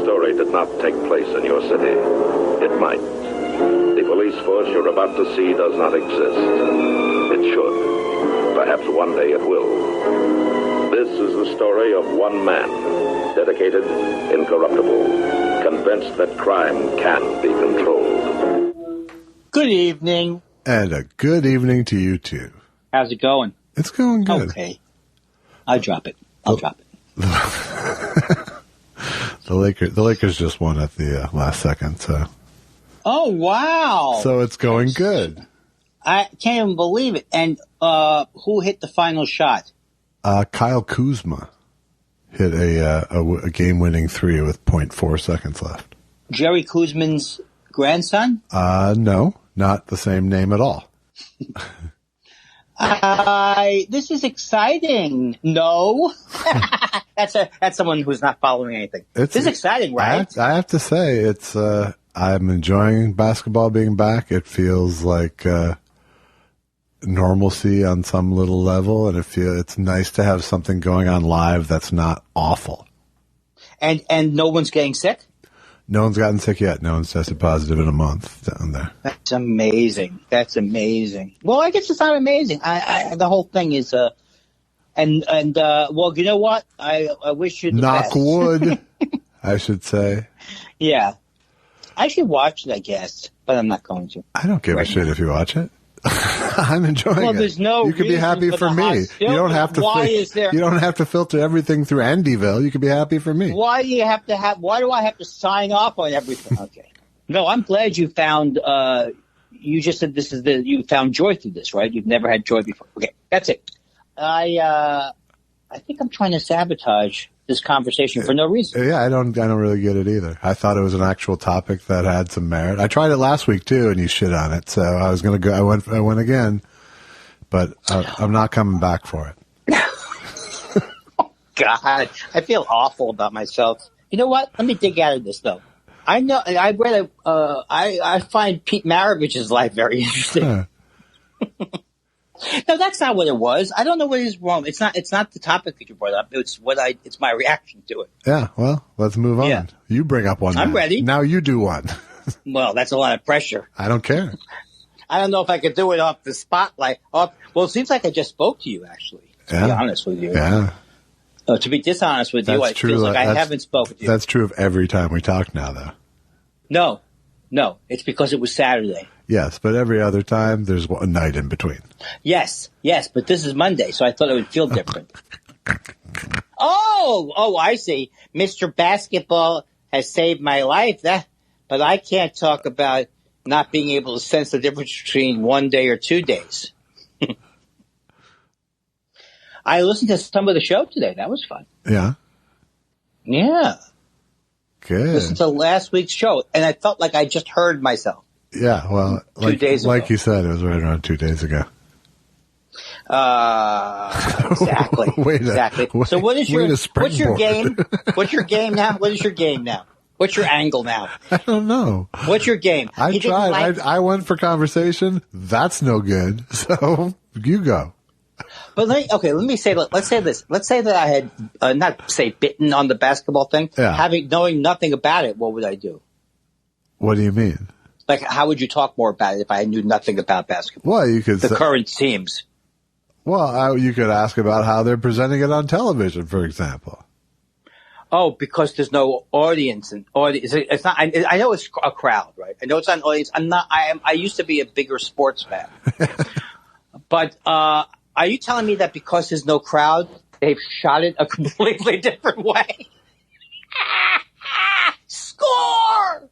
story did not take place in your city. It might. The police force you're about to see does not exist. It should. Perhaps one day it will. This is the story of one man, dedicated, incorruptible, convinced that crime can be controlled. Good evening. And a good evening to you, too. How's it going? It's going good. Okay. I'll drop it. The Lakers just won at the last second, so. Oh, wow. So it's going good. I can't even believe it. And who hit the final shot? Kyle Kuzma hit a game-winning three with 0.4 seconds left. Jerry Kuzman's grandson? No, not the same name at all. This is exciting. No. That's someone who's not following anything. This is exciting, right? I have to say, it's I'm enjoying basketball being back. It feels like normalcy on some little level, and it's nice to have something going on live that's not awful. And no one's getting sick? No one's gotten sick yet. No one's tested positive in a month down there. That's amazing. Well, I guess it's not amazing. The whole thing is, well, you know what? I wish you the best. Knock wood, I should say. Yeah. I should watch it, I guess, but I'm not going to. I don't give a shit if you watch it. I'm enjoying it. Well, there's no You can be happy for me. You don't have to. You don't have to filter everything through Andyville. You can be happy for me. Why do I have to sign off on everything? Okay. No, I'm glad you found. You just said you found joy through this, right? You've never had joy before. Okay, that's it. I think I'm trying to sabotage this conversation for no reason. Yeah, I don't really get it either. I thought it was an actual topic that had some merit. I tried it last week too, and you shit on it. So I was gonna go. I went again, but I'm not coming back for it. Oh, God, I feel awful about myself. You know what? Let me dig out of this though. I know. I read. I find Pete Maravich's life very interesting. Huh. No, that's not what it was. I don't know what is wrong. It's not the topic that you brought up. It's my reaction to it. Yeah, well, let's move on. Yeah. You bring up one. I'm ready. Now you do one. Well, that's a lot of pressure. I don't care. I don't know if I could do it off the spotlight. Well, it seems like I just spoke to you, actually, to be honest with you. Yeah. To be dishonest with you, it feels like I haven't spoken to you. That's true of every time we talk now, though. No, it's because it was Saturday. Yes, but every other time, there's a night in between. Yes, but this is Monday, so I thought it would feel different. Oh, I see. Mr. Basketball has saved my life. But I can't talk about not being able to sense the difference between 1 day or 2 days. I listened to some of the show today. That was fun. Yeah? Yeah. Good. Listened to last week's show, and I felt like I just heard myself. Yeah, well, 2 days ago. Like you said, it was right around 2 days ago. Exactly. So what's your game? What's your game now? What is your game now? What's your angle now? I don't know. What's your game? I tried. I went for conversation. That's no good. So you go. But let's say this. Let's say that I had not say bitten on the basketball thing. Yeah. Knowing nothing about it, what would I do? What do you mean? Like, how would you talk more about it if I knew nothing about basketball? Well, you could current teams. Well, you could ask about how they're presenting it on television, for example. Oh, because there's no audience and audience. It's not. I know it's a crowd, right? I know it's not an audience. I used to be a bigger sports fan, but are you telling me that because there's no crowd, they've shot it a completely different way? Score!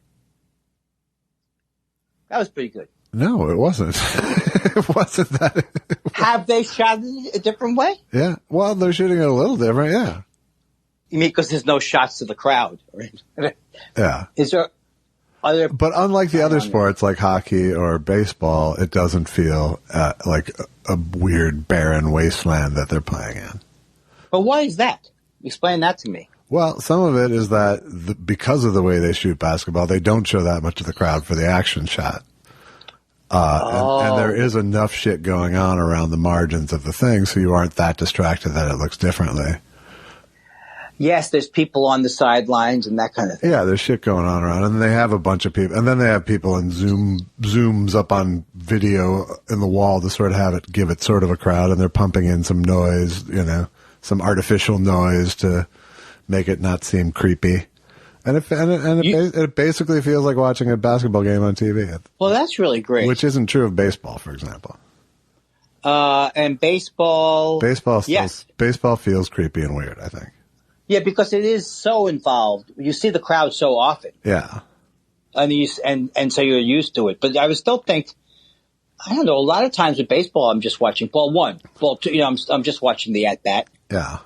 That was pretty good. No, it wasn't. It wasn't that. Have they shot it a different way? Yeah. Well, they're shooting it a little different, yeah. You mean because there's no shots to the crowd? Right? Yeah. Is there other... But unlike the other sports like hockey or baseball, it doesn't feel like a weird barren wasteland that they're playing in. But why is that? Explain that to me. Well, some of it is that because of the way they shoot basketball, they don't show that much of the crowd for the action shot. And there is enough shit going on around the margins of the thing, so you aren't that distracted that it looks differently. Yes, there's people on the sidelines and that kind of thing. Yeah, there's shit going on around, and they have a bunch of people, and then they have people in zooms up on video in the wall to sort of give it sort of a crowd, and they're pumping in some noise, some artificial noise to make it not seem creepy. And it basically feels like watching a basketball game on TV. Well, that's really great. Which isn't true of baseball, for example. And baseball. Baseball feels creepy and weird, I think. Yeah, because it is so involved. You see the crowd so often. Yeah. And so you're used to it. But I would still think, I don't know, a lot of times with baseball, I'm just watching ball one. Ball two, I'm just watching the at-bat. Yeah.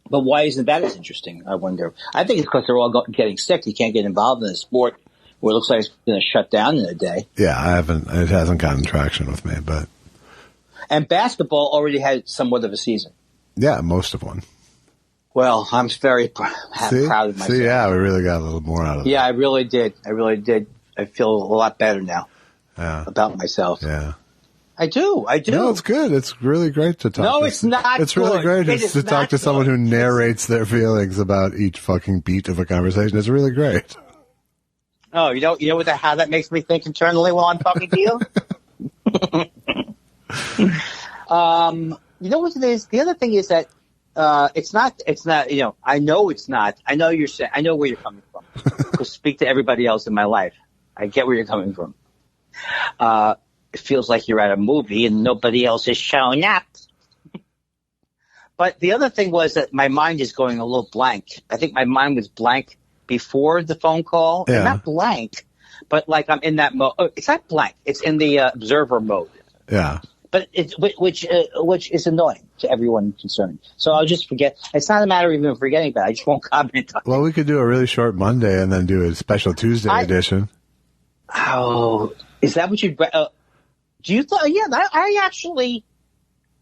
But why isn't that as interesting, I wonder? I think it's because they're all getting sick. You can't get involved in a sport where it looks like it's going to shut down in a day. Yeah, it hasn't gotten traction with me, but. And basketball already had somewhat of a season. Yeah, most of one. Well, I'm very proud of myself. Yeah, we really got a little more out of it. Yeah, I really did. I feel a lot better now about myself. Yeah. I do. No, it's good. It's really great to talk. No, it's not. It's really great to talk to someone who narrates their feelings about each fucking beat of a conversation. It's really great. Oh, you know how that makes me think internally while I'm talking to you? You know what it is? The other thing is that it's not, I know it's not. I know I know where you're coming from. Because speak to everybody else in my life. I get where you're coming from. It feels like you're at a movie and nobody else is showing up. But the other thing was that my mind is going a little blank. I think my mind was blank before the phone call. Yeah. Not blank, but like I'm in that mode. It's not blank. It's in the observer mode. Yeah. But which is annoying to everyone concerned. So I'll just forget. It's not a matter of even forgetting about it. I just won't comment on it. Well, we could do a really short Monday and then do a special Tuesday edition. Oh, is that what you'd... do you thought? Yeah,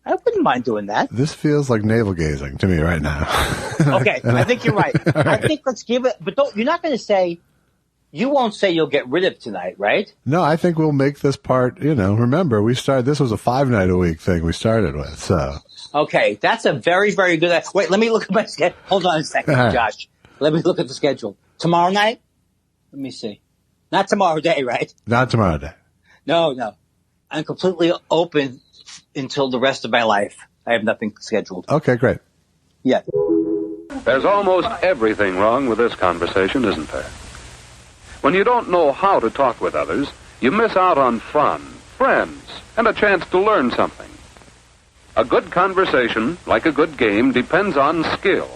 I wouldn't mind doing that. This feels like navel gazing to me right now. Okay, I think you're right. I think let's give it... But you're not going to say... You won't say you'll get rid of tonight, right? No, I think we'll make this part, remember, this was a 5-night-a-week thing we started with, so. Okay, that's a very, very good... Wait, let me look at my schedule. Hold on a second, Josh. Let me look at the schedule. Tomorrow night? Let me see. Not tomorrow day, right? Not tomorrow day. No. I'm completely open until the rest of my life. I have nothing scheduled. Okay, great. Yeah. There's almost everything wrong with this conversation, isn't there? When you don't know how to talk with others, you miss out on fun, friends, and a chance to learn something. A good conversation, like a good game, depends on skill.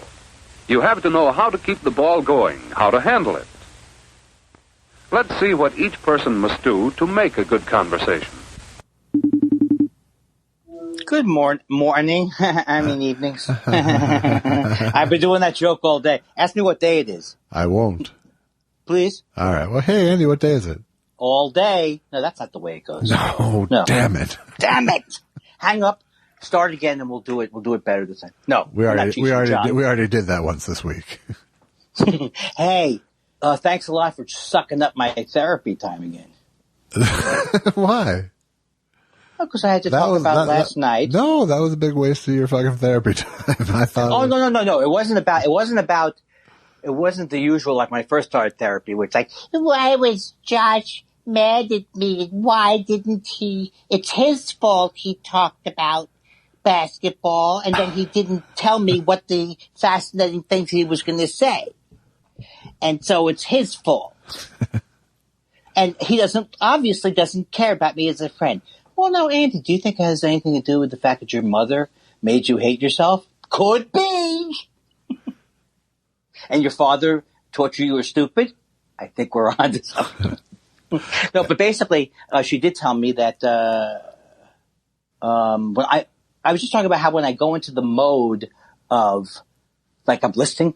You have to know how to keep the ball going, how to handle it. Let's see what each person must do to make a good conversation. Good morning. I mean evenings. I've been doing that joke all day. Ask me what day it is. I won't. Please? All right. Well, hey, Andy, what day is it? All day. No, that's not the way it goes. No. Damn it. Damn it. Hang up, start again, and we'll do it. We'll do it better this time. No. We already did that once this week. Hey, thanks a lot for sucking up my therapy time again. Why? Because I had to talk about last night. No, that was a big waste of your fucking therapy time. I thought. Oh, no. It wasn't the usual, like when I first started therapy, where it's like, why was Josh mad at me? Why didn't he? It's his fault he talked about basketball, and then he didn't tell me what the fascinating things he was going to say. And so it's his fault. And he obviously doesn't care about me as a friend. Well, no, Andy, do you think it has anything to do with the fact that your mother made you hate yourself? Could be. And your father taught you were stupid? I think we're on to something. No, but basically, she did tell me that when I was just talking about how when I go into the mode of, like, I'm listening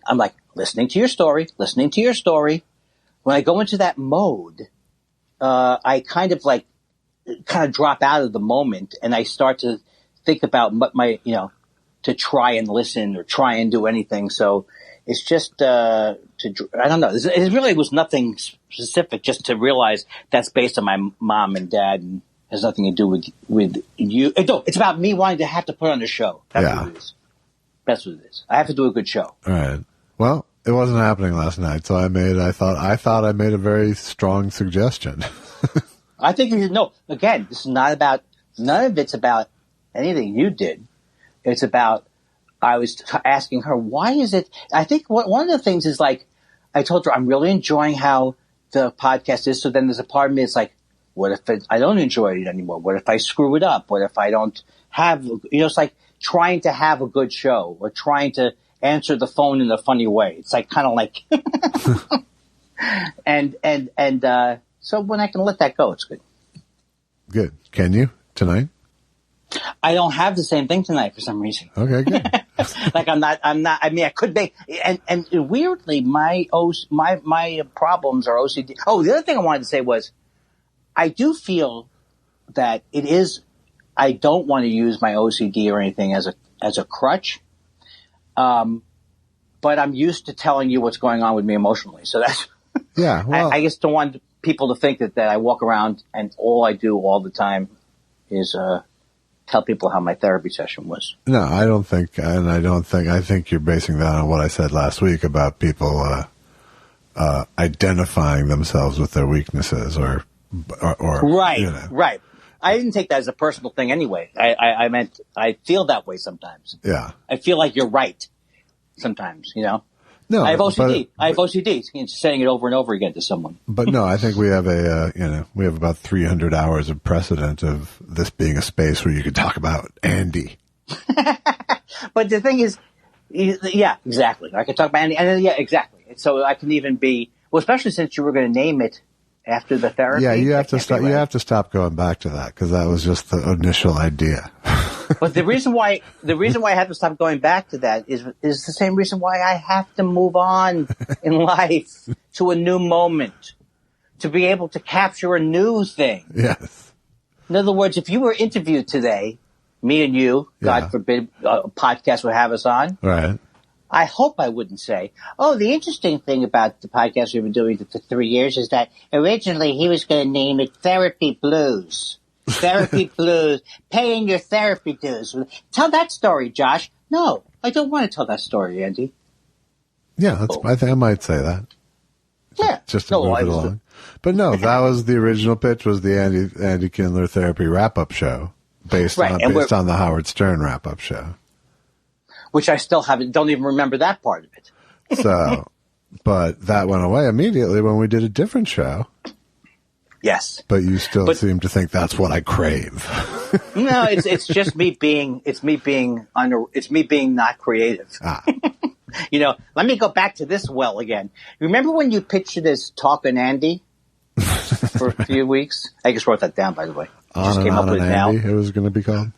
to your story. When I go into that mode, I kind of drop out of the moment, and I start to think about what to try and listen or try and do anything. So it's just I don't know. It really was nothing specific, just to realize that's based on my mom and dad and has nothing to do with you. It's about me wanting to have to put on a show. That's what it is. I have to do a good show. All right. Well, it wasn't happening last night, so I thought I made a very strong suggestion. I think you should know. Again, this is not about, none of it's about anything you did. It's about, I was asking her, why is it, I think one of the things is like, I told her I'm really enjoying how the podcast is. So then there's a part of me that's like, what if I don't enjoy it anymore? What if I screw it up? What if I don't have, it's like trying to have a good show or trying to answer the phone in a funny way. It's like kind of like, so when I can let that go, it's good. Good. Can you tonight? I don't have the same thing tonight for some reason. Okay, good. Like I'm not, I mean, I could make, and weirdly, my problems are OCD. Oh, the other thing I wanted to say was, I do feel that it is, I don't want to use my OCD or anything as a crutch. But I'm used to telling you what's going on with me emotionally. So that's, yeah, well, I just don't want people to think that I walk around and all I do all the time is, tell people how my therapy session was. No, I think you're basing that on what I said last week about people, identifying themselves with their weaknesses or right, you know. Right. I didn't take that as a personal thing anyway. I meant, I feel that way sometimes. Yeah. I feel like you're right sometimes, you know? No, I have OCD. I have OCD. Saying it over and over again to someone. But no, I think we have we have about 300 hours of precedent of this being a space where you could talk about Andy. But the thing is, yeah, exactly. I could talk about Andy, and yeah, exactly. So I can even be, well, especially since you were going to name it after the therapy. Yeah, you have to stop. You have to stop going back to that because that was just the initial idea. But the reason why I have to stop going back to that is the same reason why I have to move on in life to a new moment, to be able to capture a new thing. Yes. In other words, if you were interviewed today, me and you, God forbid, a podcast would have us on. Right. I hope I wouldn't say, oh, the interesting thing about the podcast we've been doing for 3 years is that originally he was going to name it Therapy Blues. Therapy Blues, paying your therapy dues. Tell that story, Josh. No, I don't want to tell that story, Andy. Yeah, I think I might say that. Yeah. Just to move it along. But no, that was the original pitch, was the Andy Kindler Therapy Wrap-Up Show based on the Howard Stern Wrap-Up Show. Which I still don't even remember that part of it. So, but that went away immediately when we did a different show. Yes. But you still seem to think that's what I crave. No, it's just me being not creative. Ah. You know, let me go back to this well again. Remember when you pitched it as Talkin' Andy for a few weeks? I just wrote that down, by the way. Just came up with it now. It was going to be called.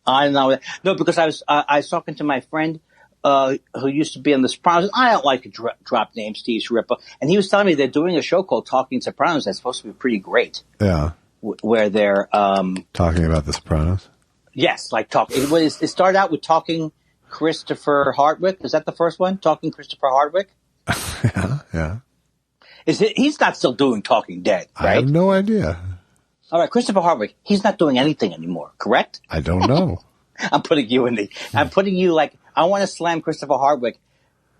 I know. No, because I was talking to my friend who used to be on The Sopranos. I don't like to drop names, Steve Sciarippa. And he was telling me they're doing a show called Talking Sopranos that's supposed to be pretty great. Yeah. Where they're talking about The Sopranos? Yes, like talking. It started out with Talking Christopher Hardwick. Is that the first one? Talking Christopher Hardwick? Yeah. He's not still doing Talking Dead, right? I have no idea. All right, Christopher Hardwick, he's not doing anything anymore, correct? I don't know. I'm putting you like, I want to slam Christopher Hardwick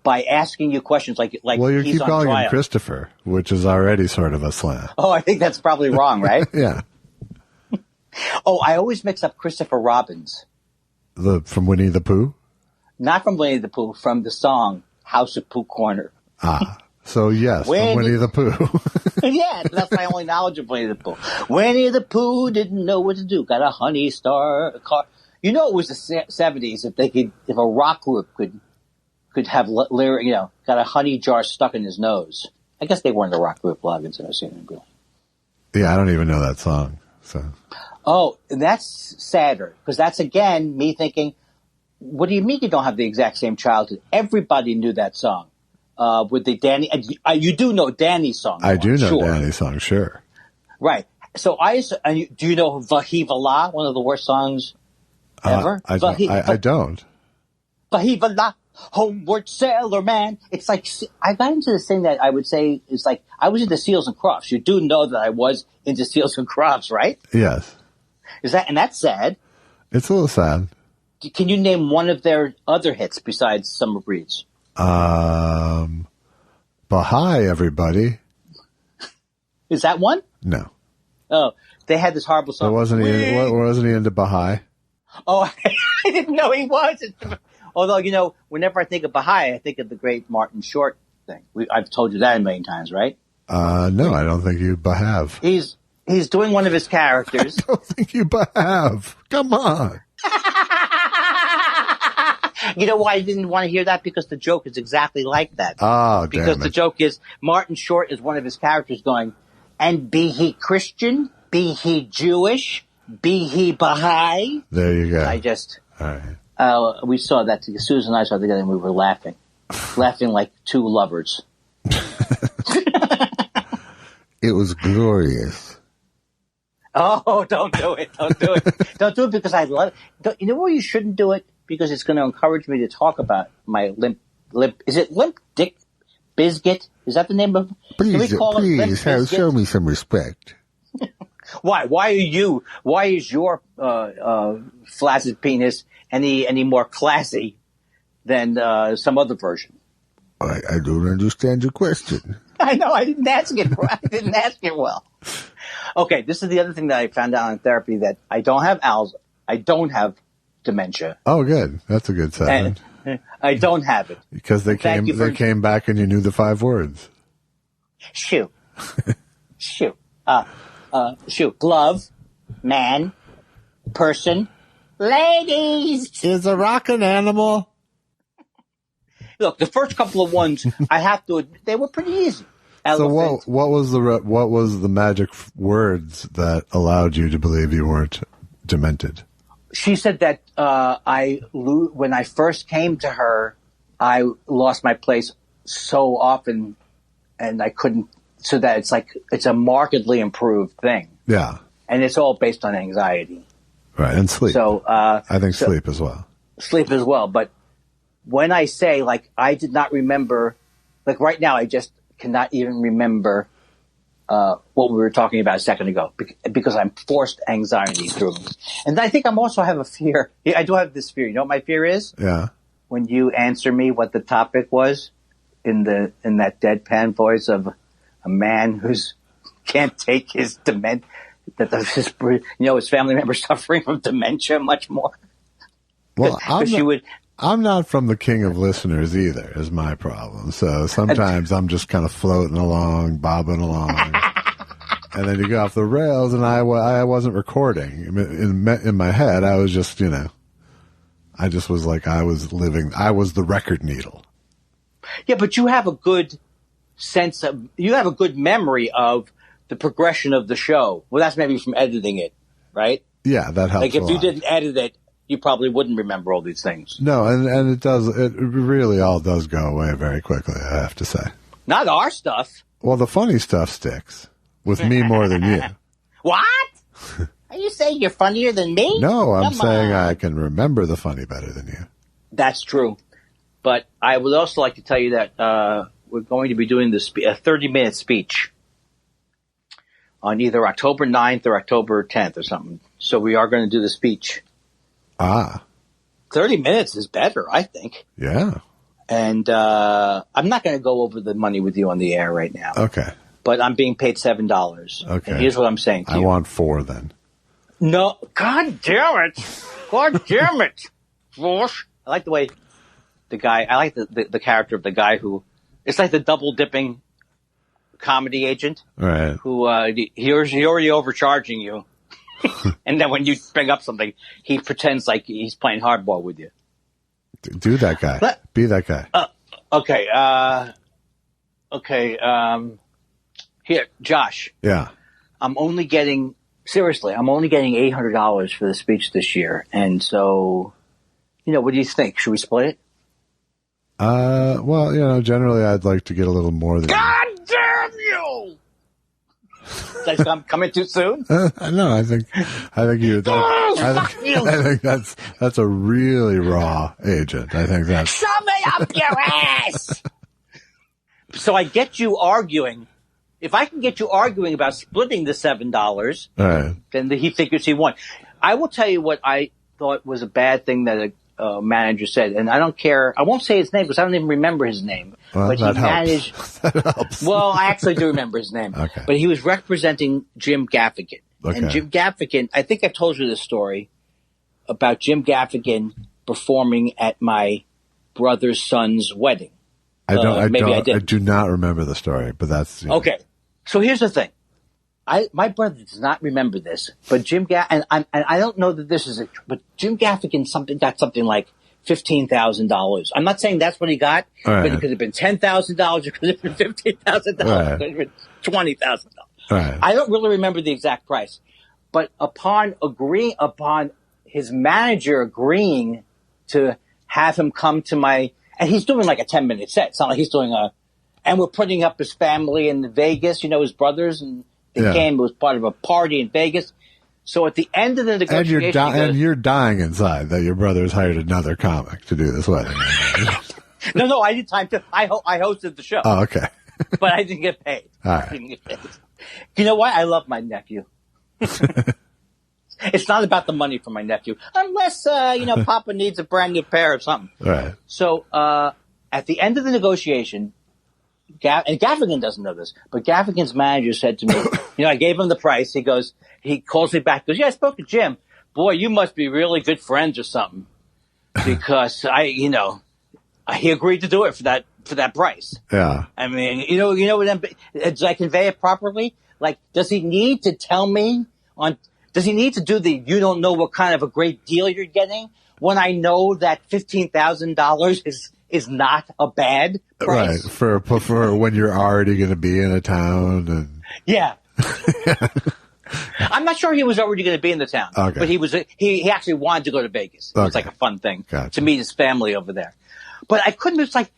by asking you questions like well, you he's keep calling him Christopher, which is already sort of a slam. Oh, I think that's probably wrong, right? Yeah. Oh, I always mix up Christopher Robbins. From Winnie the Pooh? Not from Winnie the Pooh, from the song House of Pooh Corner. Ah. So, yes, from Winnie the Pooh. Yeah, that's my only knowledge of Winnie the Pooh. Winnie the Pooh didn't know what to do. Got a honey star car. You know, it was the 70s if a rock group could have lyric, got a honey jar stuck in his nose. I guess they weren't a rock group, Loggins and O'Seen. Yeah, I don't even know that song. So. Oh, that's sadder because that's again me thinking, what do you mean you don't have the exact same childhood? Everybody knew that song. With the Danny, you do know Danny's song. I do know Danny's song, sure. Right. So do you know Vahiva La, one of the worst songs ever? I don't. Vahiva La, Homeward Sailor Man. It's like, I got into this thing that I would say is like, I was into Seals and Crofts. You do know that I was into Seals and Crofts, right? Yes. And that's sad. It's a little sad. Can you name one of their other hits besides Summer Breeze? Baha'i, everybody. Is that one? No. Oh, they had this horrible song. Wasn't he into Baha'i? Oh, I didn't know he was. Although, whenever I think of Baha'i, I think of the great Martin Short thing. I've told you that a million times, right? No, I don't think you have. He's doing one of his characters. I don't think you have. Come on. You know why I didn't want to hear that? Because the joke is exactly like that. Oh, because the joke is Martin Short is one of his characters going, and be he Christian, be he Jewish, be he Baha'i. There you go. All right. We saw that. Susan and I saw it together, and we were laughing like two lovers. It was glorious. Oh, don't do it. Don't do it. Don't do it because I love it. You know why you shouldn't do it? Because it's going to encourage me to talk about my limp. Is it Limp Dick Biscuit? Is that the name of? Please, show me some respect. Why? Why is your flaccid penis any more classy than some other version? I don't understand your question. I know. I didn't ask it. I didn't ask it well. Okay, this is the other thing that I found out in therapy, that I don't have I don't have dementia. Oh, good. That's a good sign. I don't have it because they came back and you knew the 5 words. Shoe, shoe, shoe, glove, man, person, ladies. Is a rock an animal? Look, the first couple of ones, I have to admit, they were pretty easy. Elephant. So what was the magic words that allowed you to believe you weren't demented? She said that when I first came to her, I lost my place so often, and I couldn't. So that it's a markedly improved thing. Yeah, and it's all based on anxiety, right? And sleep. So I think sleep as well. Sleep as well, but when I say I did not remember, right now, I just cannot even remember what we were talking about a second ago because I'm forced anxiety through me. And I think I have a fear. I do have this fear. You know what my fear is? Yeah. When you answer me what the topic was in that deadpan voice of a man who's can't take his dementia, his family members suffering from dementia much more. Well, I'm not from the king of listeners either, is my problem. So sometimes I'm just kind of floating along, bobbing along. And then you go off the rails, and I wasn't recording. In my head, I was just, I just was like I was the record needle. Yeah, but you have a good you have a good memory of the progression of the show. Well, that's maybe from editing it, right? Yeah, that helps. If you didn't edit it, you probably wouldn't remember all these things. No, and it really all does go away very quickly, I have to say. Not our stuff. Well, the funny stuff sticks with me more than you. What? Are you saying you're funnier than me? No, I'm saying I can remember the funny better than you. That's true. But I would also like to tell you that we're going to be doing a 30-minute speech on either October 9th or October 10th or something. So we are going to do the speech. 30 minutes is better, I think. Yeah. And I'm not going to go over the money with you on the air right now. Okay. But I'm being paid $7. Okay. And here's what I'm saying to you. I want 4 then. No. God damn it. God damn it. Vosh. I like the way I like the character of the guy who, it's like the double dipping comedy agent. Right. Who, he's already overcharging you. And then when you bring up something, he pretends like he's playing hardball with you. Do that guy. Be that guy. Okay. Here, Josh. Yeah. I'm only getting $800 for the speech this year. And so, what do you think? Should we split it? Well, generally I'd like to get a little more than God damn you! Did I come in too soon? No, I think that's a really raw agent. I think that's. Shove it up your ass! So I get you arguing. If I can get you arguing about splitting the $7, right, then he figures he won. I will tell you what I thought was a bad thing that manager said, and I don't care. I won't say his name because I don't even remember his name. Well, but he managed. That helps. Well, I actually do remember his name. Okay. But he was representing Jim Gaffigan. Okay. And Jim Gaffigan, I think I've told you this story about Jim Gaffigan performing at my brother's son's wedding. I did. do not remember the story, but that's okay. So here's the thing. My brother does not remember this, but and I don't know that this is it, but Jim Gaffigan got something like $15,000. I'm not saying that's what he got, but it could have been $10,000, it could have been $15,000, it could have been $20,000. Right. I don't really remember the exact price, but upon his manager agreeing to have him come to and he's doing like a 10-minute set. It's not like he's doing and we're putting up his family in Vegas, his brothers, and it was part of a party in Vegas. So at the end of the negotiation, and you're dying inside that your brother's hired another comic to do this wedding. No, I did time to. I hosted the show. Oh, okay. But I didn't get paid. All right. You know what? I love my nephew. It's not about the money for my nephew, unless Papa needs a brand new pair or something. Right. So at the end of the negotiation, and Gaffigan doesn't know this, but Gaffigan's manager said to me, I gave him the price. He calls me back, goes, yeah, I spoke to Jim. Boy, you must be really good friends or something. Because he agreed to do it for that price. Yeah. I mean, did I convey it properly? Like, does he need to tell me does he need to do you don't know what kind of a great deal you're getting when I know that $15,000 is not a bad price? Right. For when you're already going to be in a town and. Yeah. I'm not sure he was already going to be in the town, but he actually wanted to go to Vegas. It was like a fun thing to meet his family over there. But I couldn't. It's like,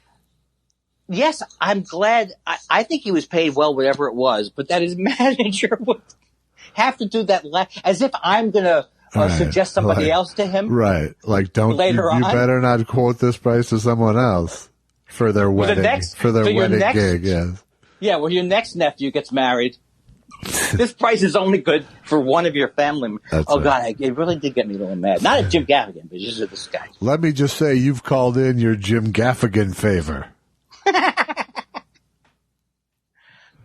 yes, I'm glad. I think he was paid well, whatever it was, but that his manager would have to do that as if I'm going to suggest somebody else to him. Right. Like, don't later you better not quote this price to someone else for their wedding. Wedding gig. Yes. Yeah. Well, your next nephew gets married. This price is only good for one of your family members. God, it really did get me a little mad. Not at Jim Gaffigan, but just at this guy. Let me just say, you've called in your Jim Gaffigan favor.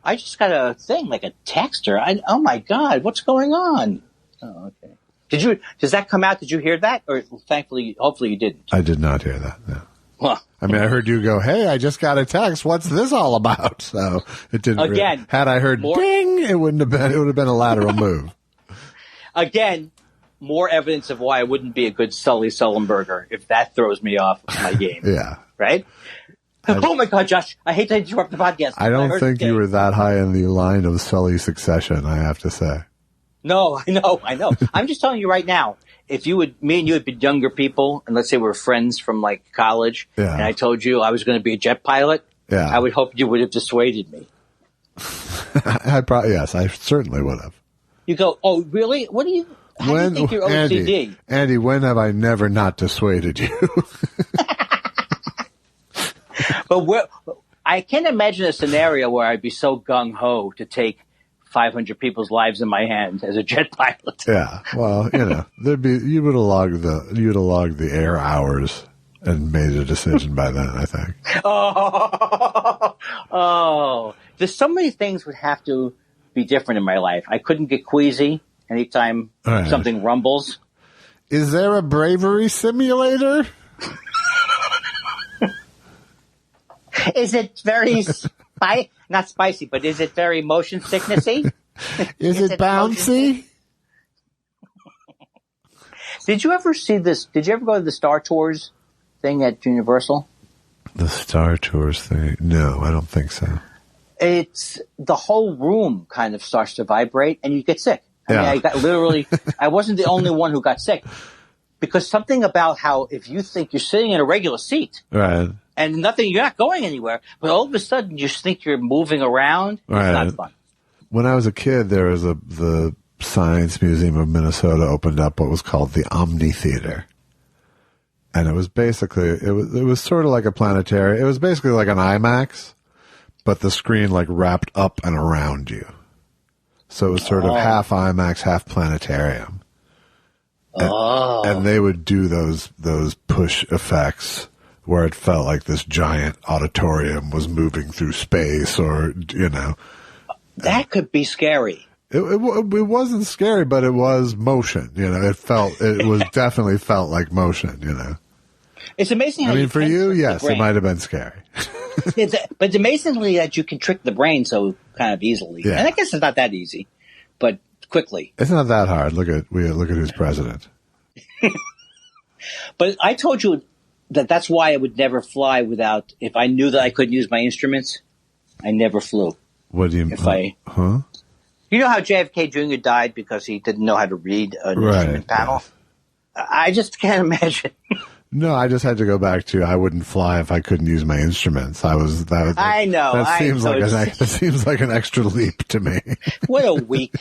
I just got a thing, like a texter. Oh my God, what's going on? Oh, okay. Does that come out? Did you hear that? Or hopefully you didn't. I did not hear that, no. Well, I mean, I heard you go, hey, I just got a text. What's this all about? So it didn't. Again. Had I heard ding, it would have been a lateral move. Again, more evidence of why I wouldn't be a good Sully Sullenberger if that throws me off my game. Yeah. Right? Oh my God, Josh, I hate to interrupt the podcast. I don't think you were that high in the line of Sully succession, I have to say. No, I know. I'm just telling you right now, if me and you had been younger people, and let's say we're friends from like college, and I told you I was going to be a jet pilot, I would hope you would have dissuaded me. Yes, I certainly would have. You go, oh, really? How do you think you're OCD? Andy, when have I never not dissuaded you? But I can't imagine a scenario where I'd be so gung-ho to take 500 people's lives in my hand as a jet pilot. Yeah, well, you would have logged the air hours and made a decision by then, I think. Oh, there's so many things would have to be different in my life. I couldn't get queasy anytime something rumbles. Is there a bravery simulator? Is it very not spicy, but is it very motion sicknessy? Is it bouncy? Did you ever see this? Did you ever go to the Star Tours thing at Universal? The Star Tours thing? No, I don't think so. It's the whole room kind of starts to vibrate and you get sick. I wasn't the only one who got sick because something about how if you think you're sitting in a regular seat. Right. And you're not going anywhere, but all of a sudden you think you're moving around. It's not fun. When I was a kid, there was the Science Museum of Minnesota opened up what was called the Omni Theater. And it was basically, it was sort of like a planetarium. It was basically like an IMAX, but the screen like wrapped up and around you. So it was sort of half IMAX, half planetarium. And they would do those push effects where it felt like this giant auditorium was moving through space, or that could be scary. It wasn't scary, but it was motion. It was definitely felt like motion. It's amazing how for you, yes, it might have been scary. But it's amazingly that you can trick the brain so kind of easily. Yeah. And I guess it's not that easy, but quickly. It's not that hard. Look at who's president. But I told you that's why I would never fly if I knew that I couldn't use my instruments, I never flew. What do you mean? Huh? You know how JFK Jr. died because he didn't know how to read an instrument panel? Yes. I just can't imagine. No, I just had to go back to I wouldn't fly if I couldn't use my instruments. I know. That seems like an extra leap to me. What a week.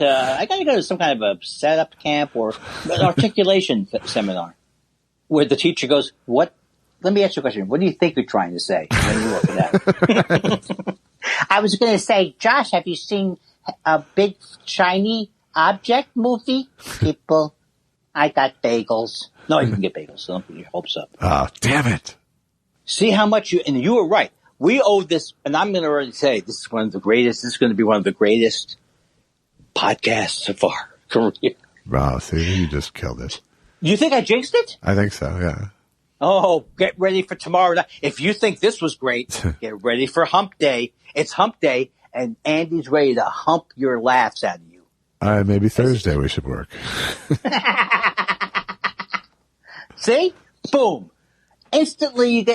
I got to go to some kind of a setup camp or an articulation seminar where the teacher goes, "What? Let me ask you a question. What do you think you're trying to say when you look at that?" I was going to say, Josh, have you seen a big shiny object movie? People, I got bagels. No, you can get bagels, so don't put your hopes up. Oh, damn it. See how much and you were right. We owe this, and I'm going to already say, this is going to be one of the greatest podcasts of our career. Wow, see, you just killed it. You think I jinxed it? I think so, yeah. Oh, get ready for tomorrow night. If you think this was great, get ready for hump day. It's hump day, and Andy's ready to hump your laughs out of you. All right, maybe Thursday we should work. See? Boom. Instantly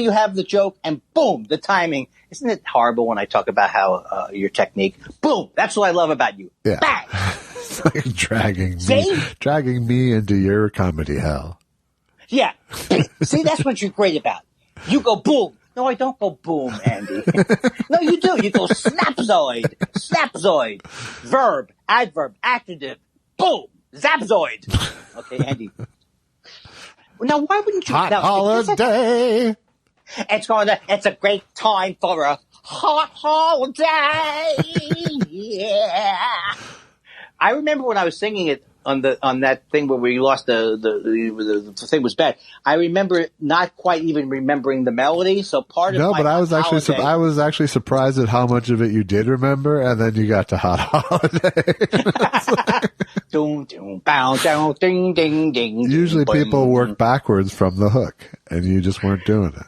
you have the joke, and boom, the timing. Isn't it horrible when I talk about how your technique? Boom. That's what I love about you. Yeah. Bang. It's like dragging me into your comedy hell. Yeah. See, that's what you're great about. You go boom. No, I don't go boom, Andy. No, you do. You go snapzoid. Snapzoid. Verb, adverb, adjective. Boom. Zapzoid. Okay, Andy. Now, why wouldn't you? Hot holiday. It's a great time for a hot holiday. Yeah. I remember when I was singing it on that thing where we lost the thing was bad. I remember not quite even remembering the melody. So part of but I was actually surprised at how much of it you did remember, and then you got to Hot Holiday. Ding, ding, ding. Usually people work backwards from the hook, and you just weren't doing it.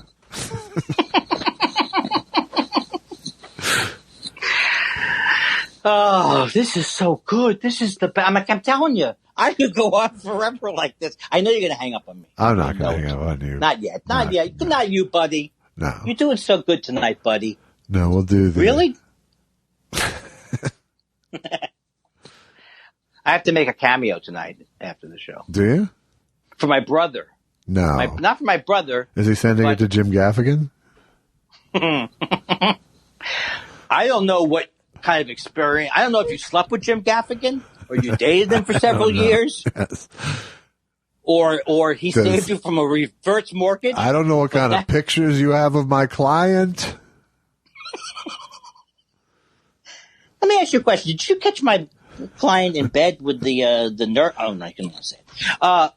Oh, this is so good. This is the best. I'm telling you, I could go on forever like this. I know you're going to hang up on me. I'm not going to hang up on you. Not yet. Not yet. Not you, buddy. No. You're doing so good tonight, buddy. No, we'll do the... Really? I have to make a cameo tonight after the show. Do you? For my brother. No. Not for my brother. Is he sending it to Jim Gaffigan? I don't know what kind of experience. I don't know if you slept with Jim Gaffigan or you dated him for several years. Yes. Or he saved you from a reverse mortgage. I don't know what kind of pictures you have of my client. Let me ask you a question. Did you catch my client in bed with the nurse? Oh, no, I can't say it.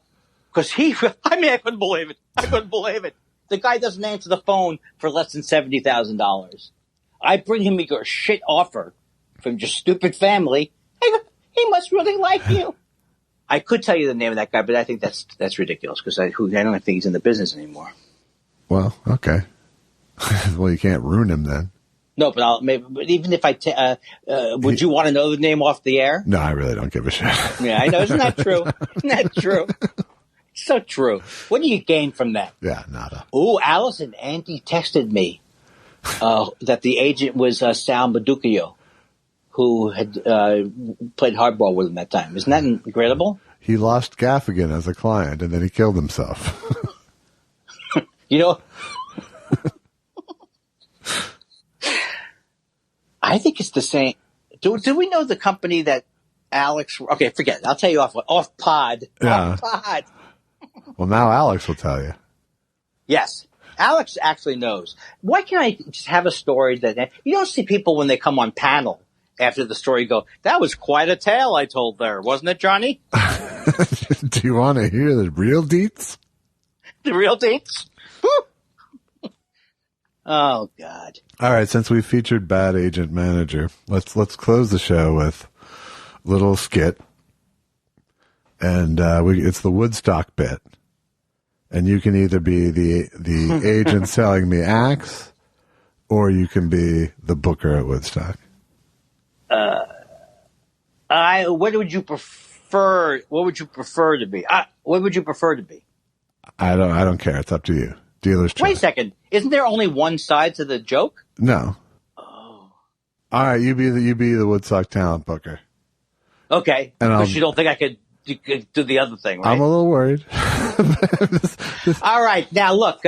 Because I couldn't believe it. The guy doesn't answer the phone for less than $70,000. I bring him a shit offer from your stupid family. He must really like you. I could tell you the name of that guy, but I think that's ridiculous because I don't think he's in the business anymore. Well, okay. Well, you can't ruin him then. No, but even if would you want to know the name off the air? No, I really don't give a shit. Yeah, I know. Isn't that true? Isn't that true? It's so true. What do you gain from that? Yeah, nada. Oh, Alice and Andy texted me that the agent was Sal Maduccio, who had played hardball with him that time. Isn't that incredible? He lost Gaffigan as a client, and then he killed himself. You know, I think it's the same. Do we know the company that Alex? Okay, forget it. I'll tell you off pod. Yeah. Off pod. Well, now Alex will tell you. Yes. Alex actually knows. Why can't I just have a story that you don't see people when they come on panel after the story, you go, that was quite a tale I told there, wasn't it, Johnny? Do you want to hear the real deets? The real deets? Oh, God. All right, since we featured Bad Agent Manager, let's close the show with a little skit. And it's the Woodstock bit. And you can either be the agent selling me Axe, or you can be the booker at Woodstock. What would you prefer? What would you prefer to be? What would you prefer to be? I don't care. It's up to you. Dealer's choice. Wait a second. Isn't there only one side to the joke? No. Oh. All right, you be the Woodstock talent booker. Okay. Because you don't think I could do the other thing, right? I'm a little worried. All right. Now, look.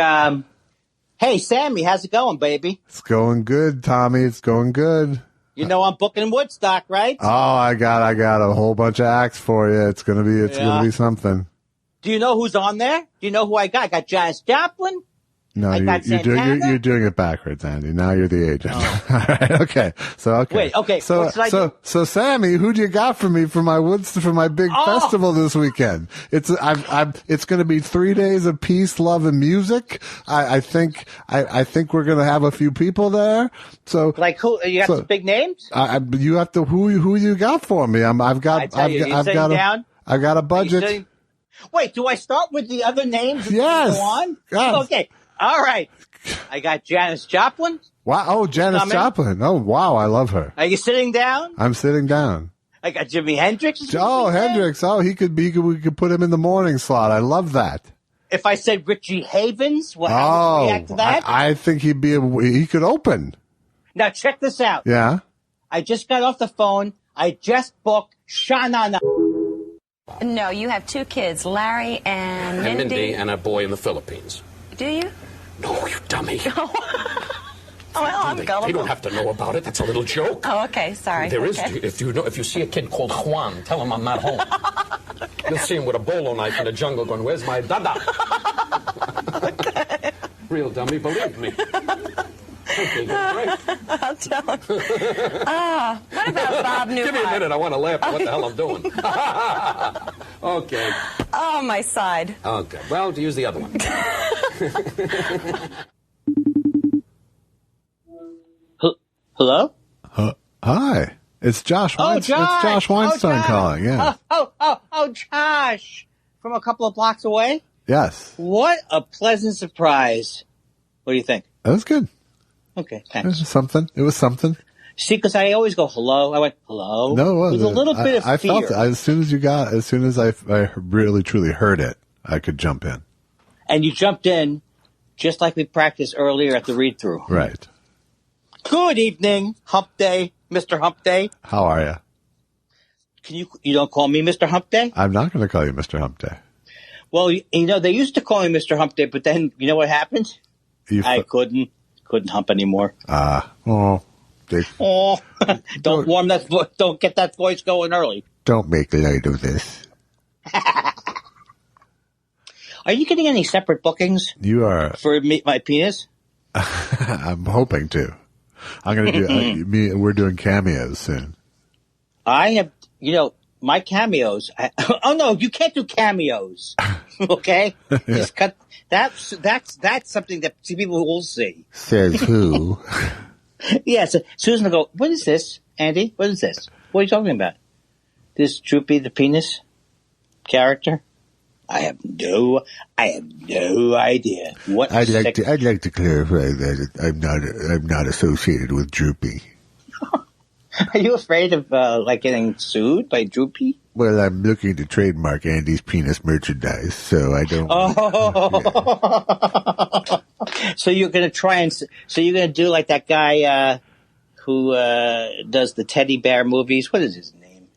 Hey, Sammy, how's it going, baby? It's going good, Tommy. It's going good. You know I'm booking Woodstock, right? Oh, I got a whole bunch of acts for you. It's gonna be something. Do you know who's on there? Do you know who I got? I got Janis Joplin. No, you're doing it backwards, Andy. Now you're the agent. Oh. All right, okay. Wait, okay. So Sammy, who do you got for me for my big festival this weekend? It's going to be 3 days of peace, love, and music. I think we're going to have a few people there. So like who? You got some big names? You have to who you got for me? I've got a budget. Wait, do I start with the other names? Yes. Go on? Yes. Okay. All right. I got Janis Joplin. Wow. Oh, Janis Joplin. Oh, wow. I love her. Are you sitting down? I'm sitting down. I got Jimi Hendrix. Oh, Hendrix. Oh, we could put him in the morning slot. I love that. If I said Richie Havens, how would you react to that? I think he could open. Now check this out. Yeah. I just got off the phone. I just booked Shanana. No, you have 2 kids, Larry and Mindy. Mindy and a boy in the Philippines. Do you? No, you dummy. Oh, well, I'm gullible. They don't have to know about it. That's a little joke. Oh, okay. Sorry. There is. Okay. If you see a kid called Juan, tell him I'm not home. Okay. You'll see him with a bolo knife in the jungle going, "Where's my dada?" Okay. Real dummy, believe me. Okay, great. I'll tell him. What about Bob Newhart? Give me a minute. I want to laugh at what the hell I'm doing. Okay. Oh, my side. Okay. Well, to use the other one. Hello? Hi. It's Josh Weinstein. It's Josh Weinstein calling. Yeah. Oh, Josh. From a couple of blocks away? Yes. What a pleasant surprise. What do you think? That was good. Okay, thanks. It was something. See, because I always go hello. I went hello. No, it wasn't. With a little bit of fear. I felt it. As soon as I really truly heard it, I could jump in. And you jumped in just like we practiced earlier at the read-through. Right. Good evening, Hump Day, Mr. Hump Day. How are you? You don't call me Mr. Hump Day? I'm not going to call you Mr. Hump Day. Well, they used to call me Mr. Hump Day, but then you know what happened? I couldn't hump anymore. Don't get that voice going early. Don't make light of this. Are you getting any separate bookings? You are for my penis. I'm hoping to. I'm going to do. We're doing cameos soon. I have, my cameos. Oh no, you can't do cameos. Okay, Yeah. Just cut. That's something that people will see. Says who? Yes, Susan will go. What is this, Andy? What is this? What are you talking about? This Droopy the penis character? I have no idea. What I'd like to clarify that I'm not associated with Droopy. Are you afraid of getting sued by Droopy? Well, I'm looking to trademark Andy's penis merchandise, so I don't. Oh, so you're gonna do like that guy who does the teddy bear movies? What is his name?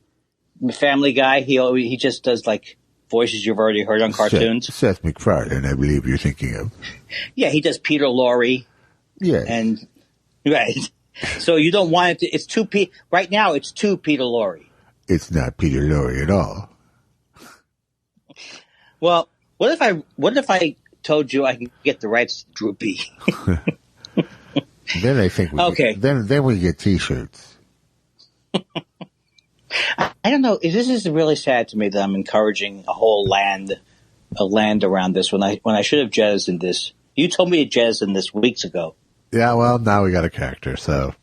Family Guy. He just does like voices you've already heard on cartoons. Seth MacFarlane, I believe you're thinking of. Yeah, he does Peter Lorre. Yeah, and right. So you don't want it to. It's two right now. It's two Peter Lorre. It's not Peter Lorre at all. Well, what if I told you I could get the rights to Droopy? Then I think we okay. Then we get T-shirts. I don't know. This is really sad to me that I'm encouraging a land around this when I should have jazzed in this. You told me to jazz in this weeks ago. Yeah, well, now we got a character, so.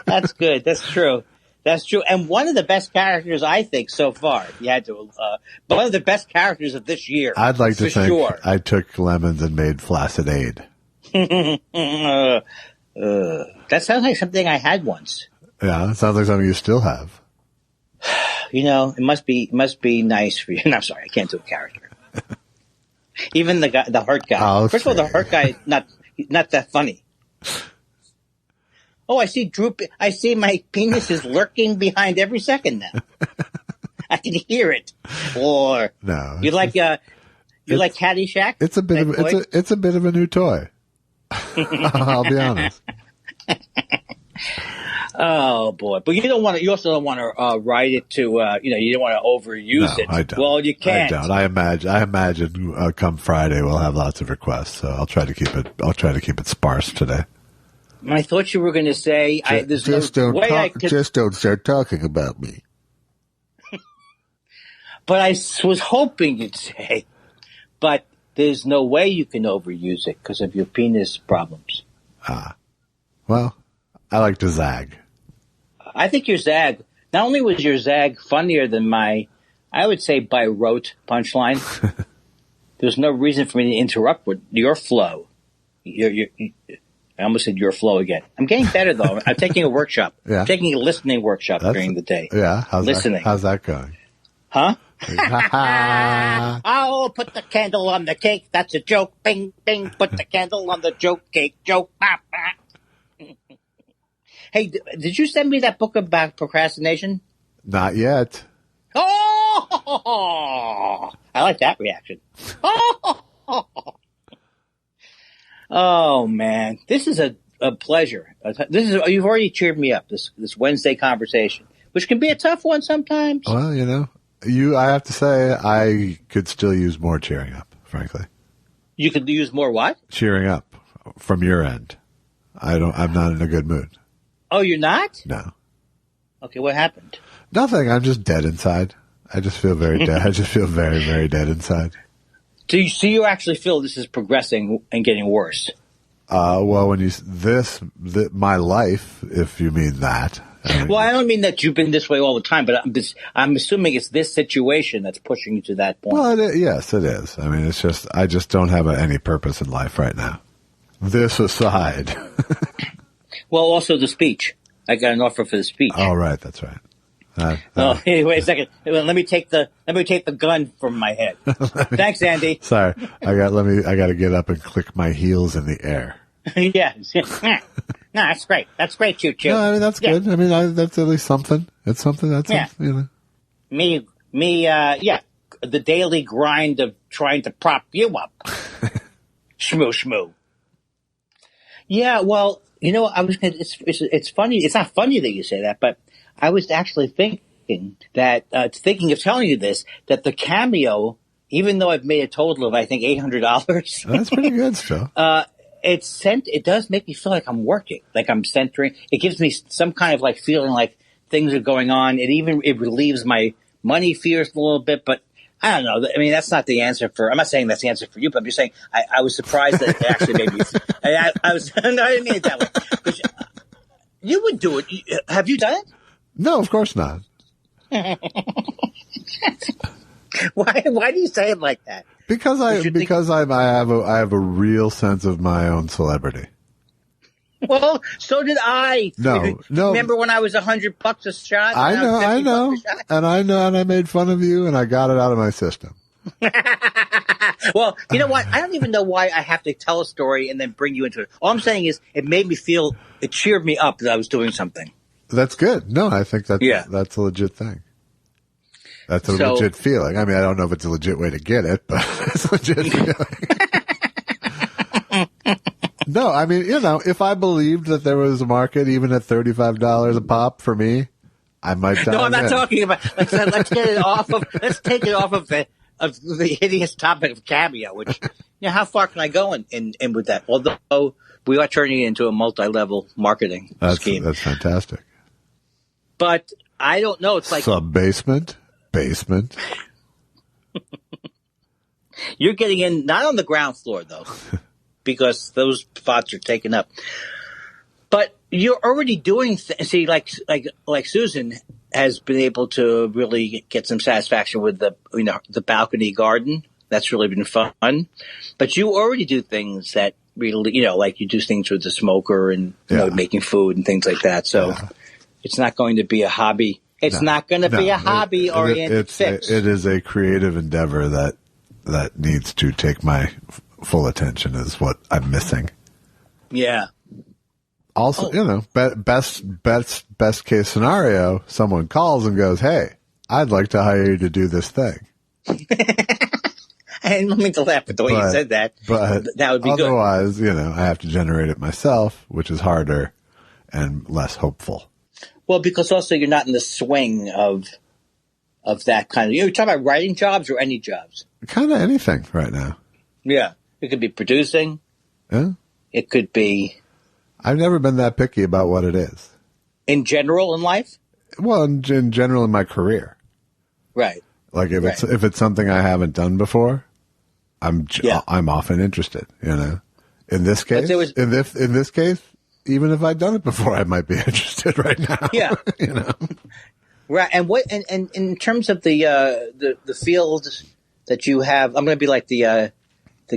That's good. That's true. That's true. And one of the best characters, I think, so far. You had to, one of the best characters of this year. I'd like to think sure. I took lemons and made flaccid aid. That sounds like something I had once. Yeah, it sounds like something you still have. You know, it must be nice for you. No, I'm sorry, I can't do a character. Even the hurt guy. Oh, First of all, the hurt guy not that funny. Oh, I see my penis is lurking behind every second now. I can hear it. Or no, you like Caddyshack? It's a bit of a new toy. I'll be honest. Oh boy! But you also don't want to write it to. You don't want to overuse it. I don't. Well, you can't. I don't. I imagine come Friday we'll have lots of requests. So I'll try to keep it sparse today. I thought you were going to say, just don't start talking about me. But I was hoping you'd say, but there's no way you can overuse it because of your penis problems. Well, I like to zag. I think your zag, not only was your zag funnier than my, I would say by rote punchline, there's no reason for me to interrupt with your flow. I almost said your flow again. I'm getting better though. I'm taking a workshop. Yeah. I'm taking a listening workshop during the day. Yeah. How's that going? Huh? Oh, put the candle on the cake. That's a joke. Bing, bing. Put the candle on the joke cake. Joke. Bah, bah. Hey, did you send me that book about procrastination? Not yet. Oh, I like that reaction. Oh man, this is a pleasure. You've already cheered me up. This Wednesday conversation, which can be a tough one sometimes. Well, I have to say, I could still use more cheering up. Frankly, you could use more what? Cheering up from your end. I'm not in a good mood. Oh, you're not? No. Okay, what happened? Nothing. I'm just dead inside. I just feel very dead. I just feel very, very dead inside. Do you actually feel this is progressing and getting worse? Well, when my life, if you mean that. Well, I don't mean that you've been this way all the time, but I'm assuming it's this situation that's pushing you to that point. Well, yes, it is. I mean, I just don't have any purpose in life right now. This aside. Well, also the speech. I got an offer for the speech. Oh, right, that's right. Hey, wait a second. Let me take the gun from my head. Thanks, Andy. Sorry, I got to get up and click my heels in the air. Yeah. No, that's great. That's great, choo-choo. No, I mean that's good. I mean that's at least something. It's something that's something, Me, the daily grind of trying to prop you up. Shmoo. Yeah, well, I was. It's funny. It's not funny that you say that, but I was actually thinking of telling you this, that the Cameo, even though I've made a total of, I think, $800. That's pretty good still. It does make me feel like I'm working, like I'm centering. It gives me some kind of like feeling like things are going on. It relieves my money fears a little bit, but I don't know. I mean, that's not the answer I'm not saying that's the answer for you, but I'm just saying I was surprised that it actually made me, I didn't mean it that way. Because you would do it. Have you done it? No, of course not. Why do you say it like that? Because I have a real sense of my own celebrity. Well, so did I. No. Remember when I was $100 a shot? I know, and I made fun of you, and I got it out of my system. Well, you know what? I don't even know why I have to tell a story and then bring you into it. All I'm saying is, it cheered me up that I was doing something. That's good. No, I think that's a legit thing. That's a legit feeling. I mean, I don't know if it's a legit way to get it, but it's a legit feeling. No, I mean, if I believed that there was a market even at $35 a pop for me, I might dive in. No, I'm not talking about. Let's get it off of. Let's take it off of the hideous topic of Cameo. Which, how far can I go in with that? Although we are turning it into a multi-level marketing scheme. That's fantastic. But I don't know. It's like sub-basement, basement. You're getting in, not on the ground floor, though, because those spots are taken up. But you're already doing see, like Susan has been able to really get some satisfaction with the balcony garden. That's really been fun. But you already do things that really, like you do things with the smoker and making food and things like that. So it's not going to be a hobby. It's not going to be a hobby-oriented fix. It is a creative endeavor that needs to take my full attention is what I'm missing. Yeah. Also, best case scenario, someone calls and goes, "Hey, I'd like to hire you to do this thing." I didn't mean to laugh at the way you said that, but that would be good. Otherwise, I have to generate it myself, which is harder and less hopeful. Well, because also you're not in the swing of that kind of. You're talking about writing jobs or any jobs. Kind of anything right now. Yeah, it could be producing. Yeah, it could be. I've never been that picky about what it is. In general, in life. Well, in general, in my career. Right. Like if it's something I haven't done before, I'm often interested. In this case, in this case, even if I'd done it before, I might be interested right now. Yeah. Right. And what and in terms of the fields that you have, I'm going to be like the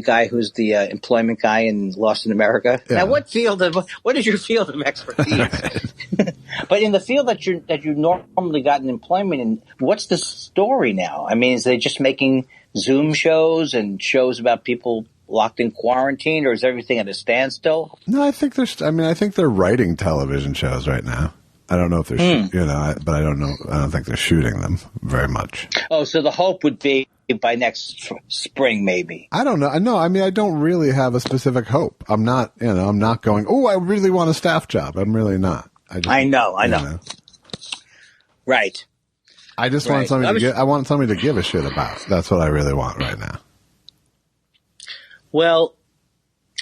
guy who's the employment guy in Lost in America. Yeah. Now, what is your field of expertise? But in the field that you normally got an employment in, what's the story now? I mean, is they just making Zoom shows and shows about people locked in quarantine, or is everything at a standstill? No, I think they're writing television shows right now. I don't know if they're, but I don't know. I don't think they're shooting them very much. Oh, so the hope would be by next spring, maybe. I don't know. No, I mean, I don't really have a specific hope. I'm not, I'm not going, oh, I really want a staff job. I'm really not. I know. Right. I just want something I want something to give a shit about. That's what I really want right now. Well,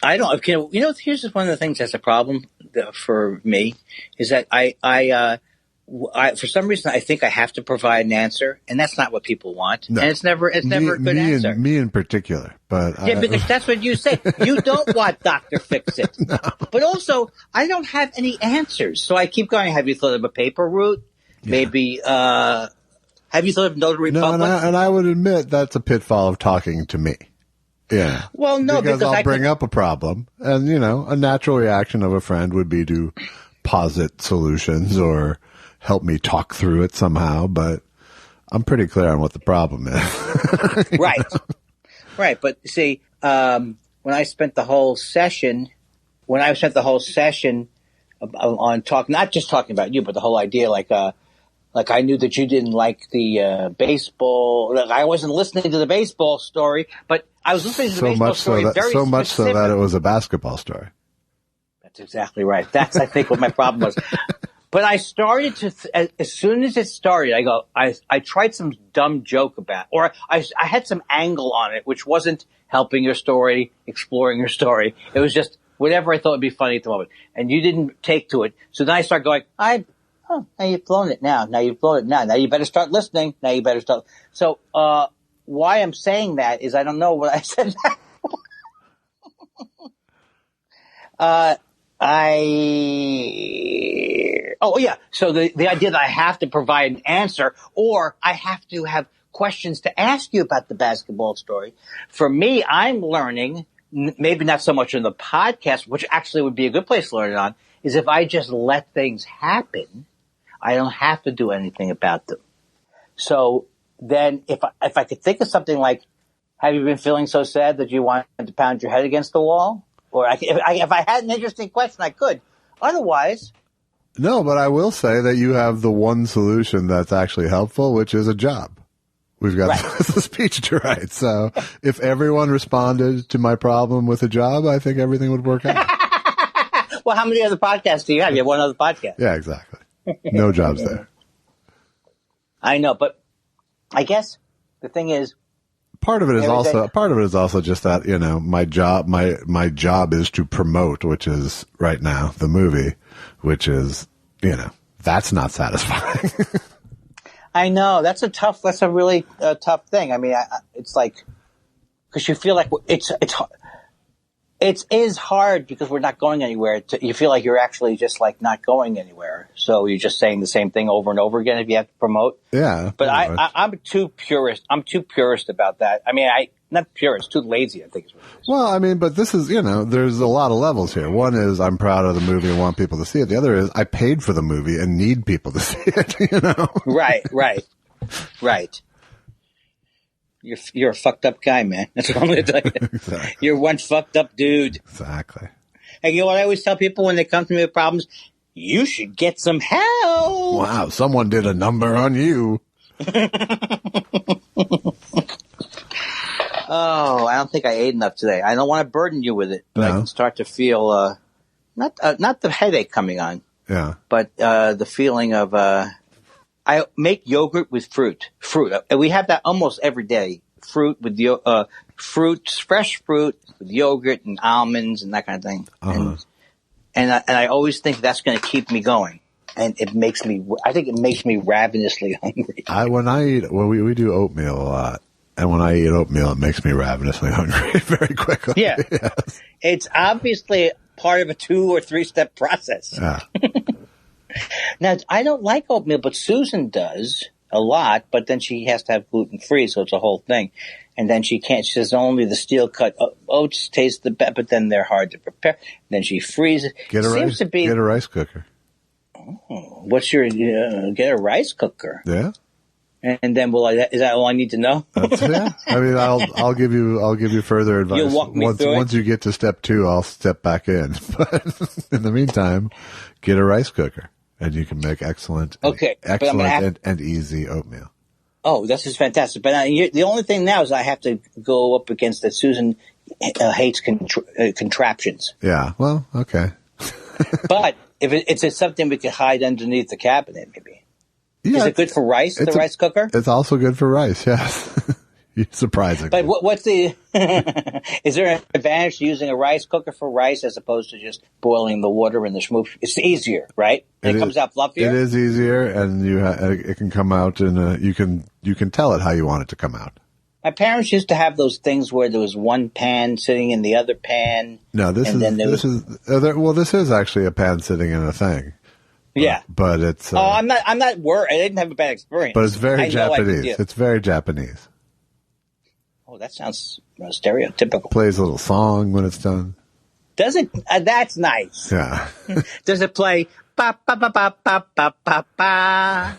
I don't, here's just one of the things that's a problem for me is that I for some reason, I think I have to provide an answer, and that's not what people want. No. And it's never a good answer. Me in particular, but because that's what you say. You don't want Dr. Fix-It. No. But also, I don't have any answers, so I keep going. Have you thought of a paper route? Yeah. Maybe, have you thought of notary public? And I would admit that's a pitfall of talking to me. Yeah. Well, no, because I'll bring up a problem, and a natural reaction of a friend would be to posit solutions or help me talk through it somehow, but I'm pretty clear on what the problem is. Right. Right. But see, when I spent the whole session on talk, not just talking about you, but the whole idea, like I knew that you didn't like the baseball. Like I wasn't listening to the baseball story, but I was listening to the baseball story so much so that it was a basketball story. That's exactly right. That's, I think, what my problem was. But I started to, as soon as it started, I tried some dumb joke or I had some angle on it, which wasn't helping your story, exploring your story. It was just whatever I thought would be funny at the moment. And you didn't take to it. So then I started going, now you've blown it now. Now you've blown it now. Now you better start listening. Now you better start. So, why I'm saying that is I don't know what I said. So the idea that I have to provide an answer or I have to have questions to ask you about the basketball story. For me, I'm learning, maybe not so much in the podcast, which actually would be a good place to learn it on, is if I just let things happen, I don't have to do anything about them. So then if I could think of something like, have you been feeling so sad that you wanted to pound your head against the wall? Or if I had an interesting question, I could. Otherwise. No, but I will say that you have the one solution that's actually helpful, which is a job. We've got the speech to write. So if everyone responded to my problem with a job, I think everything would work out. Well, how many other podcasts do you have? You have one other podcast. Yeah, exactly. No jobs there. I know, but I guess the thing is, part of it is also just that, my job is to promote, which is right now the movie, which is, the That's not satisfying. I know that's a really tough thing. I mean, it's like, because you feel like it is hard because we're not going anywhere. You feel like you're actually just like not going anywhere. So you're just saying the same thing over and over again if you have to promote. Yeah. But I'm too purist. I'm too purist about that. I mean, not purist, too lazy, I think is what it is. Well, I mean, but this is, there's a lot of levels here. One is I'm proud of the movie and want people to see it. The other is I paid for the movie and need people to see it, Right. You're a fucked up guy, man. That's what I'm going to tell you. Exactly. You're one fucked up dude. Exactly. Hey, you know what I always tell people when they come to me with problems? You should get some help. Wow, someone did a number on you. Oh, I don't think I ate enough today. I don't want to burden you with it, but I can start to feel not the headache coming on. Yeah. But the feeling of I make yogurt with fruit. We have that almost every day. Fruit with fresh fruit with yogurt and almonds and that kind of thing. Uh-huh. And I always think that's going to keep me going. And I think it makes me ravenously hungry. We do oatmeal a lot. And when I eat oatmeal, it makes me ravenously hungry very quickly. Yeah. Yes. It's obviously part of a 2 or 3 step process. Yeah. Now, I don't like oatmeal, but Susan does a lot, but then she has to have gluten-free, so it's a whole thing. And then she says only the steel-cut oats taste the best, but then they're hard to prepare. Then she freezes. Get a rice cooker. Oh, get a rice cooker? Yeah. And then is that all I need to know? Yeah. I mean, I'll give you further advice. You'll walk me through it? Once you get to step 2, I'll step back in. But in the meantime, get a rice cooker and you can make excellent and easy oatmeal. Oh, this is fantastic. But the only thing now is I have to go up against that Susan hates contraptions. Yeah. Well, okay. But if it's something we could hide underneath the cabinet, maybe. Yeah, is it good for rice, the rice cooker? It's also good for rice, yes. Surprisingly. But what's is there an advantage to using a rice cooker for rice as opposed to just boiling the water in the schmoosh? It's easier, right? It comes out fluffier? It is easier, and it can come out you can tell it how you want it to come out. My parents used to have those things where there was one pan sitting in the other pan. No, this is actually a pan sitting in a thing. Yeah, but it's. I'm not worried. I didn't have a bad experience. But it's very Japanese. It's very Japanese. Oh, that sounds stereotypical. Plays a little song when it's done. Does it? That's nice. Yeah. Does it play? Ba ba ba ba ba ba ba ba.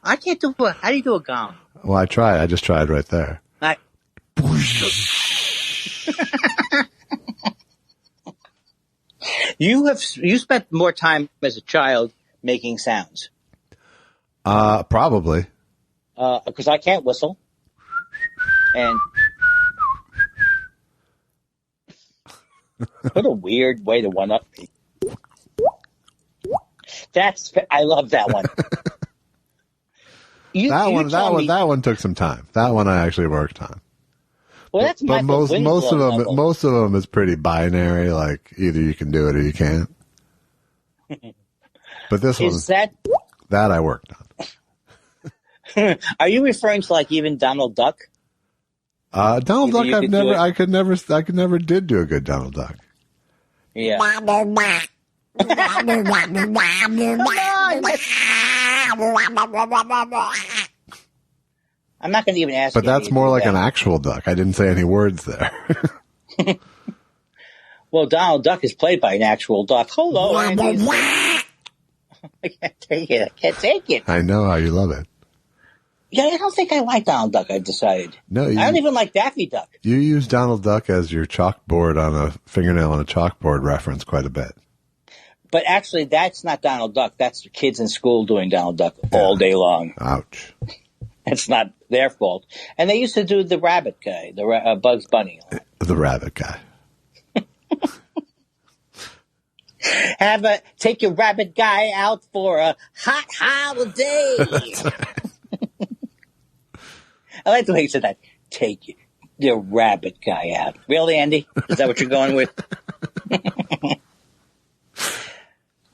I can't do it. How do you do a gong? Well, I tried. I just tried right there. You spent more time as a child making sounds. Probably. Because I can't whistle. And what a weird way to one up me. I love that one. That one took some time. That one I actually worked on. Well, that's but most of them is pretty binary. Like either you can do it or you can't. But this one that I worked on. Are you referring to like even Donald Duck? Donald Duck, I could never did do a good Donald Duck. Yeah. I'm not going to even ask. But that's more like an actual duck. I didn't say any words there. Well, Donald Duck is played by an actual duck. Hold on. I can't take it. I know how you love it. Yeah, I don't think I like Donald Duck, I've decided. No, I don't even like Daffy Duck. You use Donald Duck as your chalkboard on a fingernail on a chalkboard reference quite a bit. But actually, that's not Donald Duck. That's the kids in school doing Donald Duck all day long. Ouch. It's not their fault. And they used to do the rabbit guy, the Bugs Bunny. The rabbit guy. Take your rabbit guy out for a hot holiday. I like the way you said that. Take your rabbit guy out. Really, Andy? Is that what you're going with?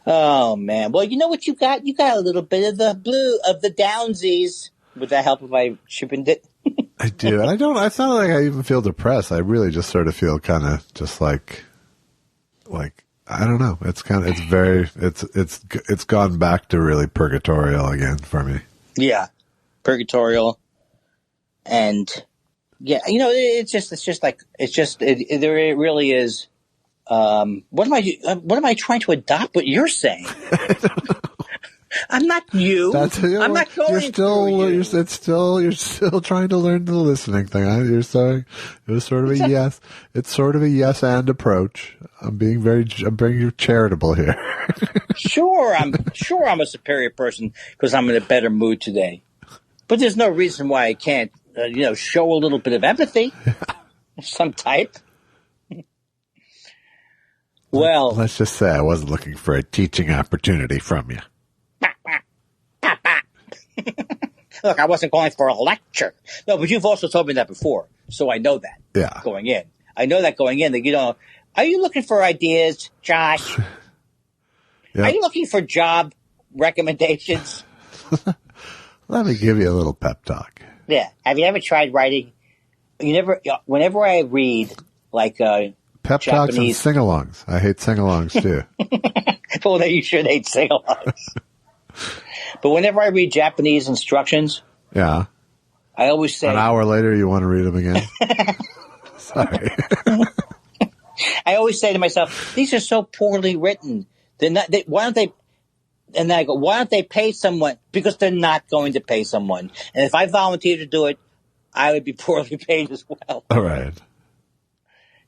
Oh man. Well, you know what you got? You got a little bit of the blue of the downsies. Would that help if I chippened it? I do. And it's not like I even feel depressed. I really just sort of feel kind of just like, I don't know. It's gone back to really purgatorial again for me. Yeah. Purgatorial. And yeah, you know, it really is. What am I trying to adopt what you're saying? I'm not you. I'm not going through you. You're still trying to learn the listening thing. You're saying it was sort of a yes. It's sort of a yes and approach. I'm being charitable here. Sure, I'm a superior person because I'm in a better mood today. But there's no reason why I can't, show a little bit of empathy of some type. Well, let's just say I wasn't looking for a teaching opportunity from you. Look, I wasn't going for a lecture. No, but you've also told me that before, so I know that. Yeah. Going in. I know that going in, that are you looking for ideas, Josh? Yep. Are you looking for job recommendations? Let me give you a little pep talk. Yeah. Have you ever tried writing? Whenever I read, like, pep talks and sing-alongs. I hate sing-alongs, too. Well, then you should hate sing-alongs. But whenever I read Japanese instructions, yeah, I always say... An hour later, you want to read them again? Sorry. I always say to myself, these are so poorly written. Why don't they... And then I go, why don't they pay someone? Because they're not going to pay someone. And if I volunteer to do it, I would be poorly paid as well. All right.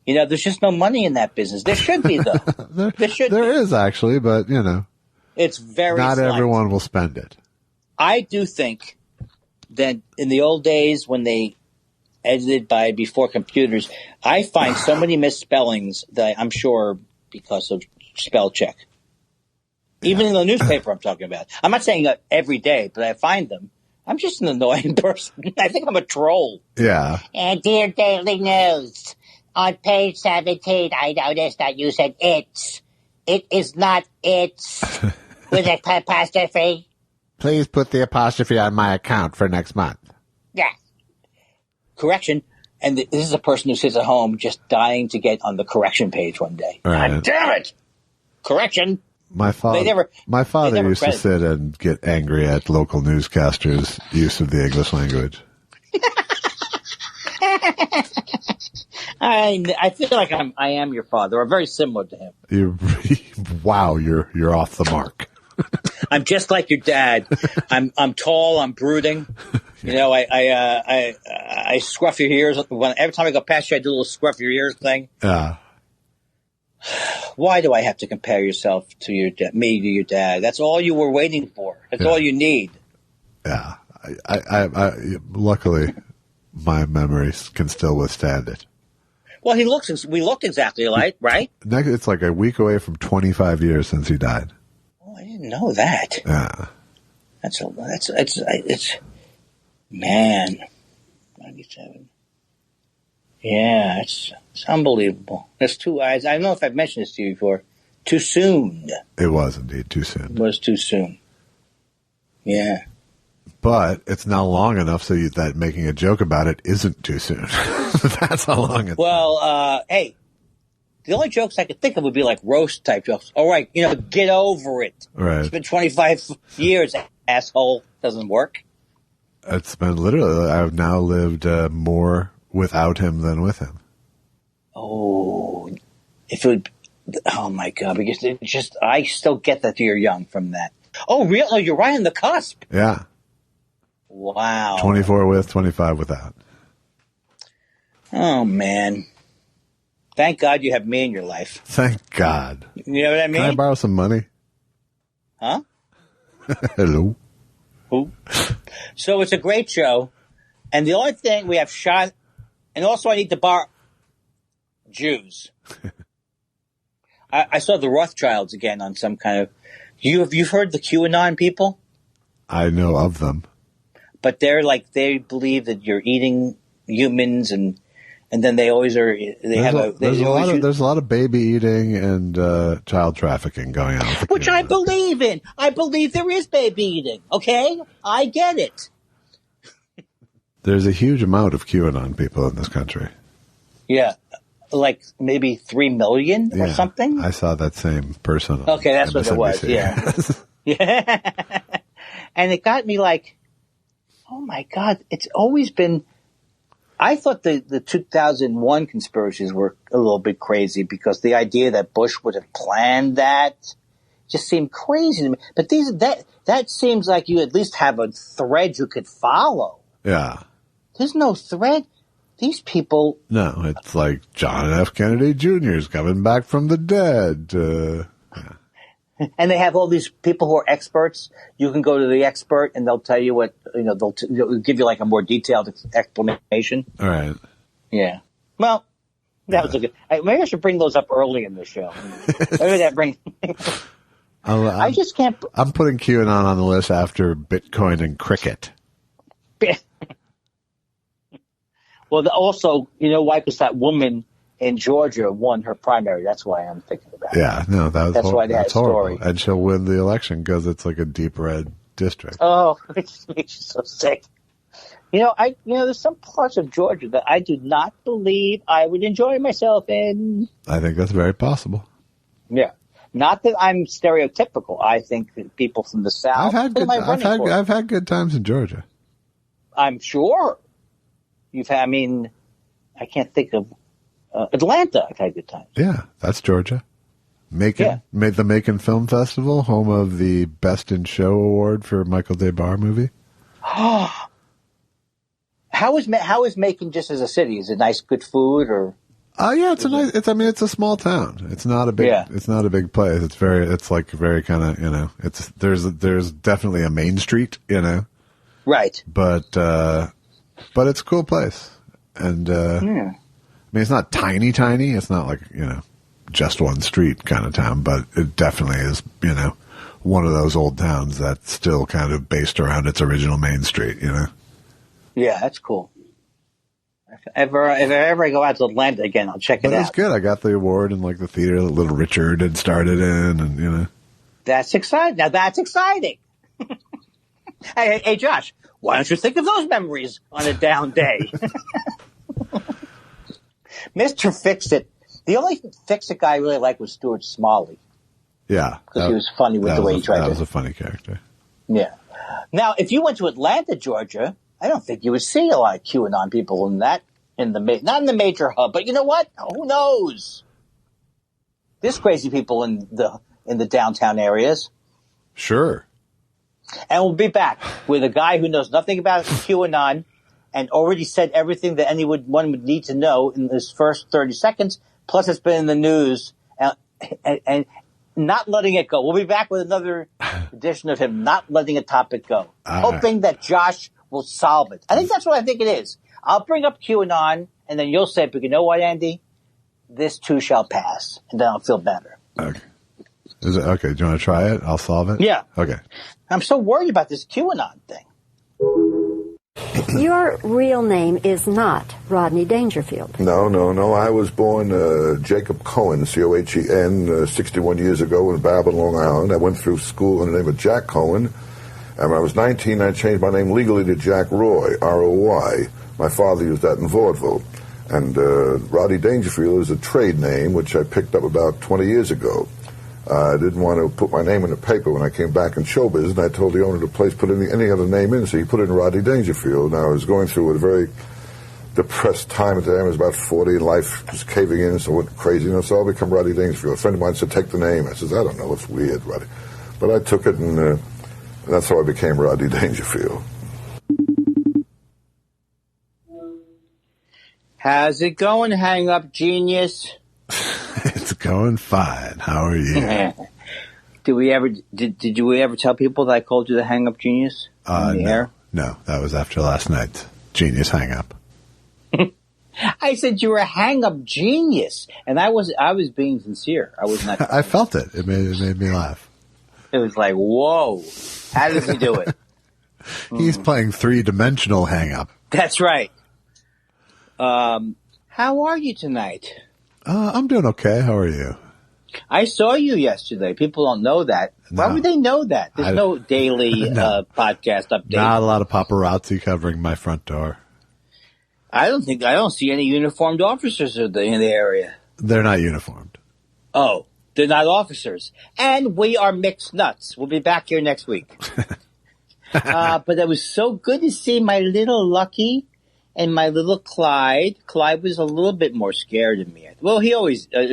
There's just no money in that business. There should be, though. There is, actually, but, it's very not slight. Everyone will spend it. I do think that in the old days when they edited before computers, I find so many misspellings that I'm sure because of spell check. Even in the newspaper I'm talking about. I'm not saying every day, but I find them. I'm just an annoying person. I think I'm a troll. Yeah. And dear Daily News, on page 17, I noticed that you said it's. It is not it's with an apostrophe. Please put the apostrophe on my account for next month. Yeah. Correction. And this is a person who sits at home just dying to get on the correction page one day. Right. God damn it! Correction. My father used to sit and get angry at local newscasters' use of the English language. I feel like I am your father, or very similar to him. You're off the mark. I'm just like your dad. I'm tall. I'm brooding. I scruff your ears. Every time I go past you, I do a little scruff your ears thing. Yeah. Why do I have to compare yourself to me to your dad? That's all you were waiting for. That's all you need. Yeah. I luckily, my memories can still withstand it. Well, we looked exactly alike, right? It's like a week away from 25 years since he died. Oh, I didn't know that. Yeah. It's man, 97. Yeah, it's unbelievable. That's too. I don't know if I've mentioned this to you before. Too soon. It was indeed too soon. It was too soon. Yeah. But it's now long enough so that making a joke about it isn't too soon. That's how long it's Well, hey, the only jokes I could think of would be like roast type jokes. All right, get over it. Right. It's been 25 years, asshole. Doesn't work. It's been literally, I've now lived more without him than with him. Oh, oh my God, because I still get that you're young from that. Oh, really? Oh, you're right on the cusp. Yeah. Wow. 24 with, 25 without. Oh, man. Thank God you have me in your life. Thank God. You know what I mean? Can I borrow some money? Huh? Hello. Who? So it's a great show. And the only thing we have shot, and also I need to borrow Jews. I saw the Rothschilds again on some kind of, you've heard the QAnon people? I know of them. But they believe that you're eating humans and And then they always are. There's a lot of baby eating and child trafficking going on, which I believe in. I believe there is baby eating. Okay, I get it. There's a huge amount of QAnon people in this country. Yeah, like maybe 3 million or something. I saw that same person. Okay, that's what it was. Yeah, yeah. And it got me like, oh my God! It's always been. I thought the 2001 conspiracies were a little bit crazy because the idea that Bush would have planned that just seemed crazy to me. But that seems like you at least have a thread you could follow. Yeah. There's no thread. These people. No, it's like John F. Kennedy Jr. is coming back from the dead. And they have all these people who are experts. You can go to the expert and they'll tell you what, they'll give you like a more detailed explanation. All right. Yeah. Well, that was a good. Maybe I should bring those up early in the show. Maybe that brings. I just can't. I'm putting QAnon on the list after Bitcoin and cricket. Well, also, you know why? Because that woman in Georgia won her primary. That's why I'm thinking about it. Yeah, no, that's why they had a story. Horrible. And she'll win the election because it's like a deep red district. Oh, it just makes you so sick. There's some parts of Georgia that I do not believe I would enjoy myself in. I think that's very possible. Yeah. Not that I'm stereotypical. I think that people from the South. I've had good times in Georgia. I'm sure. I can't think of Atlanta. I've had good times. Yeah, that's Georgia. Made the Macon Film Festival, home of the Best in Show award for Michael Day Barr movie. How is Macon just as a city? Is it nice, good food, or? Yeah, it's a small town. It's not a big. It's not a big place. It's very kind of there's definitely a main street, Right. But it's a cool place, and it's not tiny. It's not like just one street kind of town, but it definitely is one of those old towns that's still kind of based around its original main street. Yeah, that's cool. If I ever go out to Atlanta again, I'll check it out. It's good. I got the award in like the theater that Little Richard had started in, and That's exciting. Now that's exciting. Hey, Josh, why don't you think of those memories on a down day? Mr. Fix-It. The only Fix-It guy I really liked was Stuart Smalley. Yeah. Because he was funny with the way he tried to. That was a funny character. Yeah. Now, if you went to Atlanta, Georgia, I don't think you would see a lot of QAnon people not in the major hub, but you know what? Who knows? There's crazy people in the downtown areas. Sure. And we'll be back with a guy who knows nothing about QAnon and already said everything that anyone would need to know in his first 30 seconds. Plus, it's been in the news and not letting it go. We'll be back with another edition of him not letting a topic go, hoping that Josh will solve it. I think that's what I think it is. I'll bring up QAnon, and then you'll say, but you know what, Andy? This too shall pass, and then I'll feel better. Okay. Is it okay? Do you want to try it? I'll solve it? Yeah. Okay. I'm so worried about this QAnon thing. Your real name is not Rodney Dangerfield. No. I was born Jacob Cohen, C-O-H-E-N, 61 years ago in Babbitt, Long Island. I went through school in the name of Jack Cohen. And when I was 19, I changed my name legally to Jack Roy, R-O-Y. My father used that in vaudeville. And Rodney Dangerfield is a trade name, which I picked up about 20 years ago. I didn't want to put my name in the paper when I came back in show business, and I told the owner of the place put any other name in, so he put in Rodney Dangerfield. Now, I was going through a very depressed time at the time. I was about 40, and life was caving in, so I went crazy, so I'll become Rodney Dangerfield. A friend of mine said, take the name. I said, I don't know, it's weird, Rodney. But I took it, and that's how I became Rodney Dangerfield. How's it going, Hang Up Genius? It's going fine. How are you? Did you ever tell people that I called you the Hang Up Genius? No, that was after last night's Genius Hang Up. I said you were a Hang Up Genius, and I was being sincere. I was not. I felt it. It made me laugh. It was like, whoa! How does he do it? He's playing 3-dimensional Hang Up. That's right. How are you tonight? I'm doing okay. How are you? I saw you yesterday. People don't know that. No. Why would they know that? There's no daily podcast update. Not a lot of paparazzi covering my front door. I don't see any uniformed officers in the area. They're not uniformed. Oh, they're not officers. And we are mixed nuts. We'll be back here next week. But it was so good to see my little Lucky and my little Clyde. Clyde was a little bit more scared of me. Well,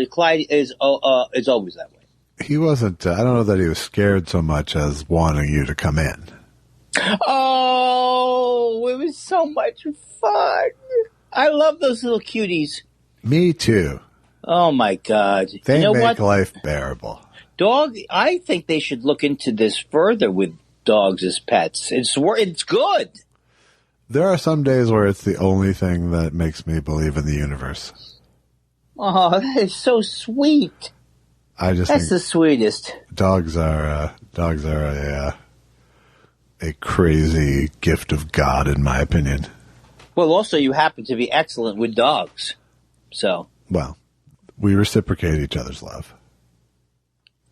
Clyde is always that way. He wasn't, I don't know that he was scared so much as wanting you to come in. Oh, it was so much fun. I love those little cuties. Me too. Oh, my God. They you know make what? life bearable. I think they should look into this further with dogs as pets. It's good. There are some days where it's the only thing that makes me believe in the universe. Oh, that is so sweet. That's the sweetest. Dogs are a crazy gift of God, in my opinion. Well, also you happen to be excellent with dogs, so. Well, we reciprocate each other's love.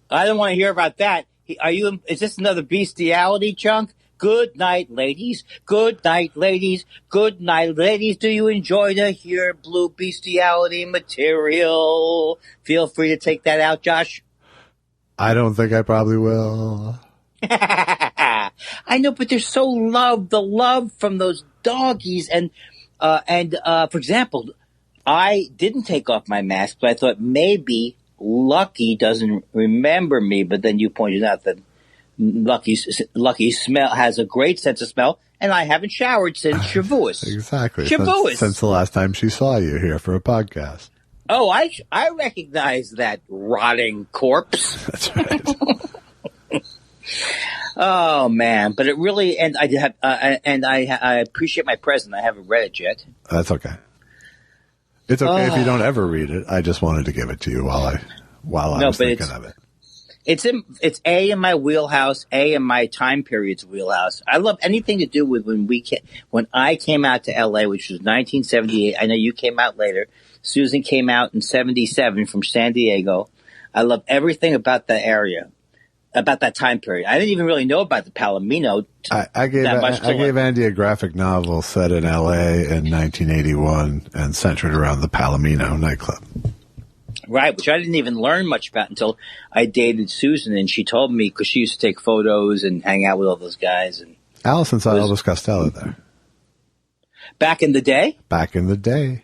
I don't want to hear about that. Is this another bestiality chunk? Good night, ladies. Good night, ladies. Good night, ladies. Do you enjoy to hear blue bestiality material? Feel free to take that out, Josh. I don't think I probably will. I know, but they're so loved. The love from those doggies. And for example, I didn't take off my mask, but I thought maybe Lucky doesn't remember me. But then you pointed out that Lucky smell has a great sense of smell, and I haven't showered since Shavuos. Exactly. Shavuos. Since the last time she saw you here for a podcast. Oh, I recognize that rotting corpse. That's right. Oh man, but it really, and I appreciate my present. I haven't read it yet. That's okay. It's okay if you don't ever read it. I just wanted to give it to you while I was thinking of it. It's A in my wheelhouse, A in my time period's wheelhouse. I love anything to do with when I came out to LA, which was 1978. I know you came out later. Susan came out in 77 from San Diego. I love everything about that area, about that time period. I didn't even really know about the Palomino. I gave Andy a graphic novel set in LA in 1981 and centered around the Palomino nightclub. Right, which I didn't even learn much about until I dated Susan, and she told me, because she used to take photos and hang out with all those guys. And Allison saw Elvis Costello there. Back in the day? Back in the day.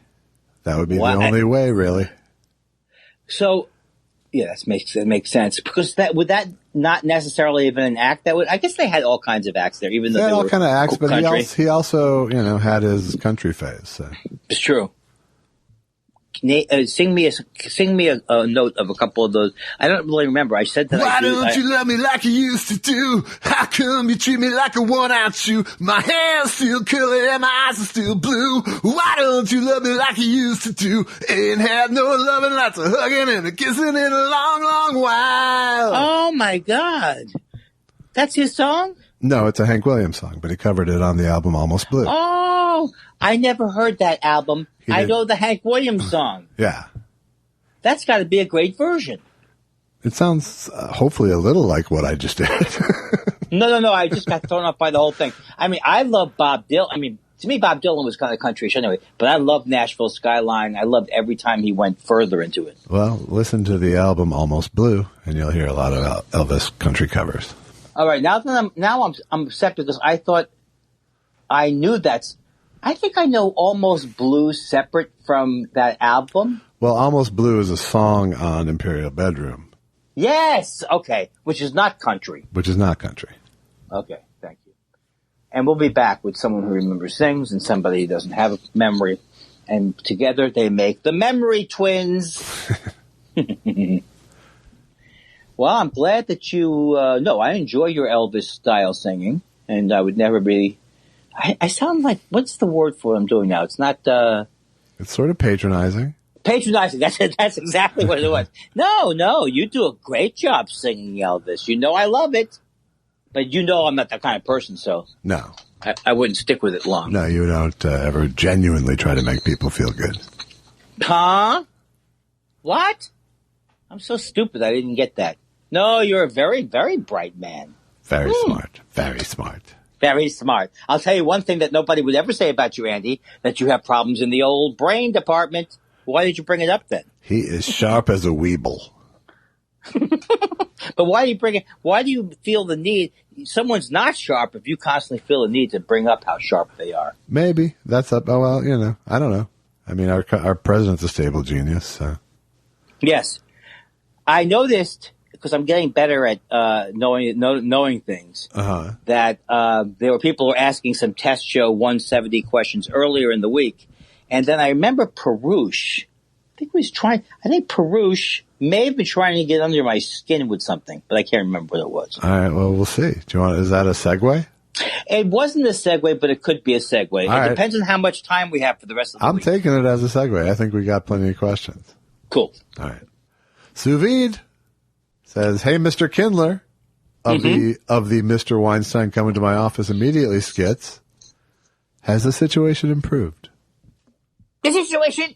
That would be the only way, really. So, yeah, that makes sense. Because would that not necessarily have been an act? I guess they had all kinds of acts there, even though they all were kind of acts, but country. he also, had his country phase. So. It's true. Sing me a note of a couple of those. I don't really remember. I said that. Why don't you love me like you used to do? How come you treat me like a one-out shoe? My hair's still curly and my eyes are still blue. Why don't you love me like you used to do? Ain't had no loving, lots of hugging and a kissing in a long, long while. Oh my God, that's his song? No, it's a Hank Williams song, but he covered it on the album Almost Blue. Oh, I never heard that album. I know the Hank Williams song. Yeah. That's got to be a great version. It sounds hopefully a little like what I just did. No. I just got thrown off by the whole thing. I mean, I love Bob Dylan. I mean, to me, Bob Dylan was kind of countryish anyway, but I loved Nashville Skyline. I loved every time he went further into it. Well, listen to the album Almost Blue, and you'll hear a lot of Elvis country covers. All right, now I'm upset because I thought I knew I think I know Almost Blue separate from that album. Well, Almost Blue is a song on Imperial Bedroom. Yes! Okay. Which is not country. Okay, thank you. And we'll be back with someone who remembers things and somebody who doesn't have a memory. And together they make the Memory Twins. Well, I'm glad that you... I enjoy your Elvis-style singing. And I would never be... I sound like, what's the word for what I'm doing now? It's not, It's sort of patronizing. Patronizing, that's exactly what it was. No, you do a great job singing Elvis. You know I love it. But I'm not that kind of person, so. No. I wouldn't stick with it long. No, you don't ever genuinely try to make people feel good. Huh? What? I'm so stupid. I didn't get that. No, you're a very, very bright man. Very smart. Very smart. Very smart. I'll tell you one thing that nobody would ever say about you, Andy, that you have problems in the old brain department. Why did you bring it up then? He is sharp as a weeble. But why do you bring it? Why do you feel the need? Someone's not sharp if you constantly feel the need to bring up how sharp they are. Maybe. That's up. Oh, well, you know, I don't know. I mean, our president's a stable genius, so. Yes. I noticed, because I'm getting better at knowing things, that there were people who were asking some test show 170 questions earlier in the week. And then I remember Perush. I think Perush may have been trying to get under my skin with something, but I can't remember what it was. All right, well, we'll see. Is that a segue? It wasn't a segue, but it could be a segue. It depends on how much time we have for the rest of the week. I'm taking it as a segue. I think we got plenty of questions. Cool. All right. Sous Vide says, "Hey, Mr. Kindler, of the Mr. Weinstein coming to my office immediately skits, has the situation improved?" The situation,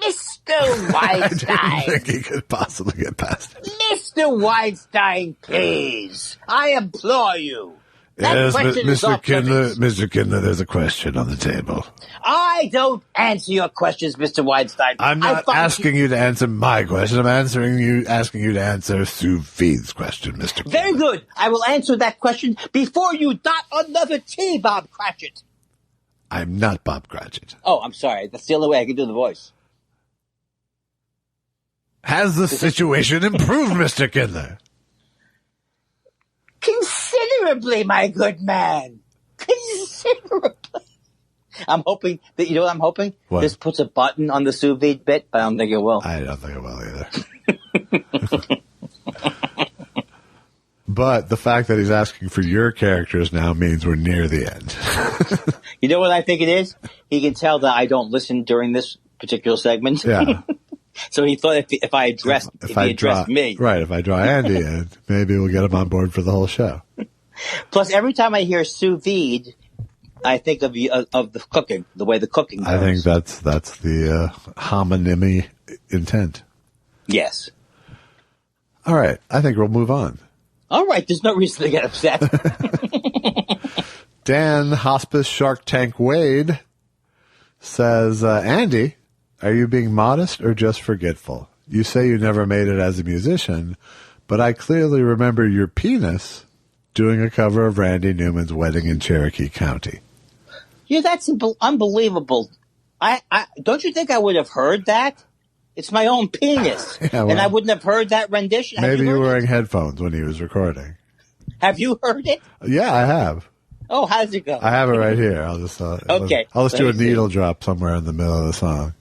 Mr. Weinstein. I didn't think he could possibly get past it. Mr. Weinstein, please. I implore you. Yes, Mr. Kindler, there's a question on the table. I don't answer your questions, Mr. Weinstein. I'm not asking you to answer my question. I'm asking you to answer Sous Vide's question, Mr. Kindler. Very good. I will answer that question before you dot another T, Bob Cratchit. I'm not Bob Cratchit. Oh, I'm sorry. That's the only way I can do the voice. Has the situation improved, Mr. Kindler? Considerably, my good man. Considerably. I'm hoping that, you know what I'm hoping? What? This puts a button on the sous vide bit, but I don't think it will. I don't think it will either. But the fact that he's asking for your characters now means we're near the end. You know what I think it is? He can tell that I don't listen during this particular segment. Yeah. So he thought if he addressed me. Right, if I draw Andy in, maybe we'll get him on board for the whole show. Plus, every time I hear sous vide, I think of the cooking, the way the cooking goes. I think that's the homonymy intent. Yes. All right, I think we'll move on. All right, there's no reason to get upset. Dan Hospice Shark Tank Wade says, Andy, are you being modest or just forgetful? You say you never made it as a musician, but I clearly remember your penis doing a cover of Randy Newman's Wedding in Cherokee County. Yeah, that's unbelievable. I don't you think I would have heard that? It's my own penis. Yeah, well, and I wouldn't have heard that rendition. Maybe you were wearing headphones when he was recording. Have you heard it? Yeah, I have. Oh, how does it go? I have it right here. I'll just okay. I'll just do a needle drop somewhere in the middle of the song.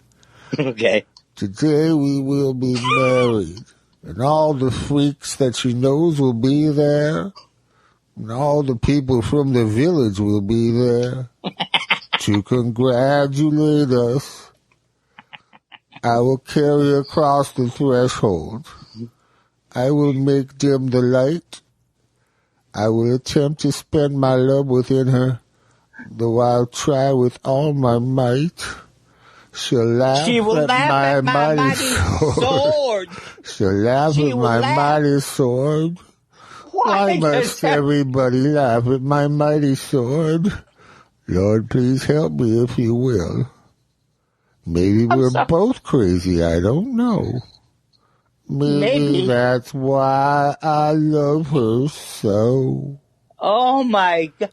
Okay. Today we will be married, and all the freaks that she knows will be there, and all the people from the village will be there to congratulate us. I will carry her across the threshold. I will make dim the light. I will attempt to spend my love within her, though I'll try with all my might. She'll laugh at my mighty sword. She'll laugh at my mighty sword. Why must everybody laugh at my mighty sword? Lord, please help me if you will. Maybe we're both crazy, I don't know. Maybe that's why I love her so. Oh my God.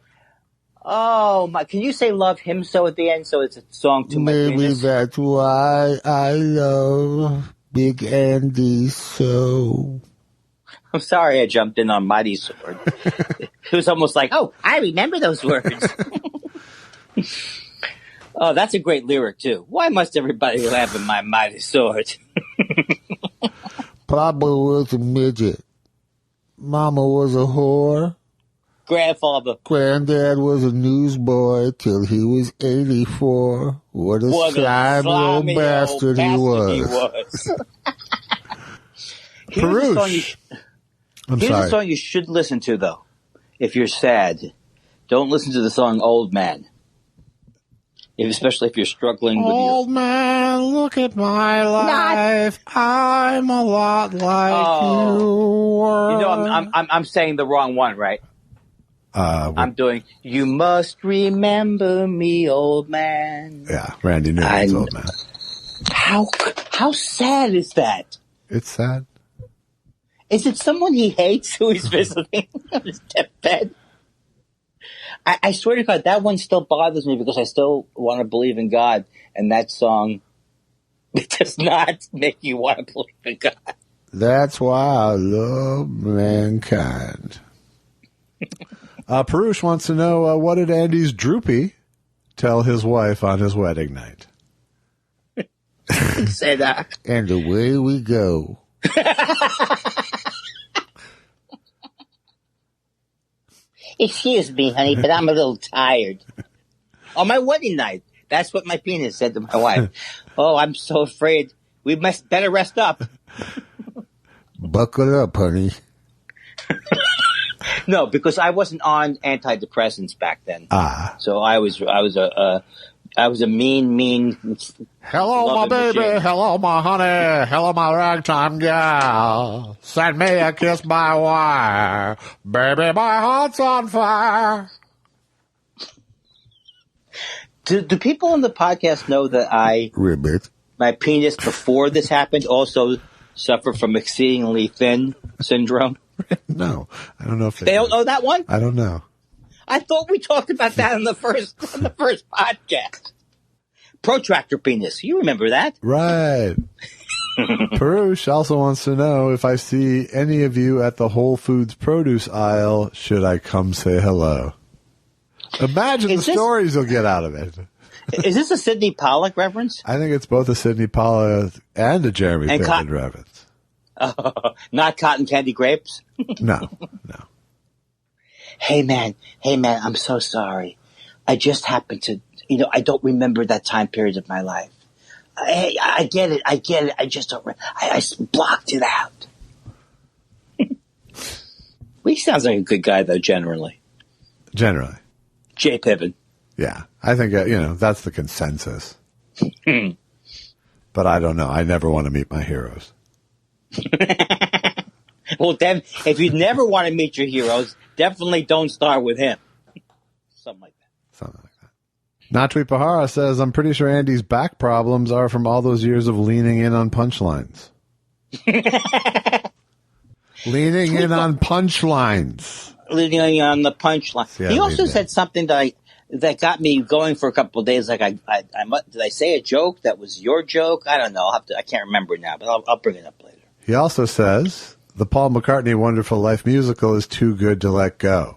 Oh my, can you say love him so at the end so it's a song to my penis? Maybe that's why I love Big Andy so. I'm sorry I jumped in on Mighty Sword. It was almost like, oh, I remember those words. Oh, that's a great lyric, too. Why must everybody laugh at my mighty sword? Papa was a midget. Mama was a whore. Grandfather. Granddad was a newsboy till he was 84. What a slimy old bastard he was. Perush. Here's a song you should listen to, though. If you're sad, don't listen to the song Old Man. especially if you're struggling with Old man, look at my life. I'm a lot like you were. You know, I'm saying the wrong one, right? I'm doing, you must remember me, old man. Yeah, Randy Newman's Old Man. How sad is that? It's sad. Is it someone he hates who he's visiting on his deathbed? I swear to God, that one still bothers me because I still want to believe in God, and that song, it does not make you want to believe in God. That's why I love mankind. Perush wants to know, what did Andy's droopy tell his wife on his wedding night? He said, And away we go. excuse me, honey, but I'm a little tired. On my wedding night, that's what my penis said to my wife. Oh, I'm so afraid. We must better rest up. Buckle up, honey. No, because I wasn't on antidepressants back then. So I was a mean. Hello, my baby. Machine. Hello, my honey. Hello, my ragtime gal. Send me a kiss by wire. Baby, my heart's on fire. Do people on the podcast know that my penis before this happened also suffered from exceedingly thin syndrome? No, I don't know if they don't know that one. I don't know. I thought we talked about that on the first podcast. Protractor penis. You remember that? Right. Perush also wants to know if I see any of you at the Whole Foods produce aisle, should I come say hello? Imagine the stories you'll get out of it. Is this a Sidney Pollack reference? I think it's both a Sidney Pollack and a Jeremy Piven reference. Not cotton candy grapes? No. Hey man, I'm so sorry. I just happened to, I don't remember that time period of my life. I get it. I just don't I blocked it out. He sounds like a good guy, though, generally. Generally. Jay Piven. Yeah. I think, that's the consensus. But I don't know. I never want to meet my heroes. Well, then, if you never want to meet your heroes, definitely don't start with him. Something like that. Natwi Pahara says, I'm pretty sure Andy's back problems are from all those years of leaning in on punchlines. Leaning in on punchlines. Leaning on the punchline. Yeah, he also said something that got me going for a couple of days. Like, did I say a joke that was your joke? I don't know. I can't remember now, but I'll bring it up later. He also says, the Paul McCartney Wonderful Life musical is too good to let go.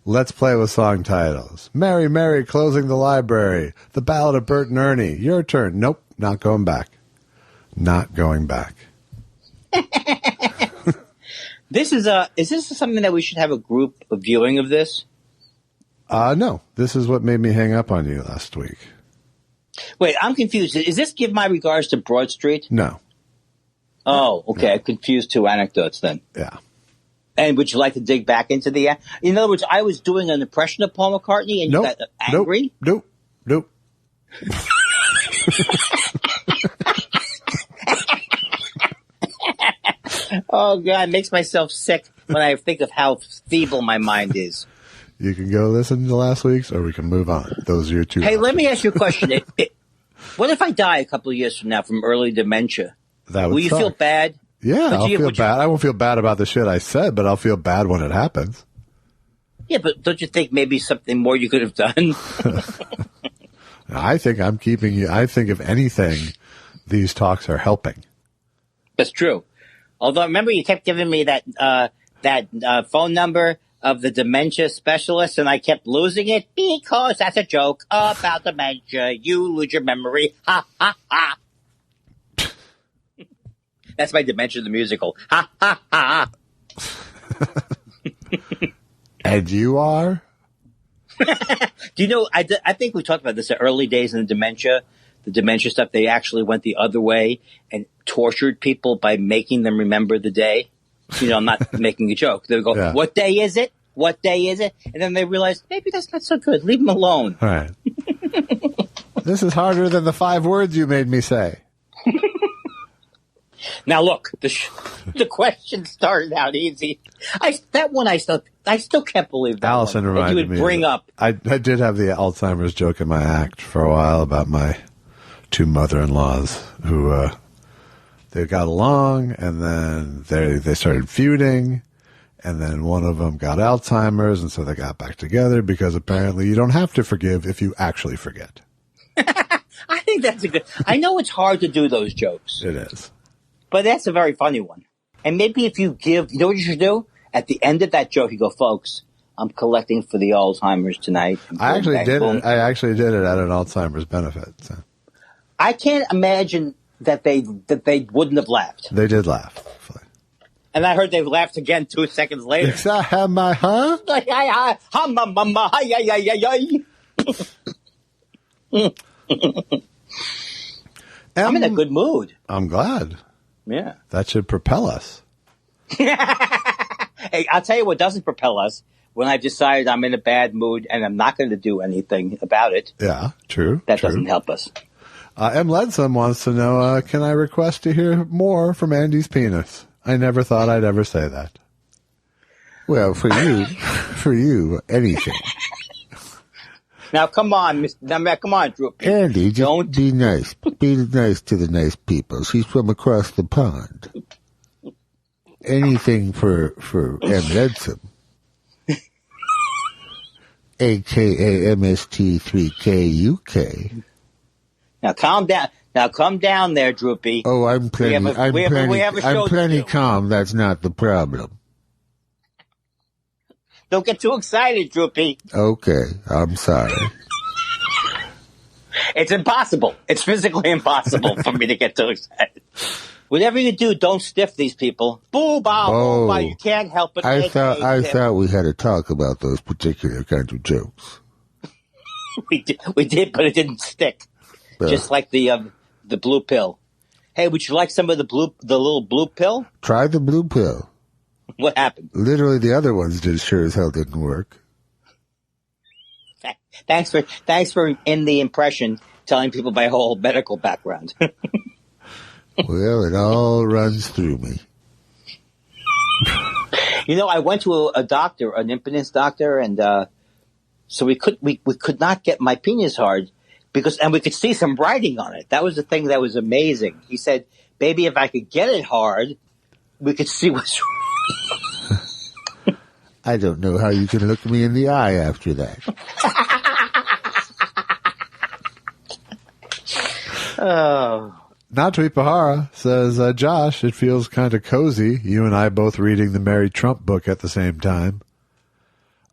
Let's play with song titles. Mary, Mary, Closing the Library. The Ballad of Bert and Ernie. Your turn. Nope, not going back. Not going back. Is this something that we should have a group viewing of this? No. This is what made me hang up on you last week. Wait, I'm confused. Is this Give My Regards to Broad Street? No. Oh, okay. No. I confused two anecdotes then. Yeah. And would you like to dig back into the... In other words, I was doing an impression of Paul McCartney and you got angry? Nope. Oh, God, it makes myself sick when I think of how feeble my mind is. You can go listen to last week's, or we can move on. Those are your two. Hey, let me ask you a question. What if I die a couple of years from now from early dementia? Will you feel bad? Yeah, I'll feel bad. I won't feel bad about the shit I said, but I'll feel bad when it happens. Yeah, but don't you think maybe something more you could have done? I think I'm keeping you. I think, if anything, these talks are helping. That's true. Although, remember, you kept giving me that phone number of the dementia specialist, and I kept losing it because that's a joke about dementia. You lose your memory. Ha, ha, ha. That's my Dementia the Musical. Ha, ha, ha. And you are? Do you know, I think we talked about this in the early days in the dementia stuff. They actually went the other way and tortured people by making them remember the day. I'm not making a joke. They would go, yeah. What day is it? What day is it? And then they realized, maybe that's not so good. Leave them alone. All right. This is harder than the 5 words you made me say. Now look, the question started out easy. I still can't believe that. Allison one, reminded that you would me. Bring up. I did have the Alzheimer's joke in my act for a while about my 2 mother-in-laws who they got along, and then they started feuding, and then one of them got Alzheimer's, and so they got back together because apparently you don't have to forgive if you actually forget. I think that's a good. I know it's hard to do those jokes. It is. But that's a very funny one. And maybe if you give, you know what you should do? At the end of that joke, you go, folks, I'm collecting for the Alzheimer's tonight. I actually did it. I actually did it at an Alzheimer's benefit. So. I can't imagine that they wouldn't have laughed. They did laugh. And I heard they laughed again 2 seconds later. Have my huh? Like, I'm in a good mood. I'm glad. Yeah. That should propel us. Hey, I'll tell you what doesn't propel us. When I've decided I'm in a bad mood and I'm not going to do anything about it. Yeah, true. That doesn't help us. M. Ledsome wants to know, can I request to hear more from Andy's penis? I never thought I'd ever say that. Well, for you, anything. Now, come on, come on, Drew. Andy, just be nice. Be nice to the nice people. She's from across the pond. Anything for M. Ledsome. A.K.A. MST3KUK. Now, calm down. Now, come down there, Droopy. Oh, I'm plenty. We have a show I'm plenty to do. calm. That's not the problem. Don't get too excited, Droopy. Okay, I'm sorry. It's impossible. It's physically impossible for me to get too excited. Whatever you do, don't stiff these people. Boo, bow, boo, bow. You can't help it. I thought we had to talk about those particular kinds of jokes. we did, but it didn't stick. Just like the blue pill. Hey, would you like some of the little blue pill? Try the blue pill. What happened? Literally, the other ones sure as hell didn't work. Thanks for in the impression telling people my whole medical background. Well, it all runs through me. You know, I went to a doctor, an impotence doctor, and so we could not get my penis hard and we could see some writing on it. That was the thing that was amazing. He said, "Baby, if I could get it hard, we could see what's wrong." I don't know how you can look me in the eye after that. Oh. Natwi Pahara says, Josh, it feels kind of cozy, you and I both reading the Mary Trump book at the same time.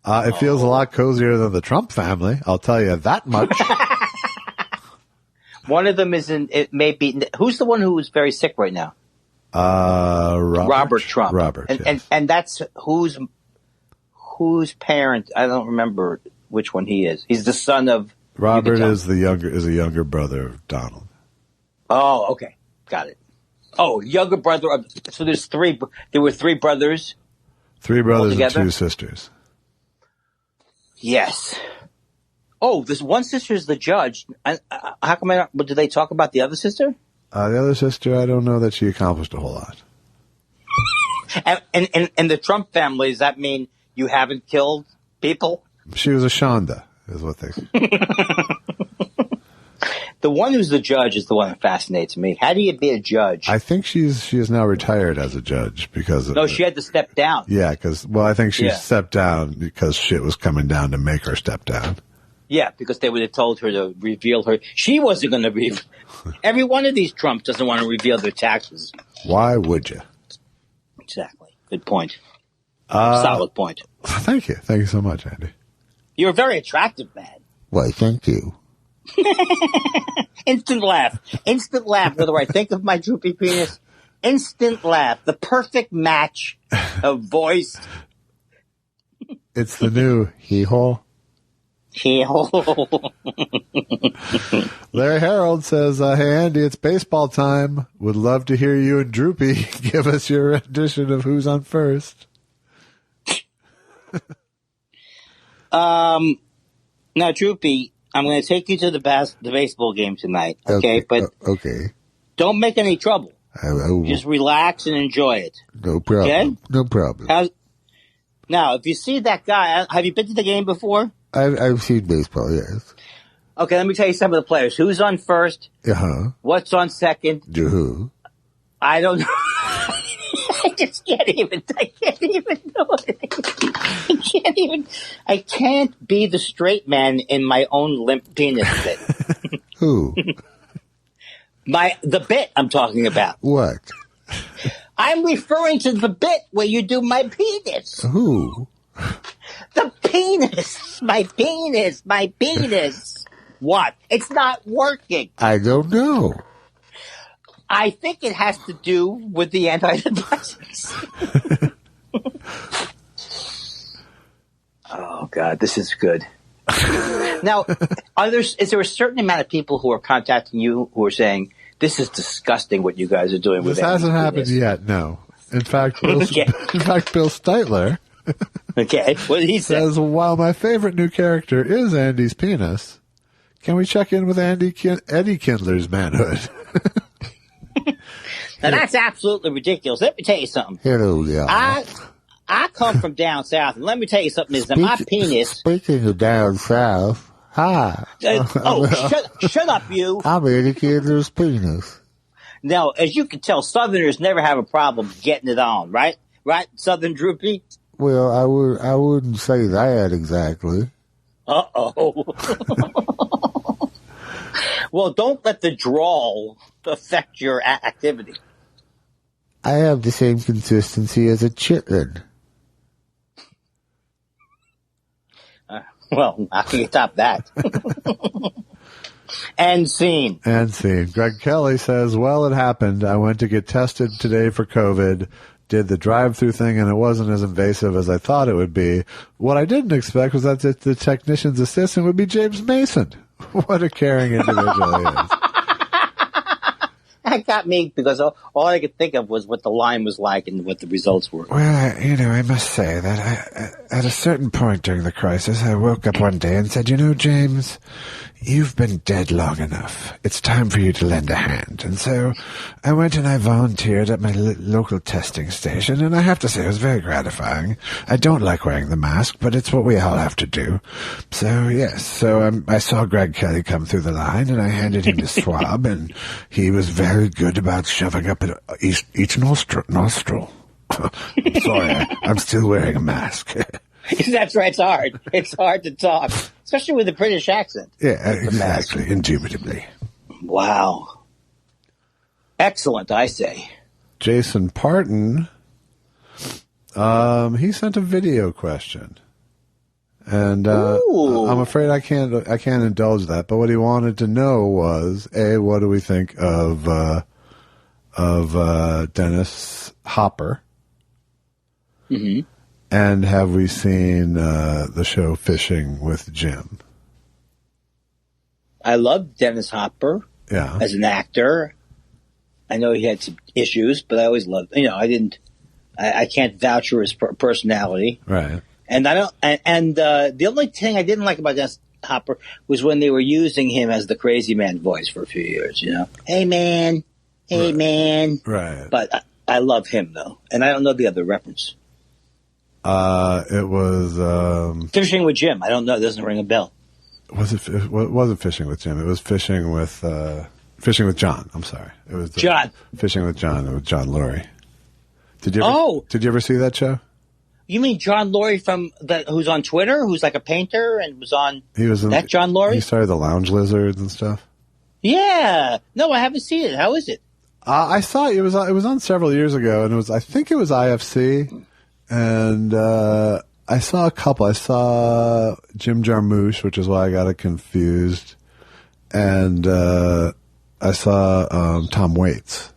It feels a lot cozier than the Trump family, I'll tell you that much. One of them who's the one who is very sick right now? Robert Trump. Robert, yes. And that's whose parent, I don't remember which one he is. He's the son of Robert is a younger brother of Donald. Oh, okay. Got it. Oh, younger brother of, so there were 3 brothers. 3 brothers and 2 sisters. Yes. Oh, this one sister is the judge. How come did they talk about the other sister? The other sister, I don't know that she accomplished a whole lot. And the Trump family, does that mean you haven't killed people? She was a Shonda, is what they say. The one who's the judge is the one that fascinates me. How do you be a judge? I think she is now retired as a judge because of she had to step down. Yeah, I think she stepped down because shit was coming down to make her step down. Yeah, because they would have told her to reveal her. She wasn't going to reveal. Every one of these Trumps doesn't want to reveal their taxes. Why would you? Exactly. Good point. Solid point. Thank you. Thank you so much, Andy. You're a very attractive man. Why, thank you. Instant laugh. Instant laugh. Whether I think of my droopy penis, instant laugh. The perfect match of voice. It's the new hee-haw. Larry Harold says, hey, Andy, it's baseball time. Would love to hear you and Droopy give us your rendition of Who's on First. Now, Droopy, I'm going to take you to the baseball game tonight, okay? But okay. Don't make any trouble. I will. Just relax and enjoy it. No problem. Okay? No problem. Now, if you see that guy, have you been to the game before? I've seen baseball, yes. Okay, let me tell you some of the players. Who's on first? Uh-huh. What's on second? Who? I don't know. I just can't even do it. I can't be the straight man in my own limp penis bit. Who? The bit I'm talking about. What? I'm referring to the bit where you do my penis. Who? The penis. My penis. What? It's not working. I don't know. I think it has to do with the antidepressants. Oh, God, this is good. Now, is there a certain amount of people who are contacting you who are saying, this is disgusting what you guys are doing with this hasn't happened yet, no. In fact, Bill Steitler okay, what did he say? Says, while my favorite new character is Andy's penis, can we check in with Eddie Kindler's manhood? Now, that's absolutely ridiculous. Let me tell you something. Hello, yeah. I come from down south, and let me tell you something is that my penis... Speaking of down south, hi. Shut up, you. I'm Eddie Kindler's penis. Now, as you can tell, Southerners never have a problem getting it on, right? Right, Southern Droopy? Well, I wouldn't say that exactly. Uh-oh. Well, don't let the drawl affect your activity. I have the same consistency as a chitlin. Well, how can you top that? And scene. Greg Kelly says, well, it happened. I went to get tested today for COVID, did the drive-through thing, and it wasn't as invasive as I thought it would be. What I didn't expect was that the technician's assistant would be James Mason. What a caring individual he is. That got me because all I could think of was what the line was like and what the results were. Well, I must say that at a certain point during the crisis, I woke up one day and said, James, you've been dead long enough. It's time for you to lend a hand. And so I went and I volunteered at my local testing station, and I have to say it was very gratifying. I don't like wearing the mask, but it's what we all have to do. So, yes, I saw Greg Kelly come through the line, and I handed him the swab, and he was very good about shoving up each nostril. I'm sorry, I'm still wearing a mask. That's right, it's hard. It's hard to talk, especially with a British accent. Yeah, exactly, indubitably. Wow. Excellent, I say. Jason Parton, he sent a video question. And I'm afraid I can't indulge that. But what he wanted to know was, A, what do we think of Dennis Hopper? Mm-hmm. And have we seen the show Fishing with Jim? I love Dennis Hopper as an actor. I know he had some issues, but I always loved, I can't vouch for his personality. Right. And the only thing I didn't like about Dennis Hopper was when they were using him as the crazy man voice for a few years, Hey man. Right. But I love him though. And I don't know the other reference. It was, Fishing with Jim. I don't know. It doesn't ring a bell. It wasn't Fishing with Jim. It was Fishing with John. I'm sorry. It was John. Fishing with John. It was John Laurie. Did you ever see that show? You mean John Laurie who's on Twitter, who's like a painter and was on John Laurie? He started the Lounge Lizards and stuff. Yeah. No, I haven't seen it. How is it? I saw it. It was on several years ago, and I think it was IFC, and I saw a couple. I saw Jim Jarmusch, which is why I got it confused, and I saw Tom Waits.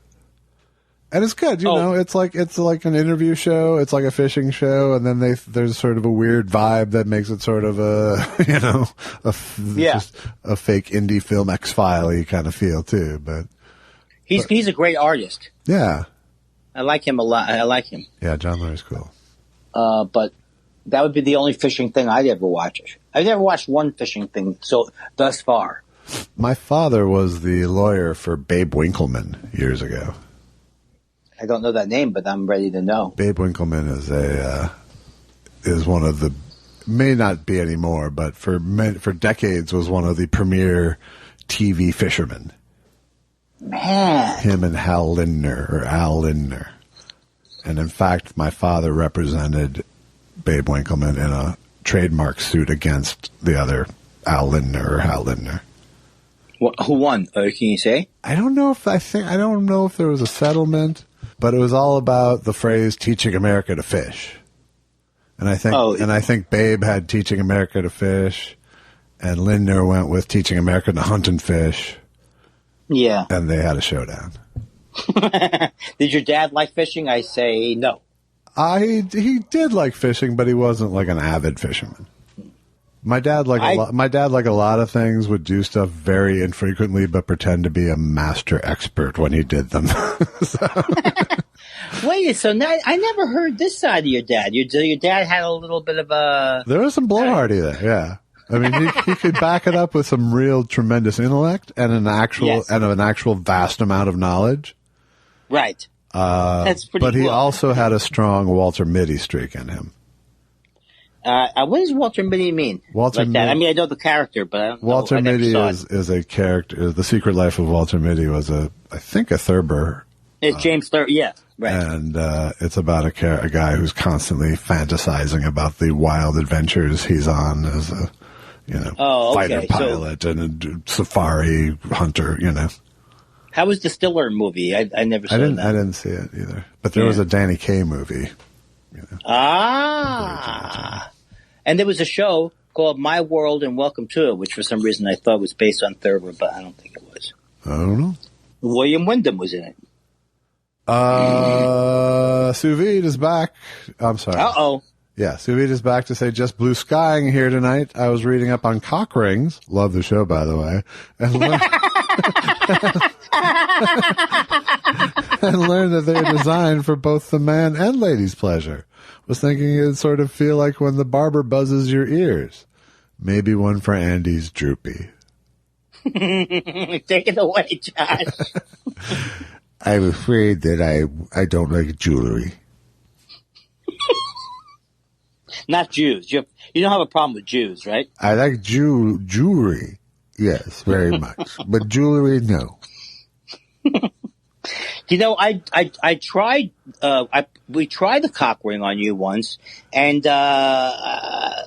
And it's good, It's like an interview show. It's like a fishing show, and then there's sort of a weird vibe that makes it sort of just a fake indie film X-File-y kind of feel too. But he's a great artist. Yeah, I like him a lot. I like him. Yeah, John Laurie's cool. But That would be the only fishing thing I'd ever watch. I've never watched one fishing thing thus far. My father was the lawyer for Babe Winkleman years ago. I don't know that name, but I'm ready to know. Babe Winkleman is one of the, may not be anymore, but for decades was one of the premier TV fishermen. Man. Him and Al Lindner. And in fact, my father represented Babe Winkleman in a trademark suit against the other Al Lindner. Who won? Can you say? I don't know if there was a settlement, but it was all about the phrase "teaching America to fish." And I think Babe had "teaching America to fish," and Lindner went with "teaching America to hunt and fish." Yeah. And they had a showdown. Did your dad like fishing? I say no. He did like fishing, but he wasn't like an avid fisherman. My dad, like a lot of things, would do stuff very infrequently, but pretend to be a master expert when he did them. Wait, so now I never heard this side of your dad. Your dad had a little bit of a. There was some blowhardy there, yeah. I mean, he could back it up with some real tremendous intellect and an actual vast amount of knowledge. Right. That's pretty. But he cool. also had a strong Walter Mitty streak in him. What does Walter Mitty mean? Walter like that? I mean, I know the character, but I don't Walter know. Mitty is a character. The Secret Life of Walter Mitty was I think a Thurber. It's James Thurber, yeah, right. And it's about a guy who's constantly fantasizing about the wild adventures he's on as a fighter pilot and a safari hunter. How was the Stiller movie? I never saw that. I didn't see it either. But there was a Danny Kaye movie. And there was a show called My World and Welcome to It, which for some reason I thought was based on Thurber, but I don't think it was. I don't know. William Wyndham was in it. Sous Vide is back. I'm sorry. Uh-oh. Yeah, Sous Vide is back to say just blue skying here tonight. I was reading up on cock rings. Love the show, by the way. And learned that they're designed for both the man and lady's pleasure. Was thinking it'd sort of feel like when the barber buzzes your ears. Maybe one for Andy's droopy. Take it away, Josh. I'm afraid that I don't like jewelry. Not Jews. You don't have a problem with Jews, right? I like jewelry. Yes, very much. But jewelry, no. I tried. We tried the cock ring on you once, and I'm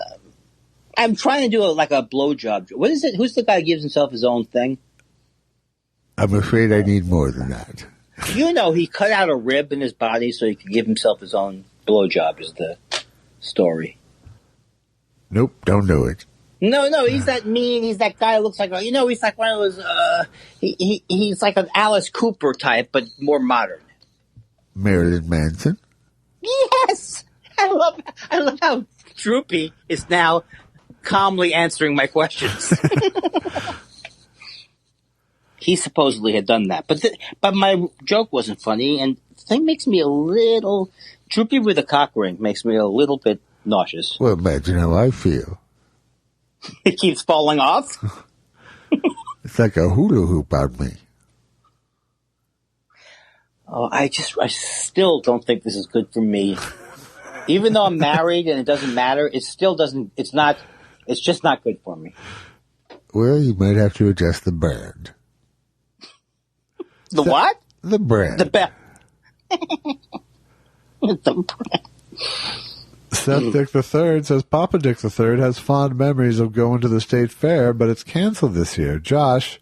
trying to do a blowjob. What is it? Who's the guy who gives himself his own thing? I'm afraid I need more than that. He cut out a rib in his body so he could give himself his own blowjob. Is the story? Nope, don't do it. No, he's that mean. He's that guy who looks like, he's like one of those, he's like an Alice Cooper type, but more modern. Marilyn Manson? Yes! I love how Droopy is now calmly answering my questions. He supposedly had done that, but my joke wasn't funny, and the thing makes me a little, Droopy with a cock ring makes me a little bit nauseous. Well, imagine how I feel. It keeps falling off? It's like a hula hoop on me. Oh, I still don't think this is good for me. Even though I'm married and it doesn't matter, it's just not good for me. Well, you might have to adjust the brand. The what? The brand. The brand. Seth Dick III says Papa Dick III has fond memories of going to the state fair, but it's canceled this year. Josh,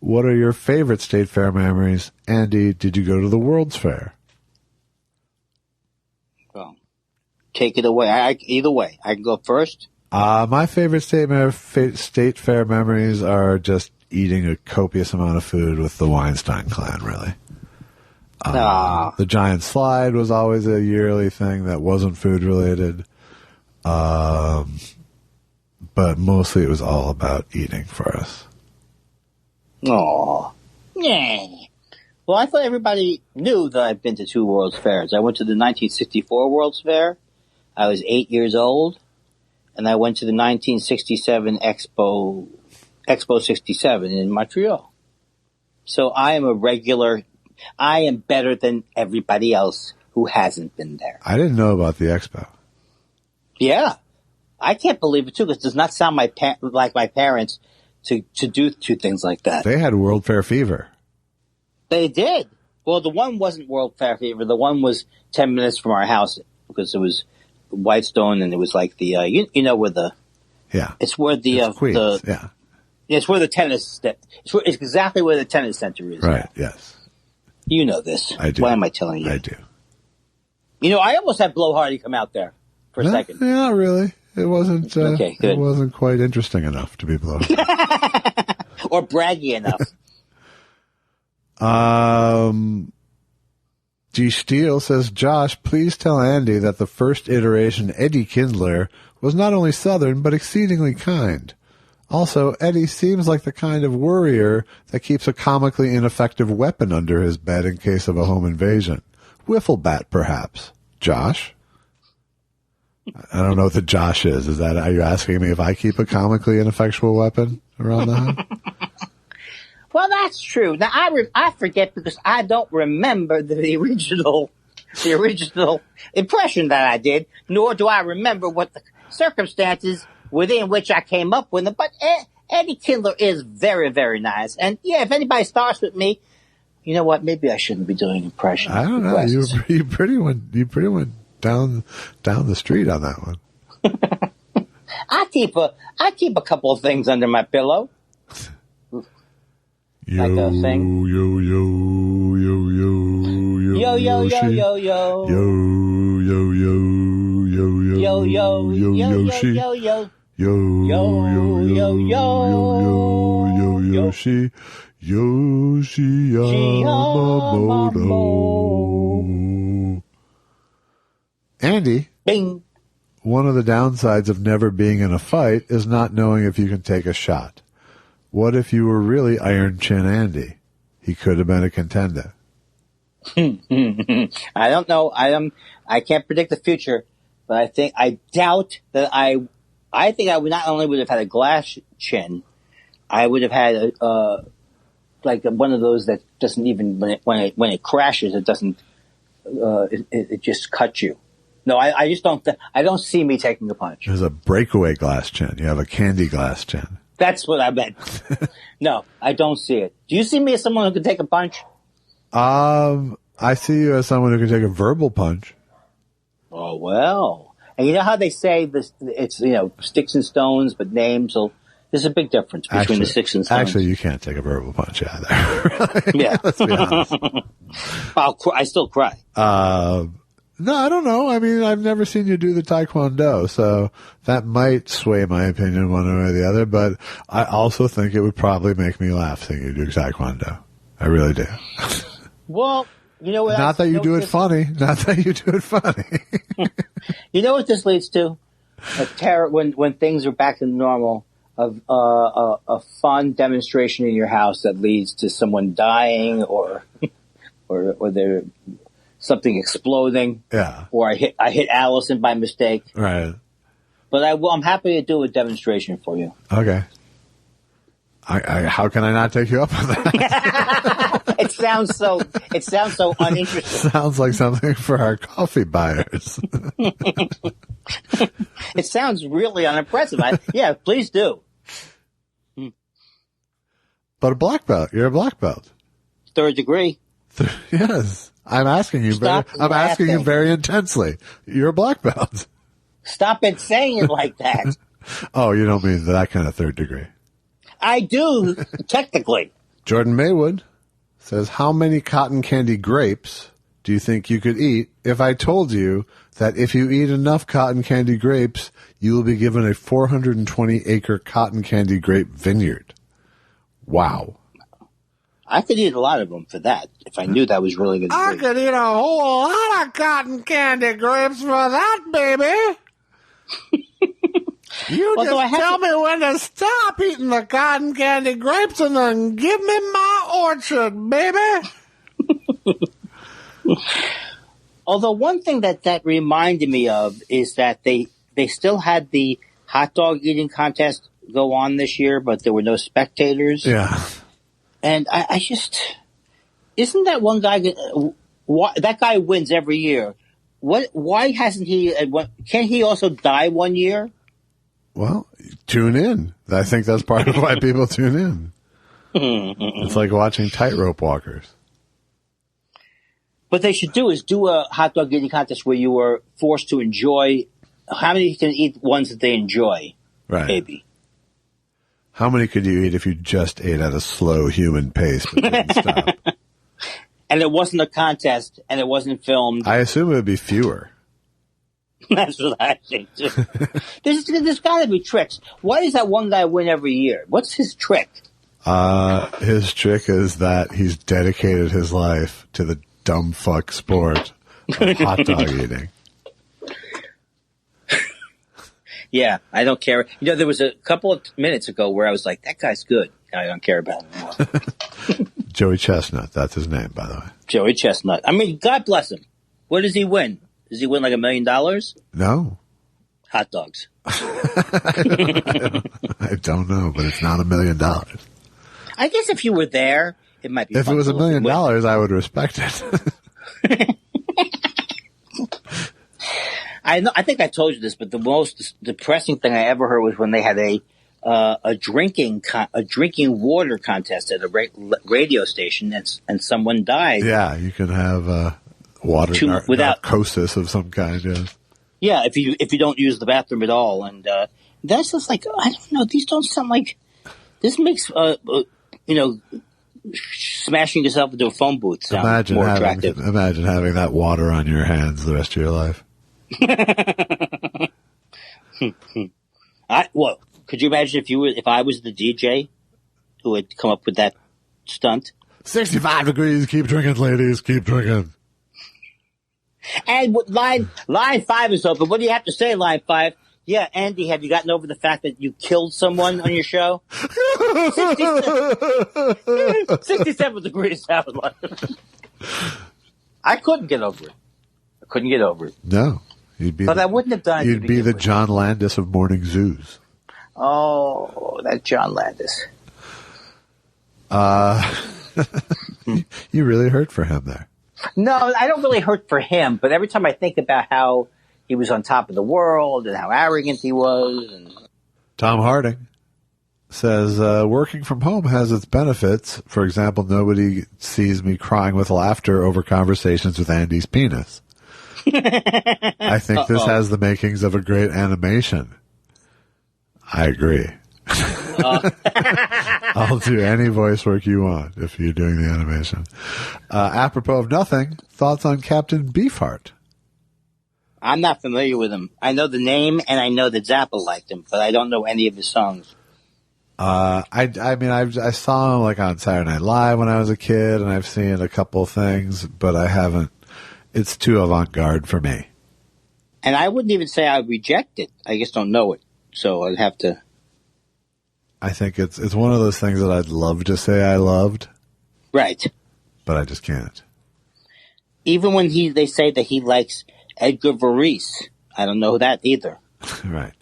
what are your favorite state fair memories? Andy, did you go to the World's Fair? Well, take it away. Either way, I can go first. My favorite state fair memories are just eating a copious amount of food with the Weinstein clan, really. The giant slide was always a yearly thing that wasn't food related. But mostly it was all about eating for us. Aw. Yeah. Well, I thought everybody knew that I've been to two World's Fairs. I went to the 1964 World's Fair. I was 8 years old, and I went to the 1967 Expo 67 in Montreal. So I am I am better than everybody else who hasn't been there. I didn't know about the expo. Yeah. I can't believe it, too, because it does not sound like my parents to do two things like that. They had World Fair fever. They did. Well, the one wasn't World Fair fever. The one was 10 minutes from our house because it was Whitestone, and it was like the you know where the it's where the Queens, it's where the tennis it's exactly where the tennis center is. Right. Yes. You know this. I do. Why am I telling you? I do. You know, I almost had Blowhardy come out there for a second. Yeah, not really. It wasn't. Okay, good. It wasn't quite interesting enough to be blown. Or braggy enough. G. Steele says, Josh, please tell Andy that the first iteration Eddie Kindler was not only Southern, but exceedingly kind. Also, Eddie seems like the kind of worrier that keeps a comically ineffective weapon under his bed in case of a home invasion. Wiffle bat, perhaps. Josh? I don't know what the Josh is. Are you asking me if I keep a comically ineffectual weapon around the house? Well, that's true. Now, I forget because I don't remember the original impression that I did, nor do I remember what the circumstances within which I came up with it. But Eddie Kindler is very, very nice. And yeah, if anybody starts with me, you know what? Maybe I shouldn't be doing impressions. I don't know. You pretty went down the street on that one. I keep a couple of things under my pillow. Yo, like a thing. Yo, yo, yo, yo, yo, yo, yo, yo, yo, yo, yo, yo, yo, yo, yo, yo, yo, she, yo, yo, yo, yo, yo, yo, yo, she, Yoshi Yamamoto. Andy, bing. One of the downsides of never being in a fight is not knowing if you can take a shot. What if you were really Iron Chin Andy? He could have been a contender. I don't know. I can't predict the future, but I doubt that I think I would not only would have had a glass chin, I would have had like one of those that doesn't even when it crashes, it doesn't it just cuts you. No, I just don't. I don't see me taking a punch. There's a breakaway glass chin. You have a candy glass chin. That's what I meant. No, I don't see it. Do you see me as someone who can take a punch? I see you as someone who can take a verbal punch. Oh, well. And you know how they say this? It's, sticks and stones, but names will. There's a big difference between the sticks and stones. Actually, you can't take a verbal punch either. Yeah. Let's be honest. I still cry. No, I don't know. I mean, I've never seen you do the Taekwondo, so that might sway my opinion one way or the other, but I also think it would probably make me laugh seeing you do Taekwondo. I really do. Well, you know what? Not that you do it funny. Not that you do it funny. You know what this leads to? A terror when things are back to normal, of a fun demonstration in your house that leads to someone dying or there something exploding. Yeah. Or I hit Allison by mistake. Right. But I'm happy to do a demonstration for you. Okay. How can I not take you up on that? It sounds so uninteresting. Sounds like something for our coffee buyers. It sounds really unimpressive. Yeah, please do. But a black belt. You're a black belt. 3rd degree. Yes. I'm asking you very intensely. You're a black belt. Stop it saying it like that. Oh, you don't mean that kind of 3rd degree. I do, technically. Jordan Maywood says, how many cotton candy grapes do you think you could eat if I told you that if you eat enough cotton candy grapes, you will be given a 420-acre cotton candy grape vineyard? Wow. I could eat a lot of them for that, if I knew that was really good. I could eat a whole lot of cotton candy grapes for that, baby. You just tell me when to stop eating the cotton candy grapes and then give me my orchard, baby. Although one thing that reminded me of is that they still had the hot dog eating contest go on this year, but there were no spectators. Yeah. And I just, isn't that one guy, that guy wins every year. Why hasn't he, can't he also die one year? Well, tune in. I think that's part of why people tune in. It's like watching tightrope walkers. What they should do is do a hot dog eating contest where you were forced to enjoy, how many can eat ones that they enjoy? Right. Maybe. How many could you eat if you just ate at a slow human pace but didn't stop? And it wasn't a contest, and it wasn't filmed. I assume it would be fewer. That's what I think, too. There's got to be tricks. Why does that one guy win every year? What's his trick? His trick is that he's dedicated his life to the dumb fuck sport of hot dog eating. Yeah, I don't care. You know, there was a couple of minutes ago where I was like, that guy's good. I don't care about him anymore. Joey Chestnut, that's his name, by the way. Joey Chestnut. I mean, God bless him. What does he win? Does he win like $1 million? No. Hot dogs. I don't know, but it's not $1 million. I guess if you were there, it might be If fun it was to $1 million, win. I would respect it. I think I told you this, but the most depressing thing I ever heard was when they had a drinking water contest at a radio station, and someone died. Yeah, you can have water narcosis of some kind. Yes. Yeah, if you don't use the bathroom at all, and that's just like, I don't know. These don't sound like this makes smashing yourself into a phone booth sound more attractive. Imagine having that water on your hands the rest of your life. Could you imagine if I was the DJ who had come up with that stunt? 65 degrees. Keep drinking, ladies. Keep drinking. And line 5 is open. What do you have to say, line 5? Yeah, Andy, have you gotten over the fact that you killed someone on your show? 67 degrees sound like. I couldn't get over it. No. You'd be but I wouldn't have done it. You'd be the John Landis of morning zoos. Oh, that John Landis. You really hurt for him there. No, I don't really hurt for him, but every time I think about how he was on top of the world and how arrogant he was. And Tom Harding says, working from home has its benefits. For example, nobody sees me crying with laughter over conversations with Andy's penis. I think this has the makings of a great animation. I agree. I'll do any voice work you want if you're doing the animation. Apropos of nothing, thoughts on Captain Beefheart? I'm not familiar with him. I know the name and I know that Zappa liked him, but I don't know any of his songs. I saw him like on Saturday Night Live when I was a kid, and I've seen a couple things, but I haven't. It's too avant-garde for me. And I wouldn't even say I reject it. I just don't know it, so I'd have to. I think it's one of those things that I'd love to say I loved, right? But I just can't. Even when they say that he likes Edgar Varese, I don't know that either. Right.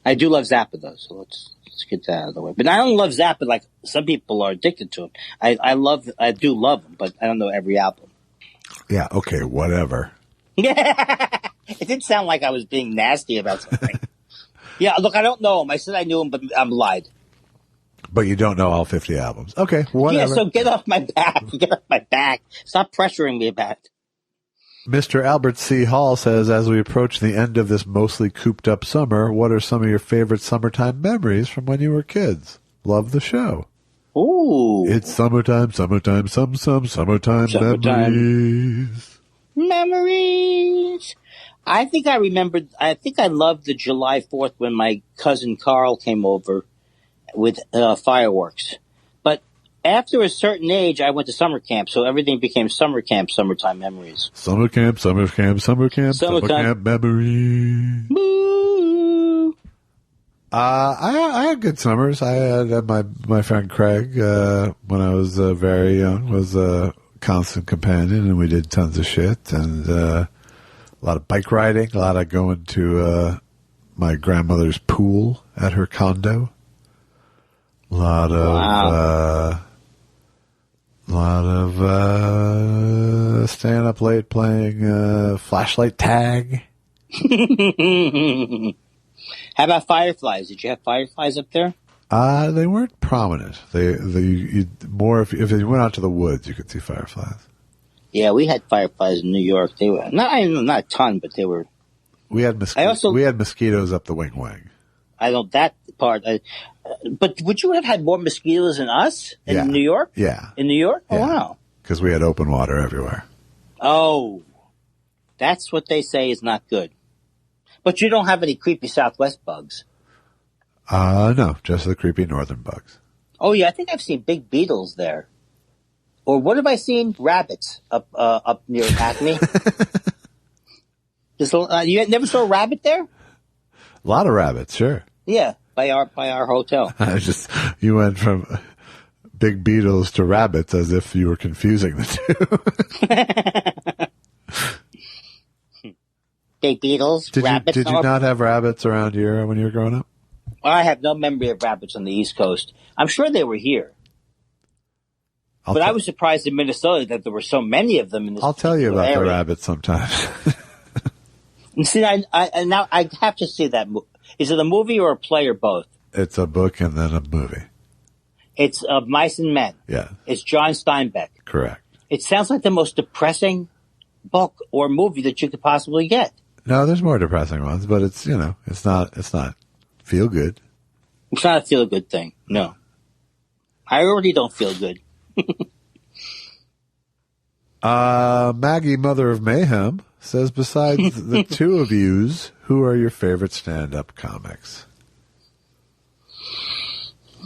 I do love Zappa though, so let's get that out of the way. But I don't love Zappa like some people are addicted to him. I do love him, but I don't know every album. Yeah. Okay. Whatever. It didn't sound like I was being nasty about something. Yeah. Look, I don't know him. I said I knew him, but I'm lied. But you don't know all 50 albums. Okay. Whatever. Yeah. So get off my back. Get off my back. Stop pressuring me about it. Mr. Albert C. Hall says, as we approach the end of this mostly cooped-up summer, what are some of your favorite summertime memories from when you were kids? Love the show. Ooh. It's summertime, summertime memories. Memories. I think I loved the July 4th when my cousin Carl came over with fireworks. But after a certain age, I went to summer camp, so everything became summer camp, summertime memories. Summer camp memories. Boo. I had good summers. I had my friend Craig, when I was very young, was constant companion, and we did tons of shit, and a lot of bike riding, a lot of going to my grandmother's pool at her condo, a lot of staying up late playing flashlight tag. How about fireflies? Did you have fireflies up there? They weren't prominent. More if you went out to the woods, you could see fireflies. Yeah, we had fireflies in New York. They were not a ton, but they were. We had mosquitoes up the wing. I know that part. But would you have had more mosquitoes than us in New York? Yeah. In New York? Oh, yeah. wow. Because we had open water everywhere. Oh, that's what they say is not good. But you don't have any creepy Southwest bugs. No, just the creepy northern bugs. Oh, yeah, I think I've seen big beetles there. Or what have I seen? Rabbits up near Acme. You never saw a rabbit there? A lot of rabbits, sure. Yeah, by our hotel. You went from big beetles to rabbits as if you were confusing the two. Big beetles, rabbits. Did you not have rabbits around here when you were growing up? I have no memory of rabbits on the East Coast. I'm sure they were here. But I was surprised in Minnesota that there were so many of them in this I'll tell you about area. the rabbits sometimes. And see, now I have to see that. Is it a movie or a play or both? It's a book and then a movie. It's of Mice and Men. Yeah. It's John Steinbeck. Correct. It sounds like the most depressing book or movie that you could possibly get. No, there's more depressing ones, but it's not feel good. It's not a feel good thing. No. I already don't feel good. Maggie, Mother of Mayhem, says, besides the two of yous, who are your favorite stand-up comics?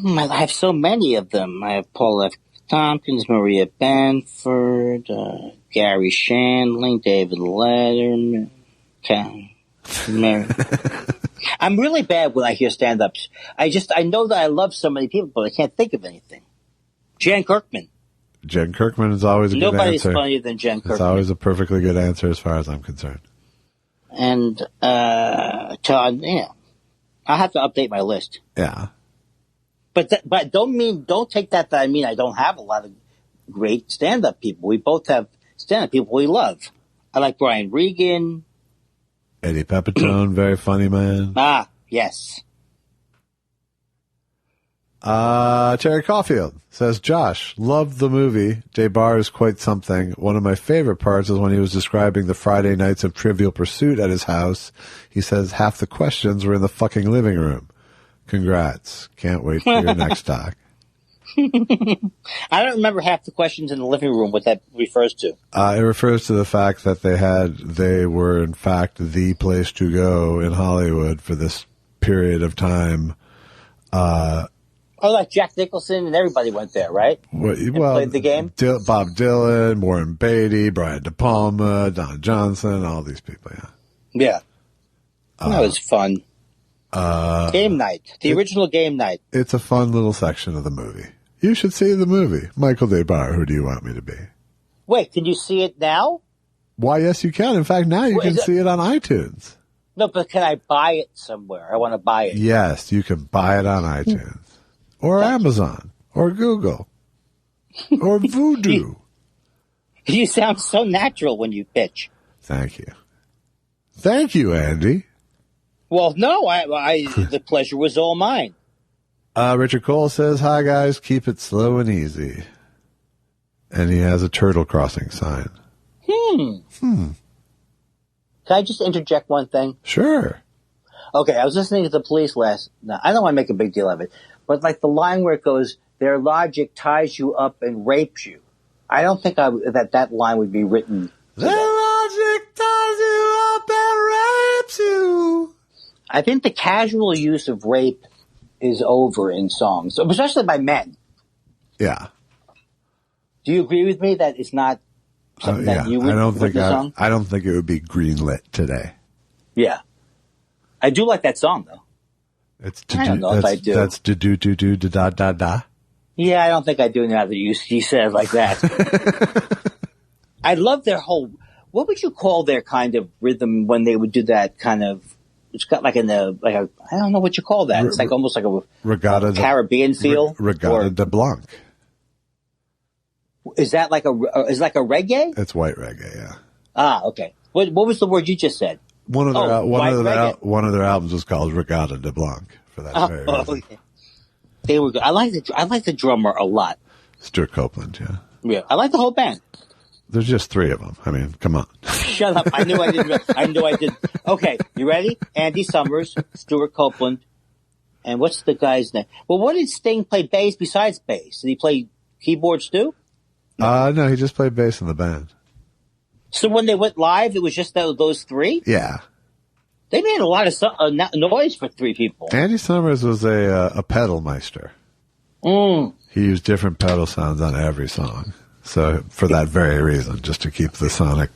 I have so many of them. I have Paul F. Tompkins, Maria Bamford, Gary Shandling, David Letterman, Mary. I'm really bad when I hear stand-ups. I know that I love so many people, but I can't think of anything. Jen Kirkman. Jen Kirkman is always a good answer. Nobody's funnier than Jen Kirkman. It's always a perfectly good answer as far as I'm concerned. And, Todd, I'll have to update my list. Yeah. But don't take that I mean I don't have a lot of great stand-up people. We both have stand-up people we love. I like Brian Regan. Eddie Pepitone, very funny man. Ah, yes. Terry Caulfield says, Josh, loved the movie. Jay Barr is quite something. One of my favorite parts is when he was describing the Friday nights of Trivial Pursuit at his house. He says half the questions were in the fucking living room. Congrats. Can't wait for your next talk. I don't remember half the questions in the living room, what that refers to. It refers to the fact that they were in fact the place to go in Hollywood for this period of time. Like Jack Nicholson and everybody went there, right? Played the game? Bob Dylan, Warren Beatty, Brian De Palma, Don Johnson, all these people, yeah. Yeah. That was fun. Game night. The original game night. It's a fun little section of the movie. You should see the movie. Michael Day Barr, who do you want me to be? Wait, can you see it now? Why, yes, you can. In fact, now you can see it on iTunes. No, but can I buy it somewhere? I want to buy it. Yes, you can buy it on iTunes. Or Amazon. Or Google. Or Voodoo. You sound so natural when you pitch. Thank you. Thank you, Andy. Well, no, the pleasure was all mine. Richard Cole says, hi, guys. Keep it slow and easy. And he has a turtle crossing sign. Can I just interject one thing? Sure. Okay, I was listening to the police last night. I don't want to make a big deal of it. But like the line where it goes, their logic ties you up and rapes you. I don't think that line would be written. Their logic ties you up and rapes you. I think the casual use of rape is over in songs, especially by men. Yeah. Do you agree with me that it's not something that you would I don't think song? I don't think it would be greenlit today. Yeah. I do like that song, though. I don't know if I do. That's do-do-do-do-da-da-da. Yeah, I don't think I do now that you said it like that. I love their whole. What would you call their kind of rhythm when they would do that kind of? It's got like I don't know what you call that. It's like almost like a Regatta Caribbean feel. Regatta de Blanc. Is that like is like a reggae? It's white reggae, yeah. Ah, okay. What was the word you just said? One of their albums was called Regatta de Blanc for that very reason. Okay. They were good. I like the drummer a lot. Stuart Copeland, yeah. Yeah, I like the whole band. There's just 3 of them. I mean, come on. Shut up. I knew I did. Okay, you ready? Andy Summers, Stuart Copeland, and what's the guy's name? Well, what did Sting play bass besides bass? Did he play keyboards too? No, he just played bass in the band. So when they went live, it was just those 3? Yeah. They made a lot of noise for 3 people. Andy Summers was a pedal meister. He used different pedal sounds on every song. So for that very reason, just to keep the sonic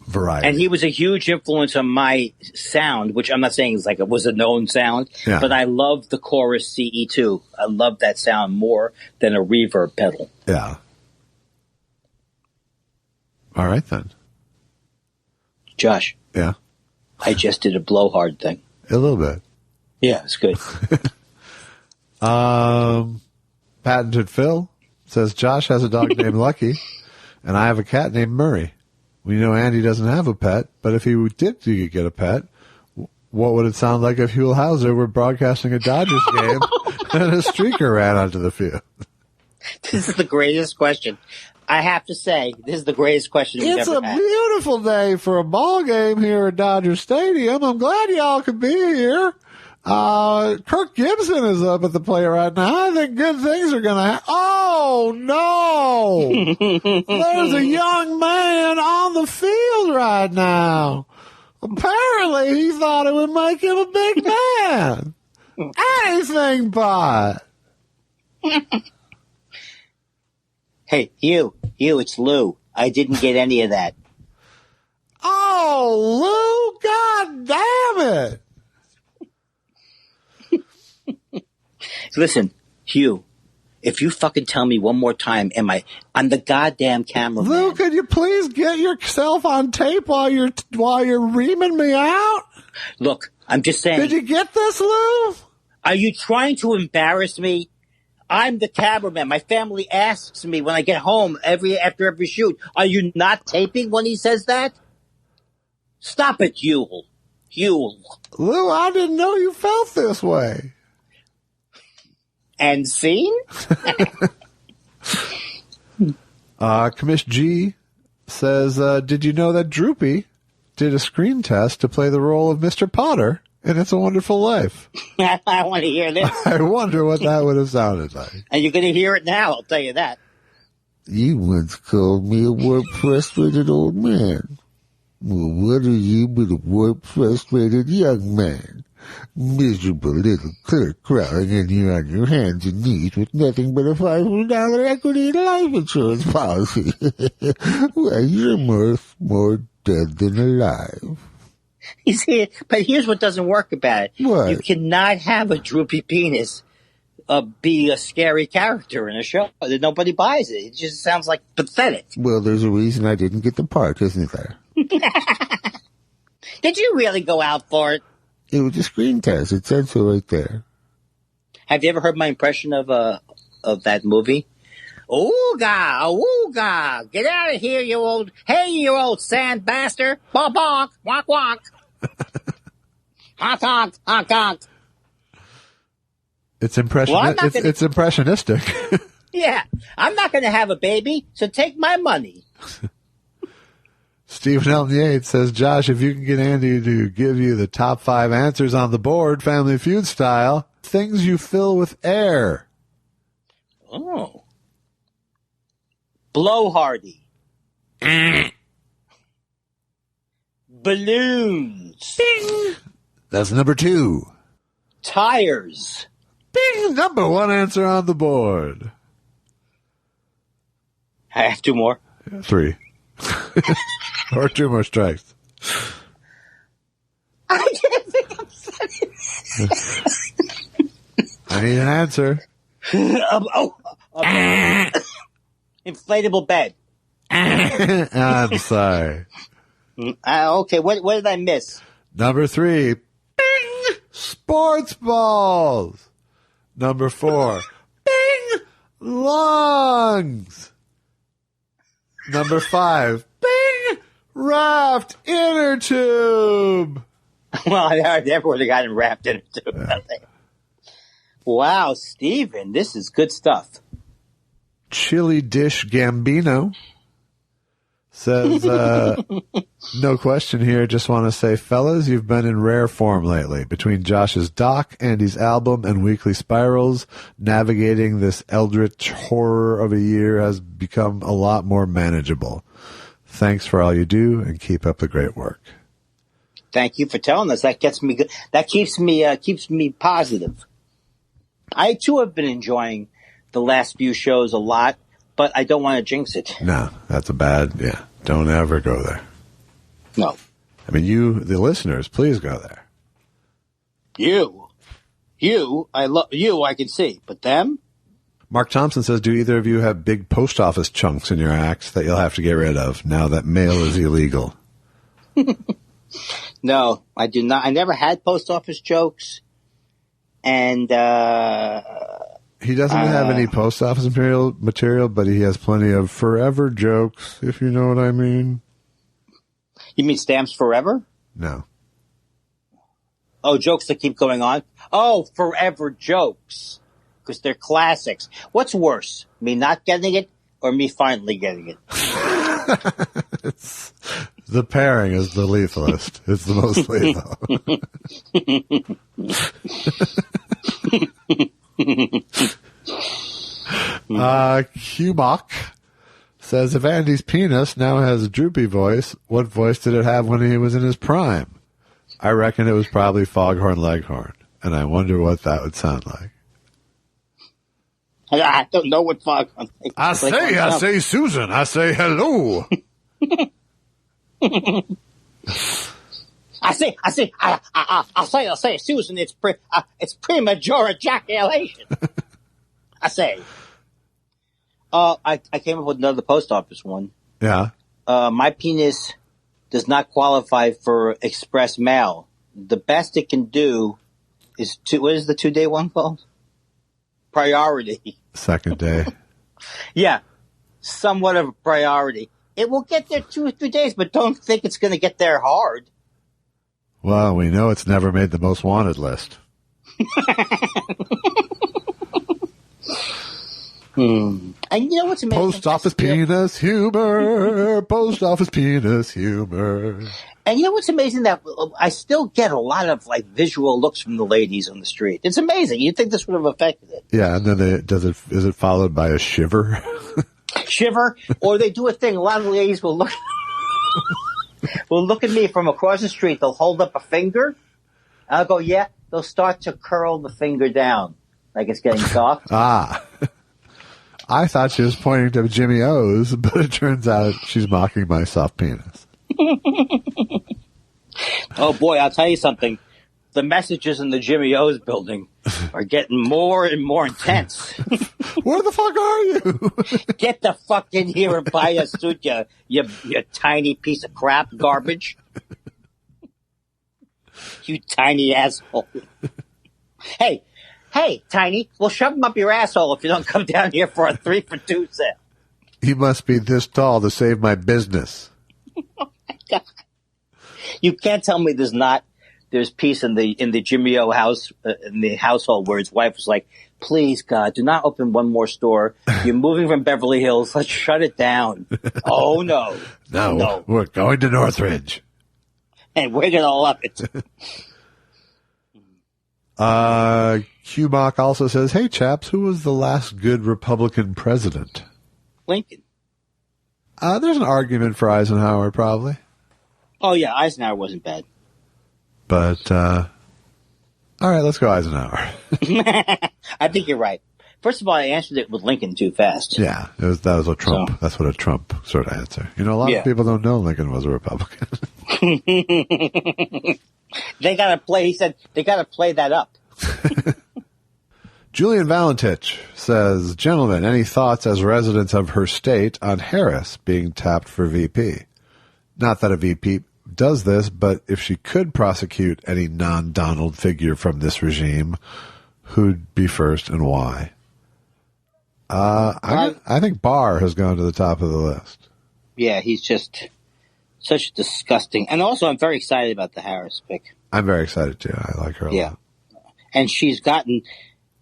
variety. And he was a huge influence on my sound, which I'm not saying is like it was a known sound, but I love the chorus CE2. I love that sound more than a reverb pedal. Yeah. All right, then. Josh. Yeah? I just did a blowhard thing. A little bit. Yeah, it's good. Patented Phil says, Josh has a dog named Lucky, and I have a cat named Murray. We know Andy doesn't have a pet, but if he did get a pet, what would it sound like if Huell Hauser were broadcasting a Dodgers game and a streaker ran onto the field? This is the greatest question. I have to say, this is the greatest question we've ever had. It's a beautiful day for a ball game here at Dodger Stadium. I'm glad y'all could be here. Kirk Gibson is up at the plate right now. I think good things are going to happen. Oh, no! There's a young man on the field right now. Apparently, he thought it would make him a big man. Anything but. Hey, you, it's Lou. I didn't get any of that. Oh, Lou, God damn it. Listen, Hugh, if you fucking tell me one more time, I'm the goddamn cameraman. Lou, could you please get yourself on tape while you're reaming me out? Look, I'm just saying. Did you get this, Lou? Are you trying to embarrass me? I'm the cameraman. My family asks me when I get home after every shoot, are you not taping when he says that? Stop it, Huell. Lou, I didn't know you felt this way. And seen? Commish G says, did you know that Droopy did a screen test to play the role of Mr. Potter in It's a Wonderful Life? I want to hear this. I wonder what that would have sounded like. And you're going to hear it now, I'll tell you that. You once called me a work-frustrated old man. Well, what are you but a work-frustrated young man? Miserable little clerk crawling in here on your hands and knees with nothing but a $500 equity and life insurance policy. Well, you're more dead than alive. You see, but here's what doesn't work about it. What? You cannot have a droopy penis be a scary character in a show. Nobody buys it. It just sounds like pathetic. Well, there's a reason I didn't get the part, isn't there? Did you really go out for it? It was a screen test. It said so right there. Have you ever heard my impression of that movie? Ooga, ooga, get out of here, you old sand bastard. Bonk, bonk, wonk, wonk. Honk, honk, honk, honk. It's it's impressionistic. Yeah, I'm not going to have a baby, so take my money. Stephen Elton Yates says, Josh, if you can get Andy to give you the top 5 answers on the board, Family Feud style, things you fill with air. Oh. Blowhardy. Balloons. Bing. That's number 2. Tires. Bing. Number 1 answer on the board. I have 2 more. 3. Or 2 more strikes. I can't think of it. I need an answer. Inflatable bed. I'm sorry. Okay, what did I miss? Number 3, bing, sports balls. Number 4, bing, lungs. Number 5, bing, raft inner tube. Well, I never would have gotten wrapped in it, too. Yeah. Wow, Steven, this is good stuff. Chili Dish Gambino says, no question here. Just want to say, fellas, you've been in rare form lately. Between Josh's doc, Andy's album, and weekly spirals, navigating this eldritch horror of a year has become a lot more manageable. Thanks for all you do, and keep up the great work. Thank you for telling us. That gets me good. That keeps me positive. I too have been enjoying the last few shows a lot, but I don't want to jinx it. No, that's a bad, yeah. Don't ever go there. No. I mean, you, the listeners, please go there. I love you, I can see, but them? Mark Thompson says, do either of you have big post office chunks in your acts that you'll have to get rid of now that mail is illegal? No, I do not. I never had post office jokes. And, he doesn't have any post office material, but he has plenty of forever jokes, if you know what I mean. You mean stamps forever? No. Oh, jokes that keep going on? Oh, forever jokes. Because they're classics. What's worse, me not getting it or me finally getting it? The pairing is the lethalest. It's the most lethal. Cubach says, if Andy's penis now has a droopy voice, what voice did it have when he was in his prime? I reckon it was probably Foghorn Leghorn, and I wonder what that would sound like. I don't know what Foghorn Leghorn. I say, Susan, I say hello. I say, Susan, it's premature ejaculation. I say. I came up with another post office one. Yeah. My penis does not qualify for express mail. The best it can do is what is the 2-day one called? Priority. Second day. Yeah. Somewhat of a priority. It will get there 2 or 3 days, but don't think it's going to get there hard. Well, we know it's never made the most wanted list. And you know what's amazing? Post office penis humor. Post office penis humor. And you know what's amazing? That I still get a lot of like visual looks from the ladies on the street. It's amazing. You'd think this would have affected it. Yeah, and then is it followed by a shiver? Shiver, or they do a thing. A lot of ladies will look at me from across the street. They'll hold up a finger. I'll go, yeah. They'll start to curl the finger down like it's getting soft. I thought she was pointing to Jimmy O's, but it turns out she's mocking my soft penis. Oh boy, I'll tell you something. The messages in the Jimmy O's building are getting more and more intense. Where the fuck are you? Get the fuck in here and buy a suit, you tiny piece of crap garbage. You tiny asshole. Hey, Tiny, we'll shove them up your asshole if you don't come down here for a 3-for-2 sale. He must be this tall to save my business. Oh my God. You can't tell me there's peace in the Jimmy O house, in the household where his wife was like, please, God, do not open one more store. You're moving from Beverly Hills. Let's shut it down. Oh, no. No, we're going to Northridge. And we're going to love it. Cubach also says, hey, chaps, who was the last good Republican president? Lincoln. There's an argument for Eisenhower, probably. Oh, yeah, Eisenhower wasn't bad. But, all right, let's go Eisenhower. I think you're right. First of all, I answered it with Lincoln too fast. Yeah, that was a Trump. So. That's what a Trump sort of answer. You know, a lot of people don't know Lincoln was a Republican. He said, they got to play that up. Julian Valentich says, gentlemen, any thoughts as residents of her state on Harris being tapped for VP? Not that a VP does this, but if she could prosecute any non-Donald figure from this regime, who'd be first and why? I think Barr has gone to the top of the list. Yeah, he's just such disgusting. And also, I'm very excited about the Harris pick. I'm very excited, too. I like her a lot. And she's gotten...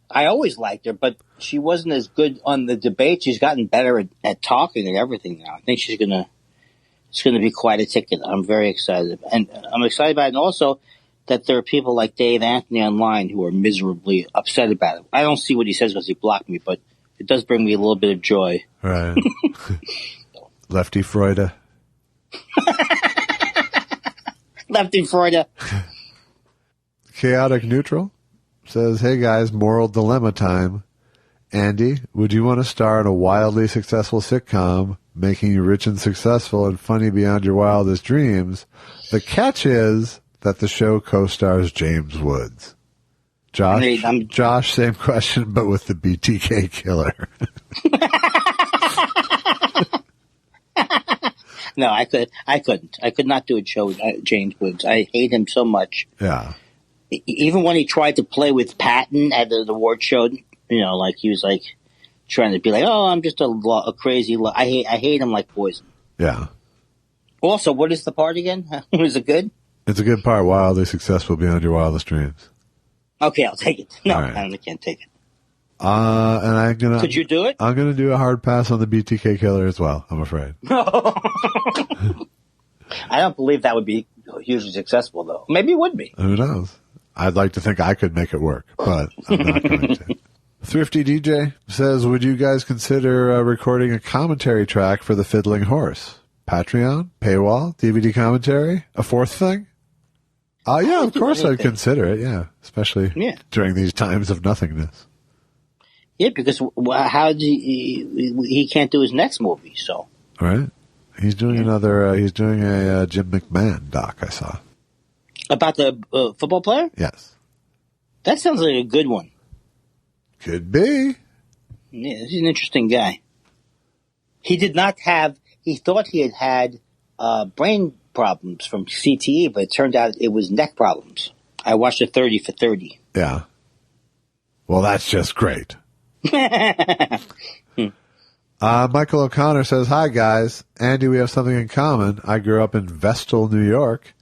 I always liked her, but she wasn't as good on the debate. She's gotten better at talking and everything now. I think it's going to be quite a ticket. I'm very excited. And I'm excited about it. And also that there are people like Dave Anthony online who are miserably upset about it. I don't see what he says because he blocked me, but it does bring me a little bit of joy. Right. Lefty Freude. Lefty Freude. Chaotic Neutral says, hey guys, moral dilemma time. Andy, would you want to star in a wildly successful sitcom, making you rich and successful and funny beyond your wildest dreams? The catch is that the show co-stars James Woods. Josh, same question, but with the BTK killer. No, I couldn't. I could not do a show with James Woods. I hate him so much. Yeah. Even when he tried to play with Patton at the award show, like he was like trying to be like, oh, I'm just a crazy. I hate him like poison. Yeah. Also, what is the part again? Was it good? It's a good part. Wildly successful beyond your wildest dreams. Okay, I'll take it. No, right. I can't take it. And Could you do it? I'm gonna do a hard pass on the BTK killer as well. I'm afraid. I don't believe that would be hugely successful, though. Maybe it would be. Who knows? I'd like to think I could make it work, but I'm not going to. Thrifty DJ says, would you guys consider recording a commentary track for The Fiddling Horse? Patreon? Paywall? DVD commentary? A fourth thing? Yeah, of course I'd consider it, yeah. Especially during these times of nothingness. Yeah, because he can't do his next movie, so. Right. He's doing he's doing a Jim McMahon doc, I saw. About the football player? Yes. That sounds like a good one. Could be. Yeah, he's an interesting guy. He thought he had brain problems from CTE, but it turned out it was neck problems. I watched a 30 for 30. Yeah. Well, that's just great. Michael O'Connor says, hi, guys. Andy, we have something in common. I grew up in Vestal, New York.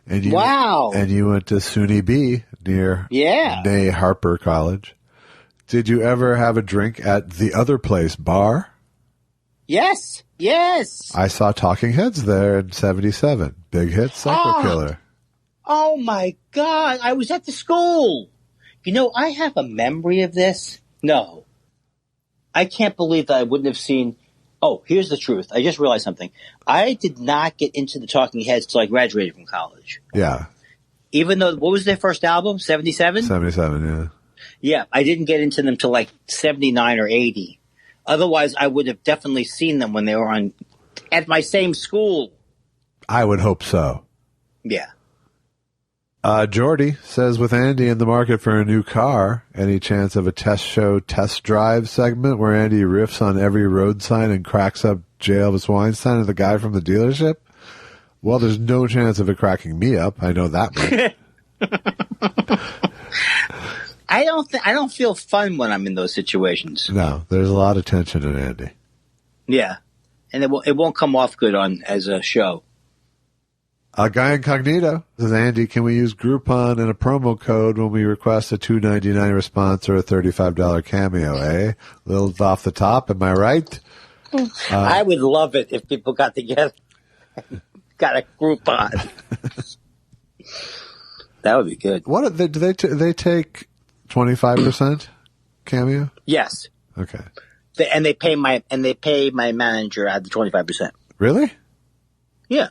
And you, wow. And you went to SUNY B near Nay Harper College. Did you ever have a drink at the other place, bar? Yes. Yes. I saw Talking Heads there in 77. Big hit, Psycho Killer. Oh, my God. I was at the school. I have a memory of this. No. I can't believe that I wouldn't have seen... Oh, here's the truth. I just realized something. I did not get into the Talking Heads till I graduated from college. Yeah. Even though, what was their first album? 77? 77, yeah. Yeah, I didn't get into them till like 79 or 80. Otherwise, I would have definitely seen them when they were at my same school. I would hope so. Yeah. Jordy says, with Andy in the market for a new car, any chance of a test drive segment where Andy riffs on every road sign and cracks up J. Elvis Weinstein and the guy from the dealership? Well, there's no chance of it cracking me up. I know that much. I don't feel fun when I'm in those situations. No, there's a lot of tension in Andy. Yeah. And it won't come off good as a show. Guy Incognito says, Andy, can we use Groupon and a promo code when we request a $2.99 response or a $35 cameo, eh? A little off the top, am I right? I would love it if people got together, got a Groupon. That would be good. What do they take 25% cameo? Yes. Okay. They pay my manager at the 25%. Really? Yeah.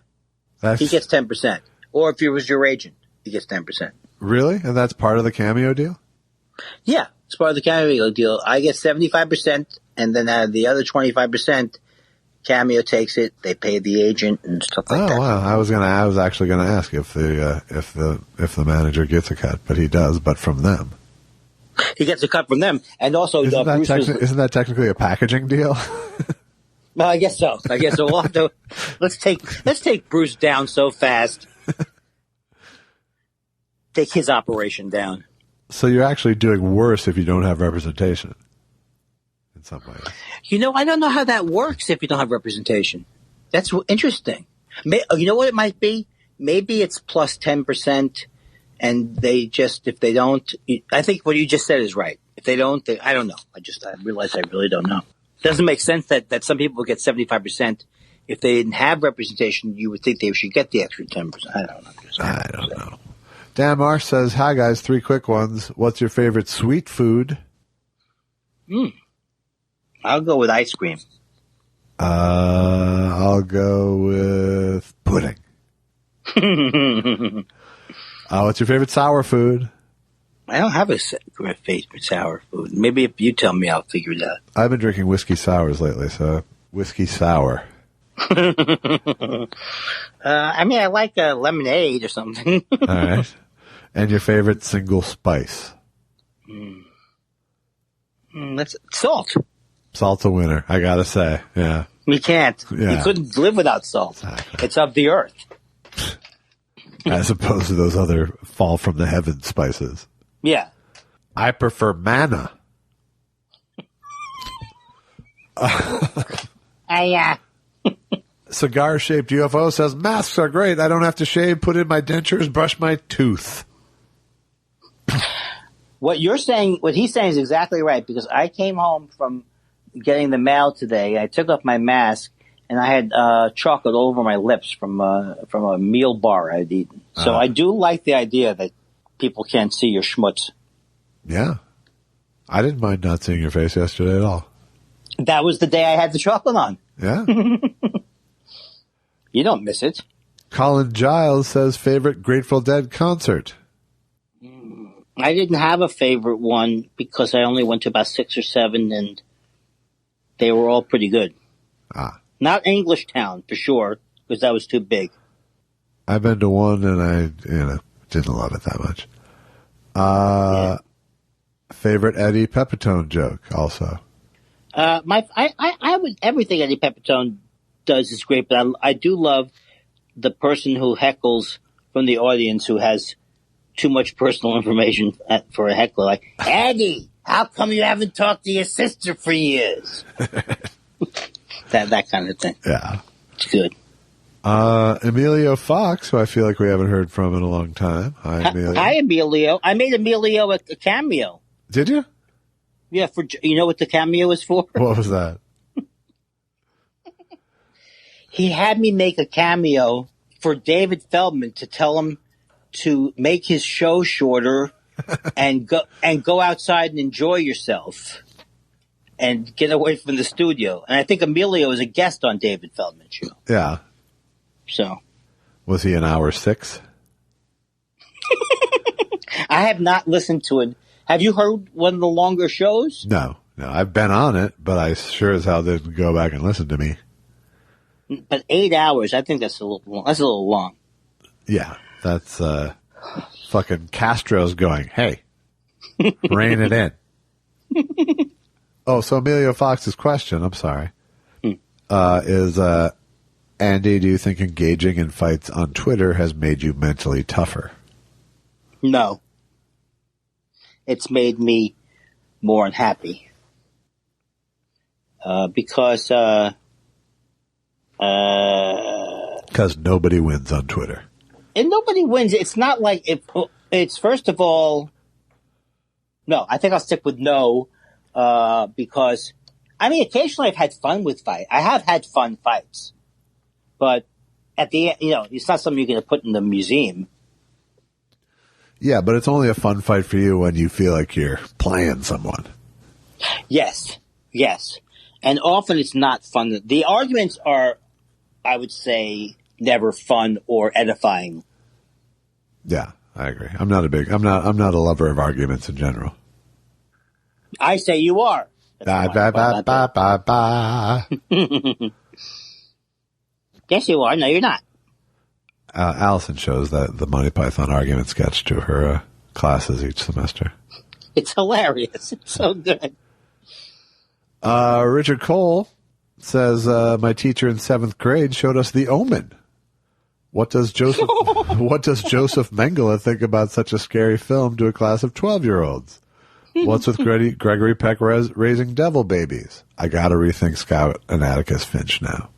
He gets 10%. Or if he was your agent, he gets 10%. Really? And that's part of the cameo deal? Yeah, it's part of the cameo deal. I get 75%, and then the other 25%, Cameo takes it. They pay the agent and stuff like that. Oh wow! I was actually gonna ask if the manager gets a cut, but he does, but from them. He gets a cut from them, and also Isn't that technically a packaging deal? Well, I guess so. We'll have to let's take Bruce down so fast. Take his operation down. So you're actually doing worse if you don't have representation in some ways. I don't know how that works if you don't have representation. That's interesting. You know what it might be? Maybe it's plus 10%, and if they don't, I think what you just said is right. If they don't, I don't know. I realize I really don't know. It doesn't make sense that some people get 75%. If they didn't have representation, you would think they should get the extra 10%. I don't know. Dan Marsh says, hi guys, 3 quick ones. What's your favorite sweet food? I'll go with ice cream. I'll go with pudding. What's your favorite sour food? I don't have a favorite sour food. Maybe if you tell me, I'll figure it out. I've been drinking whiskey sours lately, so whiskey sour. I like a lemonade or something. All right. And your favorite single spice? That's salt. Salt's a winner, I gotta say. Yeah. We can't. Yeah. You couldn't live without salt. Exactly. It's of the earth. As opposed to those other fall from the heavens spices. Yeah. I prefer manna. Cigar-shaped UFO says, masks are great. I don't have to shave, put in my dentures, brush my tooth. What he's saying is exactly right, because I came home from getting the mail today. I took off my mask, and I had chocolate all over my lips from a meal bar I'd eaten. So I do like the idea that people can't see your schmutz. Yeah. I didn't mind not seeing your face yesterday at all. That was the day I had the chocolate on. Yeah. You don't miss it. Colin Giles says, favorite Grateful Dead concert? I didn't have a favorite one because I only went to about 6 or 7, and they were all pretty good. Not English Town, for sure, because that was too big. I've been to one, and I didn't love it that much. Favorite Eddie Pepitone joke, also? Everything Eddie Pepitone does is great, but I do love the person who heckles from the audience who has too much personal information for a heckler. Like, Eddie, how come you haven't talked to your sister for years? that kind of thing. Yeah. It's good. Emilio Fox, who I feel like we haven't heard from in a long time. Hi, Emilio. Hi, Emilio. I made Emilio a cameo. Did you? Yeah, you know what the cameo is for? What was that? He had me make a cameo for David Feldman to tell him to make his show shorter and go outside and enjoy yourself and get away from the studio. And I think Emilio is a guest on David Feldman's show. Yeah. So. Was he an hour 6? I have not listened to it. Have you heard one of the longer shows? No. I've been on it, but I sure as hell didn't go back and listen to me. But 8 hours, I think that's a little long. That's a little long. Yeah. That's fucking Castro's going, hey, rein it in. Oh, so Emilio Fox's question, I'm sorry, is, Andy, do you think engaging in fights on Twitter has made you mentally tougher? No. It's made me more unhappy. Because nobody wins on Twitter. And nobody wins. It's not like it's first of all, no, I think I'll stick with no, because, occasionally I've had fun with fights. I have had fun fights, but at the end, it's not something you're going to put in the museum. Yeah, but it's only a fun fight for you when you feel like you're playing someone. Yes. And often it's not fun. The arguments are, I would say, never fun or edifying. Yeah, I agree. I'm not a lover of arguments in general. I say you are. Ba, ba, ba, ba, ba, ba. Yes, you are. No, you're not. Allison shows the Monty Python argument sketch to her classes each semester. It's hilarious. It's so good. Richard Cole says, my teacher in 7th grade showed us The Omen. What does Joseph Mengele think about such a scary film to a class of 12-year-olds? What's with Gregory Peck raising devil babies? I got to rethink Scout and Atticus Finch now.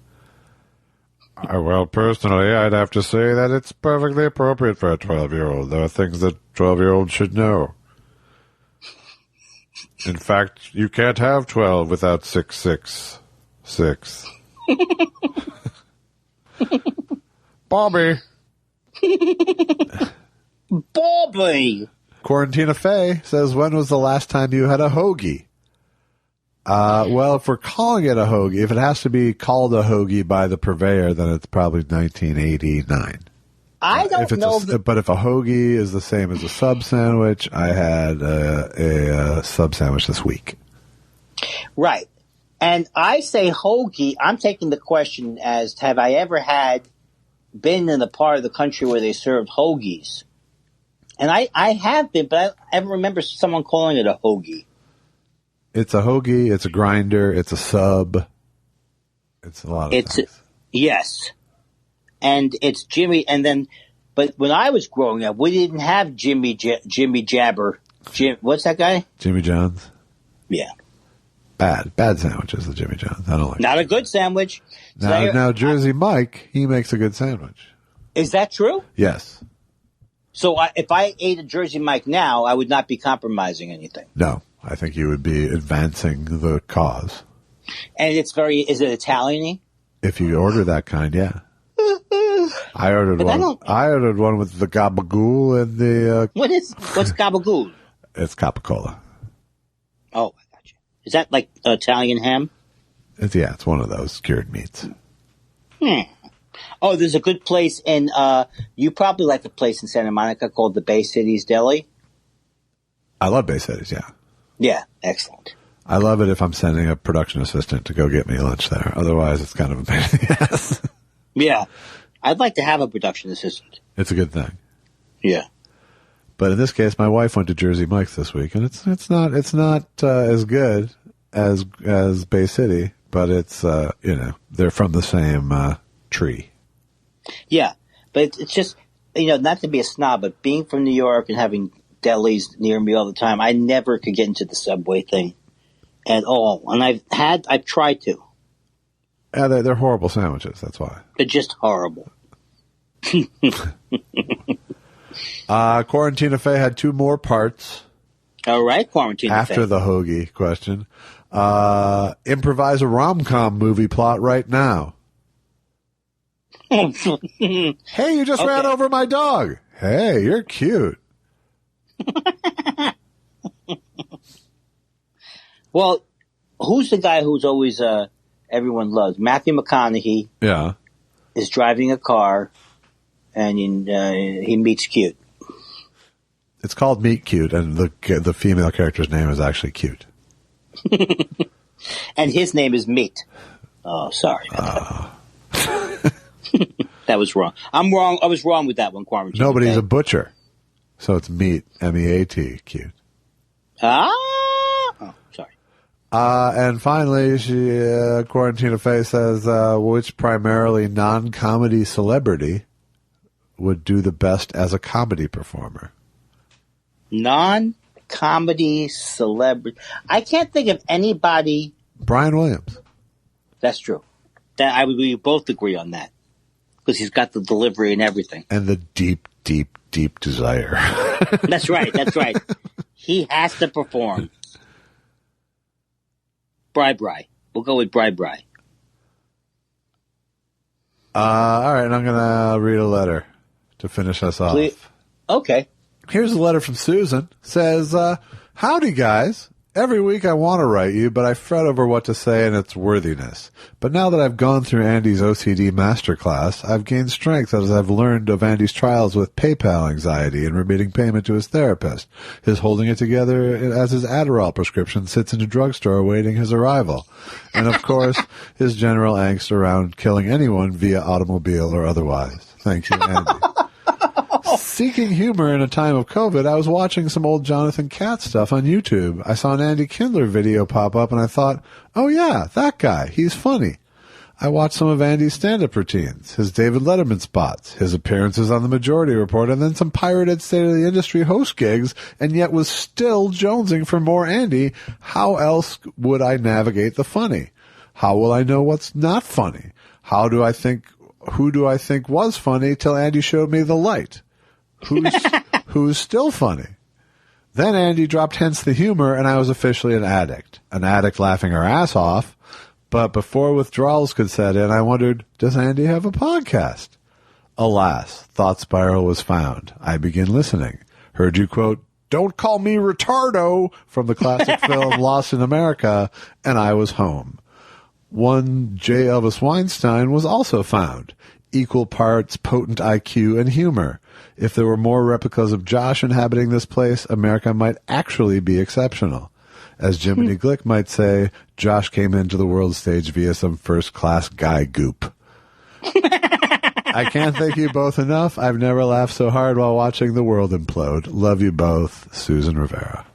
Well, personally, I'd have to say that it's perfectly appropriate for a 12-year-old. There are things that 12-year-olds should know. In fact, you can't have 12 without 666. Bobby. Bobby. Quarantina Faye says, when was the last time you had a hoagie? Well, if we're calling it a hoagie, if it has to be called a hoagie by the purveyor, then it's probably 1989. I don't know. But if a hoagie is the same as a sub sandwich, I had a sub sandwich this week. Right. And I say hoagie, I'm taking the question as, have I ever been in a part of the country where they served hoagies? And I have been, but I ever remember someone calling it a hoagie. It's a hoagie, it's a grinder, it's a sub. It's a lot of things. Yes. And it's Jimmy, but when I was growing up, we didn't have Jimmy Jabber. What's that guy? Jimmy John's? Yeah. Bad sandwiches, the Jimmy John's. I don't like Not a good sandwich. Now, Jersey Mike, he makes a good sandwich. Is that true? Yes. So if I ate a Jersey Mike now, I would not be compromising anything. No, I think you would be advancing the cause. And is it Italian-y? If you order that kind, yeah. I ordered one. I ordered one with the gabagool and the. What's gabagool? It's capicola. Oh, I got you. Is that like Italian ham? It's one of those cured meats. Oh, there's a good place in. You probably like the place in Santa Monica called the Bay Cities Deli. I love Bay Cities. Yeah. Yeah, excellent. I love it if I'm sending a production assistant to go get me lunch there. Otherwise, it's kind of a pain in the ass. Yeah. I'd like to have a production assistant. It's a good thing. Yeah. But in this case, my wife went to Jersey Mike's this week, and it's not as good as Bay City, but it's they're from the same tree. Yeah, but it's just not to be a snob, but being from New York and having delis near me all the time, I never could get into the subway thing at all, and I've tried to. Yeah, they're horrible sandwiches. That's why. They're just horrible. Quarantina Faye had 2 more parts. All right, Quarantina Faye. After the hoagie question. Improvise a rom-com movie plot right now. Hey, you just ran over my dog. Hey, you're cute. Well, who's the guy who's always everyone loves? Matthew McConaughey. Yeah. Is driving a car, and he meets Cute. It's called Meet Cute, and the female character's name is actually Cute. And his name is Meat. Oh, sorry. That was wrong. I'm wrong. I was wrong with that one, Quarantine. No, but he's a butcher. So it's Meat, M-E-A-T, Cute. Oh, sorry. And finally, Quarantina Faye says, which primarily non-comedy celebrity would do the best as a comedy performer? Non-comedy celebrity. I can't think of anybody. Brian Williams. That's true. We both agree on that. Because he's got the delivery and everything. And the deep, deep, deep desire. That's right. He has to perform. Bri. We'll go with Bri. All right, and I'm going to read a letter to finish us off. Please. Okay. Here's a letter from Susan. Says, howdy, guys. Every week I want to write you, but I fret over what to say and its worthiness. But now that I've gone through Andy's OCD masterclass, I've gained strength as I've learned of Andy's trials with PayPal anxiety and remitting payment to his therapist, his holding it together as his Adderall prescription sits in a drugstore awaiting his arrival, and of course, his general angst around killing anyone via automobile or otherwise. Thank you, Andy. Seeking humor in a time of COVID, I was watching some old Jonathan Katz stuff on YouTube. I saw an Andy Kindler video pop up, and I thought, oh yeah, that guy, he's funny. I watched some of Andy's stand-up routines, his David Letterman spots, his appearances on The Majority Report, and then some pirated State of the Industry host gigs, and yet was still jonesing for more Andy. How else would I navigate the funny? How will I know what's not funny? Who do I think was funny till Andy showed me the light? Who's still funny? Then Andy dropped Hence the Humor, and I was officially an addict laughing her ass off. But before withdrawals could set in, I wondered, does Andy have a podcast? Alas, Thought Spiral was found. I began listening. Heard you quote, "Don't call me retardo," from the classic film Lost in America, and I was home. One J. Elvis Weinstein was also found. Equal parts potent IQ and humor. If there were more replicas of Josh inhabiting this place, America might actually be exceptional. As Jiminy Glick might say, Josh came into the world stage via some first-class guy goop. I can't thank you both enough. I've never laughed so hard while watching the world implode. Love you both, Susan Rivera.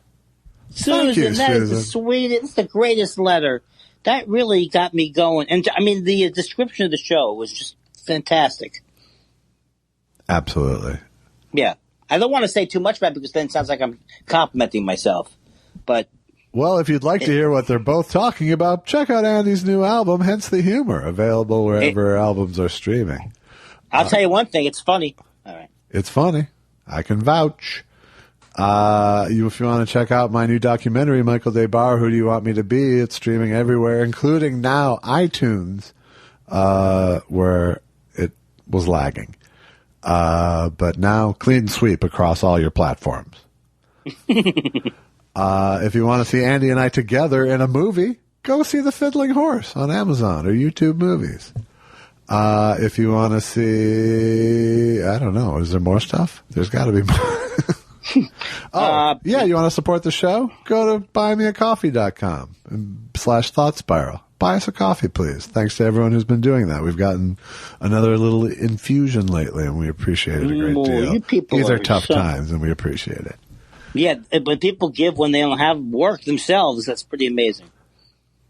Susan, that is the sweetest, it's the greatest letter. That really got me going. And I mean, the description of the show was just fantastic. Absolutely. Yeah. I don't want to say too much about it because then it sounds like I'm complimenting myself. But well, if you'd like to hear what they're both talking about, check out Andy's new album, Hence the Humor, available wherever albums are streaming. I'll tell you one thing, it's funny. All right. It's funny. I can vouch. If you want to check out my new documentary, Michael Day Bauer, Who Do You Want Me to Be? It's streaming everywhere, including now iTunes, where it was lagging. But now clean sweep across all your platforms. If you want to see Andy and I together in a movie, go see The Fiddling Horse on Amazon or YouTube Movies. If you want to see, I don't know, is there more stuff? There's got to be more. You want to support the show? Go to buymeacoffee.com/Thought Spiral. Buy us a coffee, please. Thanks to everyone who's been doing that. We've gotten another little infusion lately, and we appreciate it a great deal. These are tough times, and we appreciate it. Yeah, but people give when they don't have work themselves. That's pretty amazing.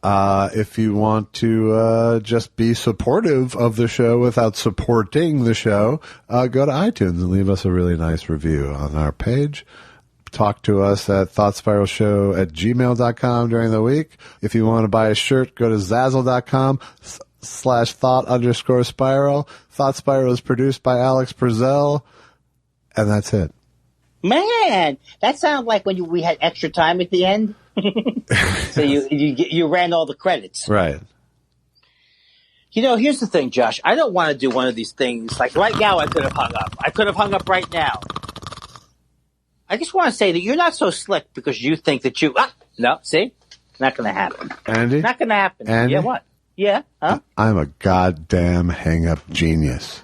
If you want to just be supportive of the show without supporting the show, go to iTunes and leave us a really nice review on our page. Talk to us at thoughtspiralshow@gmail.com during the week. If you want to buy a shirt, go to Zazzle.com/thought_spiral. Thought Spiral is produced by Alex Prezell, and that's it. Man, that sounds like when we had extra time at the end. So you ran all the credits. Right. You know, here's the thing, Josh. I don't want to do one of these things. Like right now, I could have hung up. I could have hung up right now. I just want to say that you're not so slick because you think that you... no, see? Not going to happen. Andy? Not going to happen. Andy? Yeah, what? Yeah, huh? I'm a goddamn hang-up genius.